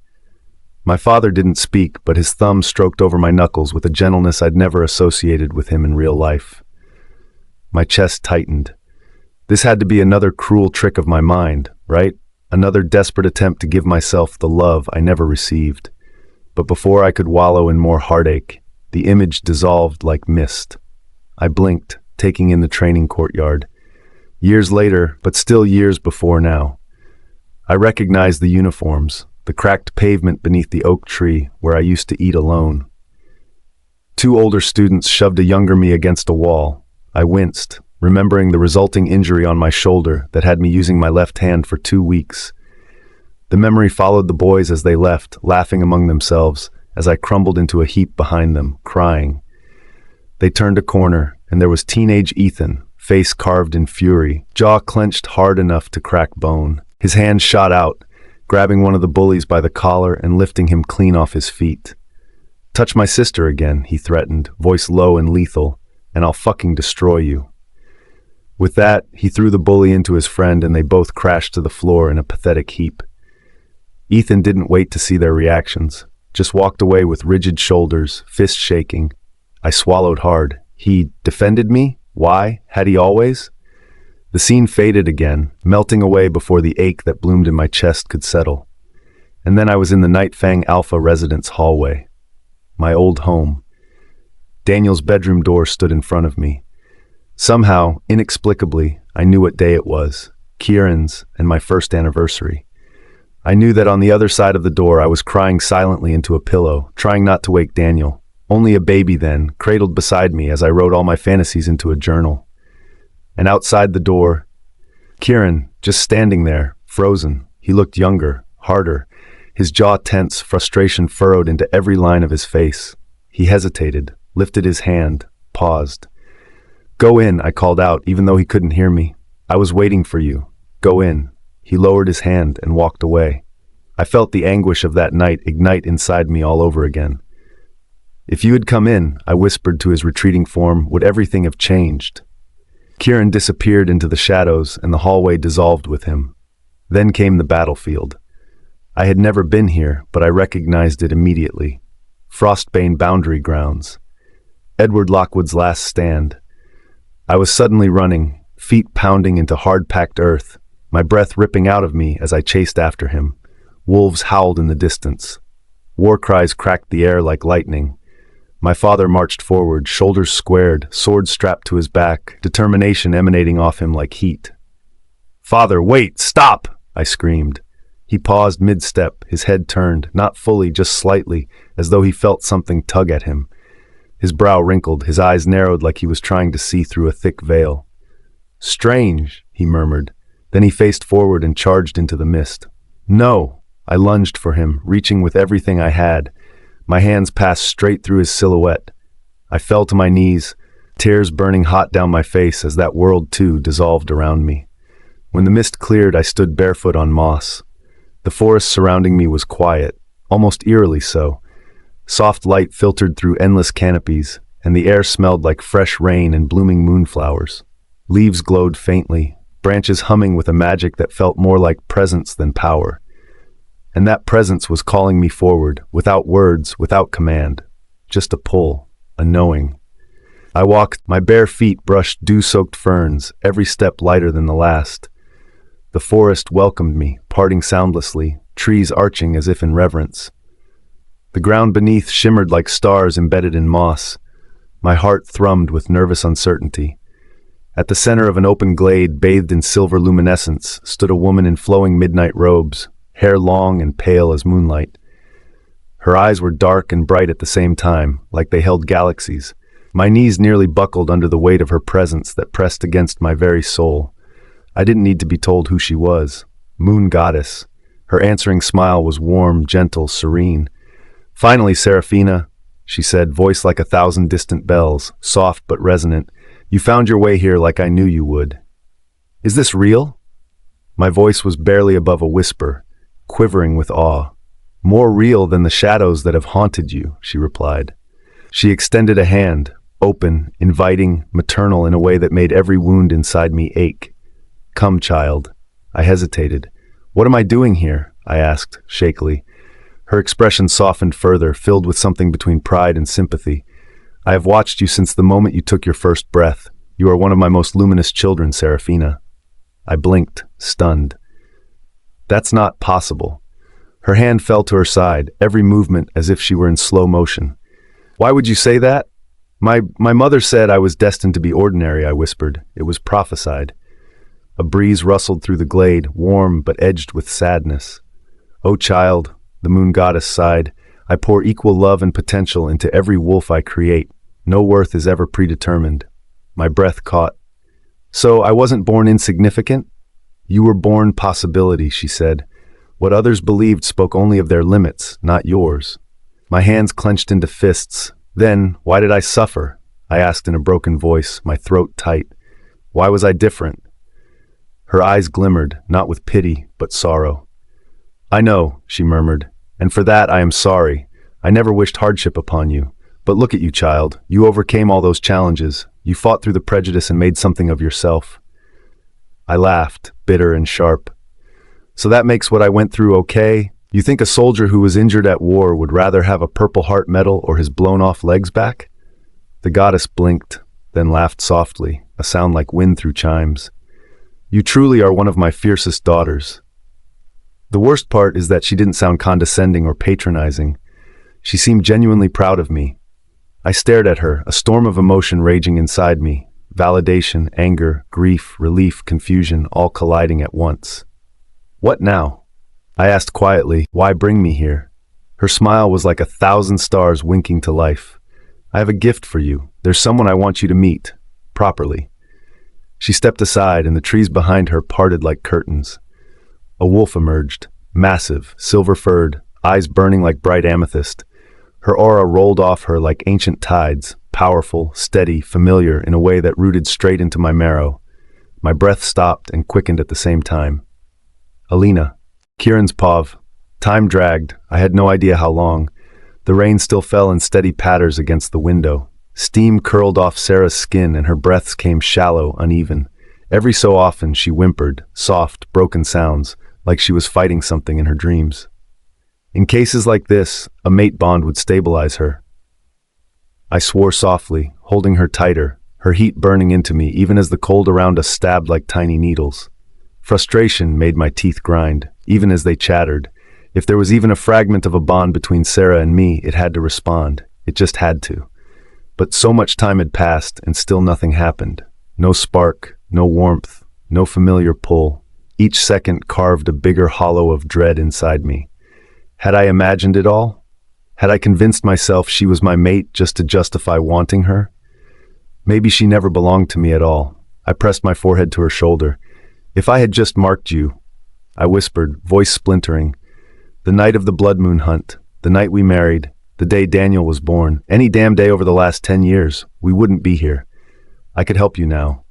My father didn't speak, but his thumb stroked over my knuckles with a gentleness I'd never associated with him in real life. My chest tightened. This had to be another cruel trick of my mind, right? Another desperate attempt to give myself the love I never received. But before I could wallow in more heartache, the image dissolved like mist. I blinked, taking in the training courtyard. Years later, but still years before now. I recognized the uniforms, the cracked pavement beneath the oak tree where I used to eat alone. 2 older students shoved a younger me against a wall. I winced, remembering the resulting injury on my shoulder that had me using my left hand for 2 weeks. The memory followed the boys as they left, laughing among themselves, as I crumbled into a heap behind them, crying. They turned a corner, and there was teenage Ethan, face carved in fury, jaw clenched hard enough to crack bone. His hand shot out, grabbing one of the bullies by the collar and lifting him clean off his feet. "Touch my sister again," he threatened, voice low and lethal, "and I'll fucking destroy you." With that, he threw the bully into his friend and they both crashed to the floor in a pathetic heap. Ethan didn't wait to see their reactions, just walked away with rigid shoulders, fists shaking. I swallowed hard. He defended me? Why? Had he always? The scene faded again, melting away before the ache that bloomed in my chest could settle. And then I was in the Night Fang Alpha residence hallway. My old home. Daniel's bedroom door stood in front of me. Somehow, inexplicably, I knew what day it was. Kieran's and my first anniversary. I knew that on the other side of the door I was crying silently into a pillow, trying not to wake Daniel. Only a baby then, cradled beside me as I wrote all my fantasies into a journal. And outside the door, Kieran, just standing there, frozen. He looked younger, harder, his jaw tense, frustration furrowed into every line of his face. He hesitated, lifted his hand, paused. "Go in," I called out, even though he couldn't hear me. "I was waiting for you. Go in." He lowered his hand and walked away. I felt the anguish of that night ignite inside me all over again. "If you had come in," I whispered to his retreating form, "would everything have changed?" Kieran disappeared into the shadows and the hallway dissolved with him. Then came the battlefield. I had never been here, but I recognized it immediately. Frostbane Boundary Grounds. Edward Lockwood's last stand. I was suddenly running, feet pounding into hard-packed earth, my breath ripping out of me as I chased after him. Wolves howled in the distance. War cries cracked the air like lightning. My father marched forward, shoulders squared, sword strapped to his back, determination emanating off him like heat. "Father, wait! Stop!" I screamed. He paused mid-step, his head turned, not fully, just slightly, as though he felt something tug at him. His brow wrinkled, his eyes narrowed like he was trying to see through a thick veil. "Strange," he murmured. Then he faced forward and charged into the mist. "No!" I lunged for him, reaching with everything I had. My hands passed straight through his silhouette. I fell to my knees, tears burning hot down my face as that world too dissolved around me. When the mist cleared, I stood barefoot on moss. The forest surrounding me was quiet, almost eerily so. Soft light filtered through endless canopies, and the air smelled like fresh rain and blooming moonflowers. Leaves glowed faintly, branches humming with a magic that felt more like presence than power. And that presence was calling me forward, without words, without command. Just a pull, a knowing. I walked, my bare feet brushed dew-soaked ferns, every step lighter than the last. The forest welcomed me, parting soundlessly, trees arching as if in reverence. The ground beneath shimmered like stars embedded in moss. My heart thrummed with nervous uncertainty. At the center of an open glade bathed in silver luminescence stood a woman in flowing midnight robes, hair long and pale as moonlight. Her eyes were dark and bright at the same time, like they held galaxies. My knees nearly buckled under the weight of her presence that pressed against my very soul. I didn't need to be told who she was. Moon Goddess. Her answering smile was warm, gentle, serene. "Finally, Seraphina," she said, voice like 1,000 distant bells, soft but resonant. "You found your way here like I knew you would. Is this real?" My voice was barely above a whisper, quivering with awe. "More real than the shadows that have haunted you," she replied. She extended a hand, open, inviting, maternal in a way that made every wound inside me ache. "Come, child." I hesitated. "What am I doing here?" I asked, shakily. Her expression softened further, filled with something between pride and sympathy. "I have watched you since the moment you took your first breath. You are one of my most luminous children, Seraphina." I blinked, stunned. "That's not possible." Her hand fell to her side, every movement as if she were in slow motion. "Why would you say that?" My mother said I was destined to be ordinary," I whispered. "It was prophesied." A breeze rustled through the glade, warm but edged with sadness. "Oh, child," the moon goddess sighed, "I pour equal love and potential into every wolf I create. No worth is ever predetermined." My breath caught. "So I wasn't born insignificant?" "You were born possibility," she said. "What others believed spoke only of their limits, not yours." My hands clenched into fists. "Then, why did I suffer?" I asked in a broken voice, my throat tight. "Why was I different?" Her eyes glimmered, not with pity, but sorrow. "I know," she murmured, "and for that I am sorry. I never wished hardship upon you. But look at you, child. You overcame all those challenges. You fought through the prejudice and made something of yourself." I laughed, bitter and sharp. "So that makes what I went through okay? You think a soldier who was injured at war would rather have a Purple Heart medal or his blown-off legs back?" The goddess blinked, then laughed softly, a sound like wind through chimes. "You truly are one of my fiercest daughters." The worst part is that she didn't sound condescending or patronizing. She seemed genuinely proud of me. I stared at her, a storm of emotion raging inside me. Validation, anger, grief, relief, confusion, all colliding at once. "What now?" I asked quietly. "Why bring me here?" Her smile was like 1,000 stars winking to life. "I have a gift for you. There's someone I want you to meet. Properly." She stepped aside, and the trees behind her parted like curtains. A wolf emerged, massive, silver-furred, eyes burning like bright amethyst. Her aura rolled off her like ancient tides, powerful, steady, familiar in a way that rooted straight into my marrow. My breath stopped and quickened at the same time. "Alina." Kieran's pav. Time dragged. I had no idea how long. The rain still fell in steady patters against the window. Steam curled off Sarah's skin and her breaths came shallow, uneven. Every so often she whimpered, soft, broken sounds, like she was fighting something in her dreams. In cases like this, a mate bond would stabilize her. I swore softly, holding her tighter, her heat burning into me even as the cold around us stabbed like tiny needles. Frustration made my teeth grind, even as they chattered. If there was even a fragment of a bond between Sarah and me, it had to respond. It just had to. But so much time had passed and still nothing happened. No spark, no warmth, no familiar pull. Each second carved a bigger hollow of dread inside me. Had I imagined it all? Had I convinced myself she was my mate just to justify wanting her? Maybe she never belonged to me at all. I pressed my forehead to her shoulder. If I had just marked you, I whispered, voice splintering. The night of the blood moon hunt, the night we married, the day Daniel was born, any damn day over the last 10 years, we wouldn't be here. I could help you now.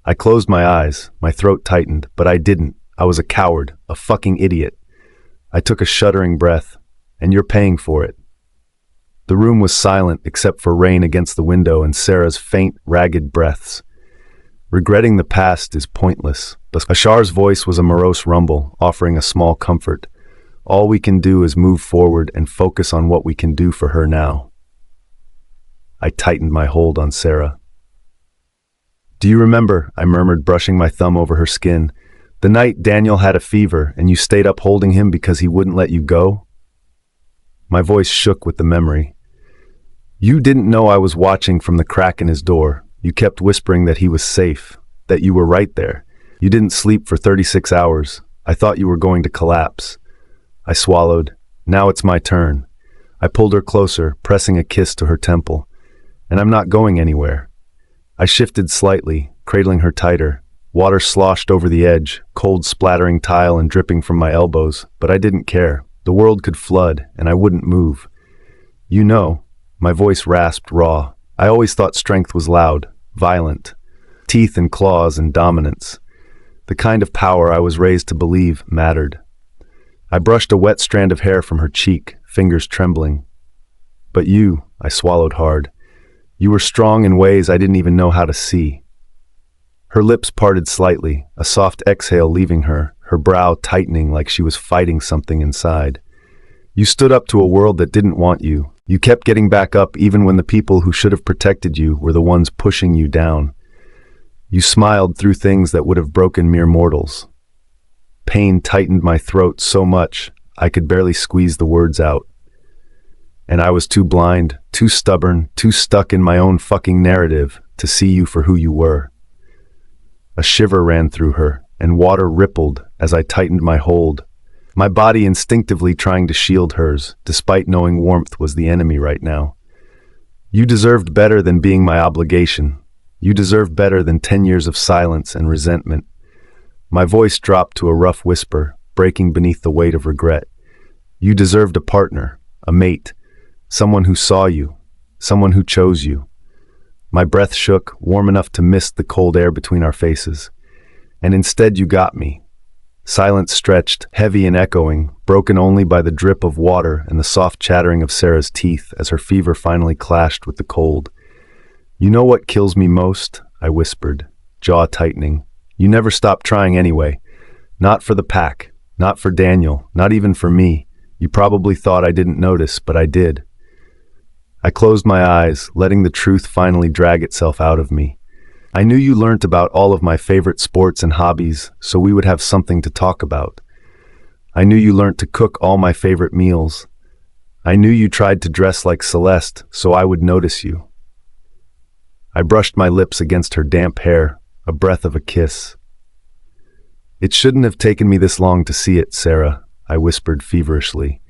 I closed my eyes, my throat tightened, but I didn't. I was a coward, a fucking idiot. I took a shuddering breath, and you're paying for it. The room was silent except for rain against the window and Sarah's faint, ragged breaths. Regretting the past is pointless. Ashar's voice was a morose rumble, offering a small comfort. All we can do is move forward and focus on what we can do for her now. I tightened my hold on Sarah. Do you remember, I murmured, brushing my thumb over her skin, the night Daniel had a fever and you stayed up holding him because he wouldn't let you go? My voice shook with the memory. You didn't know I was watching from the crack in his door. You kept whispering that he was safe, that you were right there. You didn't sleep for 36 hours. I thought you were going to collapse. I swallowed. Now it's my turn. I pulled her closer, pressing a kiss to her temple. And I'm not going anywhere. I shifted slightly, cradling her tighter. Water sloshed over the edge, cold splattering tile and dripping from my elbows, but I didn't care. The world could flood, and I wouldn't move. You know, my voice rasped raw. I always thought strength was loud, violent. Teeth and claws and dominance. The kind of power I was raised to believe mattered. I brushed a wet strand of hair from her cheek, fingers trembling. But you, I swallowed hard. You were strong in ways I didn't even know how to see. Her lips parted slightly, a soft exhale leaving her, her brow tightening like she was fighting something inside. You stood up to a world that didn't want you. You kept getting back up even when the people who should have protected you were the ones pushing you down. You smiled through things that would have broken mere mortals. Pain tightened my throat so much I could barely squeeze the words out. And I was too blind, too stubborn, too stuck in my own fucking narrative to see you for who you were. A shiver ran through her, and water rippled as I tightened my hold, my body instinctively trying to shield hers, despite knowing warmth was the enemy right now. You deserved better than being my obligation. You deserved better than 10 years of silence and resentment. My voice dropped to a rough whisper, breaking beneath the weight of regret. You deserved a partner, a mate, someone who saw you, someone who chose you. My breath shook, warm enough to mist the cold air between our faces. And instead you got me. Silence stretched, heavy and echoing, broken only by the drip of water and the soft chattering of Sarah's teeth as her fever finally clashed with the cold. You know what kills me most? I whispered, jaw tightening. You never stopped trying anyway. Not for the pack, not for Daniel, not even for me. You probably thought I didn't notice, but I did. I closed my eyes, letting the truth finally drag itself out of me. I knew you learnt about all of my favorite sports and hobbies, so we would have something to talk about. I knew you learnt to cook all my favorite meals. I knew you tried to dress like Celeste, so I would notice you. I brushed my lips against her damp hair, a breath of a kiss. It shouldn't have taken me this long to see it, Sarah, I whispered feverishly.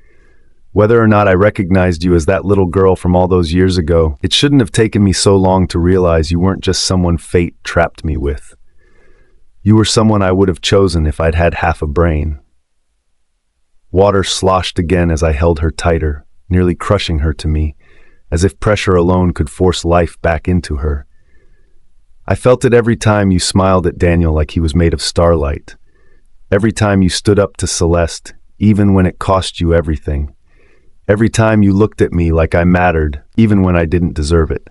Whether or not I recognized you as that little girl from all those years ago, it shouldn't have taken me so long to realize you weren't just someone fate trapped me with. You were someone I would have chosen if I'd had half a brain. Water sloshed again as I held her tighter, nearly crushing her to me, as if pressure alone could force life back into her. I felt it every time you smiled at Daniel like he was made of starlight. Every time you stood up to Celeste, even when it cost you everything. Every time you looked at me like I mattered, even when I didn't deserve it.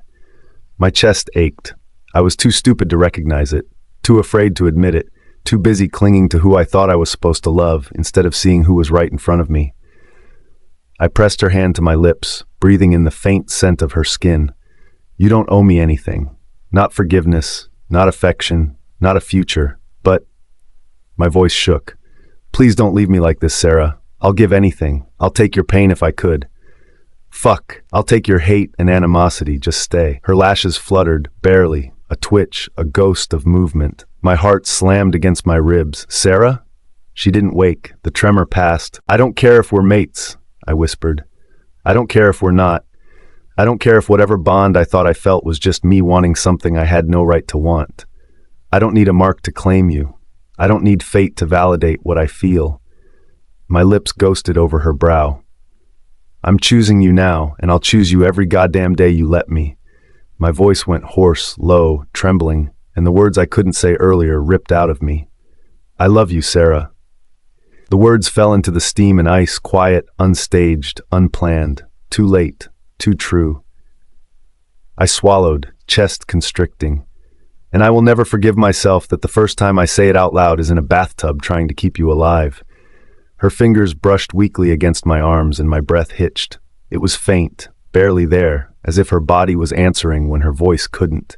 My chest ached. I was too stupid to recognize it, too afraid to admit it, too busy clinging to who I thought I was supposed to love instead of seeing who was right in front of me. I pressed her hand to my lips, breathing in the faint scent of her skin. You don't owe me anything. Not forgiveness, not affection, not a future, but... My voice shook. Please don't leave me like this, Sarah. I'll give anything. I'll take your pain if I could. Fuck, I'll take your hate and animosity, just stay. Her lashes fluttered, barely, a twitch, a ghost of movement. My heart slammed against my ribs. Sarah? She didn't wake. The tremor passed. I don't care if we're mates, I whispered. I don't care if we're not. I don't care if whatever bond I thought I felt was just me wanting something I had no right to want. I don't need a mark to claim you. I don't need fate to validate what I feel. My lips ghosted over her brow. I'm choosing you now, and I'll choose you every goddamn day you let me. My voice went hoarse, low, trembling, and the words I couldn't say earlier ripped out of me. I love you, Sarah. The words fell into the steam and ice, quiet, unstaged, unplanned, too late, too true. I swallowed, chest constricting, and I will never forgive myself that the first time I say it out loud is in a bathtub trying to keep you alive. Her fingers brushed weakly against my arms and my breath hitched. It was faint, barely there, as if her body was answering when her voice couldn't.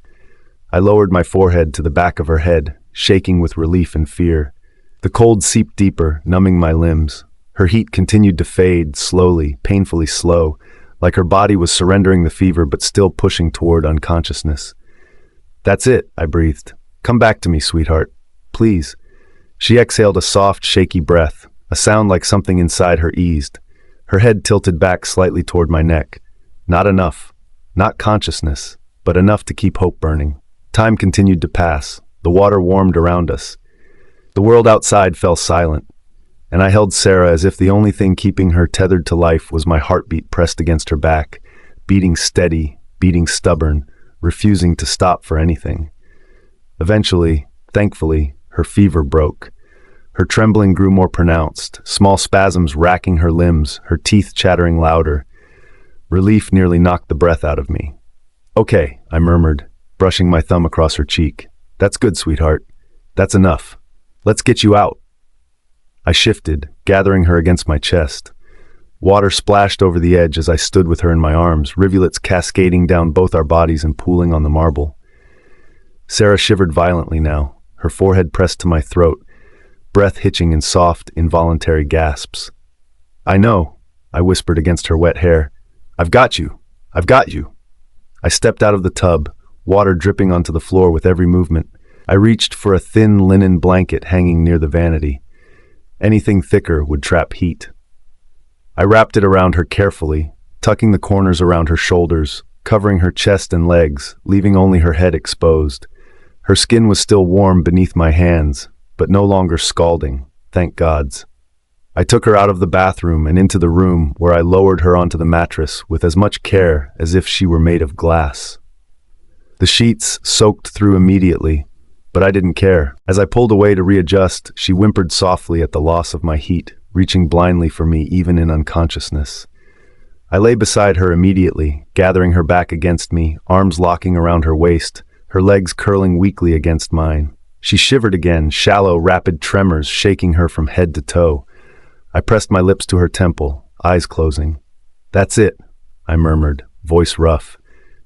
I lowered my forehead to the back of her head, shaking with relief and fear. The cold seeped deeper, numbing my limbs. Her heat continued to fade, slowly, painfully slow, like her body was surrendering the fever but still pushing toward unconsciousness. That's it, I breathed. Come back to me, sweetheart. Please. She exhaled a soft, shaky breath, a sound like something inside her eased. Her head tilted back slightly toward my neck. Not enough. Not consciousness, but enough to keep hope burning. Time continued to pass. The water warmed around us. The world outside fell silent, and I held Sarah as if the only thing keeping her tethered to life was my heartbeat pressed against her back, beating steady, beating stubborn, refusing to stop for anything. Eventually, thankfully, her fever broke. Her trembling grew more pronounced, small spasms racking her limbs, her teeth chattering louder. Relief nearly knocked the breath out of me. Okay, I murmured, brushing my thumb across her cheek. That's good, sweetheart. That's enough. Let's get you out. I shifted, gathering her against my chest. Water splashed over the edge as I stood with her in my arms, rivulets cascading down both our bodies and pooling on the marble. Sarah shivered violently now, her forehead pressed to my throat, breath hitching in soft, involuntary gasps. I know, I whispered against her wet hair. I've got you. I've got you. I stepped out of the tub, water dripping onto the floor with every movement. I reached for a thin linen blanket hanging near the vanity. Anything thicker would trap heat. I wrapped it around her carefully, tucking the corners around her shoulders, covering her chest and legs, leaving only her head exposed. Her skin was still warm beneath my hands, but no longer scalding, thank gods. I took her out of the bathroom and into the room where I lowered her onto the mattress with as much care as if she were made of glass. The sheets soaked through immediately, but I didn't care. As I pulled away to readjust, she whimpered softly at the loss of my heat, reaching blindly for me even in unconsciousness. I lay beside her immediately, gathering her back against me, arms locking around her waist, her legs curling weakly against mine. She shivered again, shallow, rapid tremors shaking her from head to toe. I pressed my lips to her temple, eyes closing. That's it, I murmured, voice rough.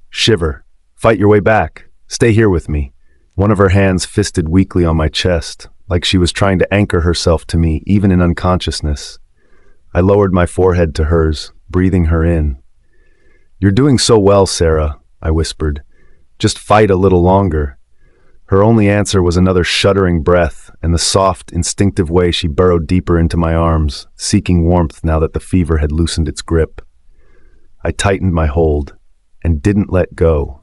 Shiver. Fight your way back. Stay here with me. One of her hands fisted weakly on my chest, like she was trying to anchor herself to me, even in unconsciousness. I lowered my forehead to hers, breathing her in. You're doing so well, Sarah, I whispered. Just fight a little longer. Her only answer was another shuddering breath and the soft, instinctive way she burrowed deeper into my arms, seeking warmth now that the fever had loosened its grip. I tightened my hold and didn't let go.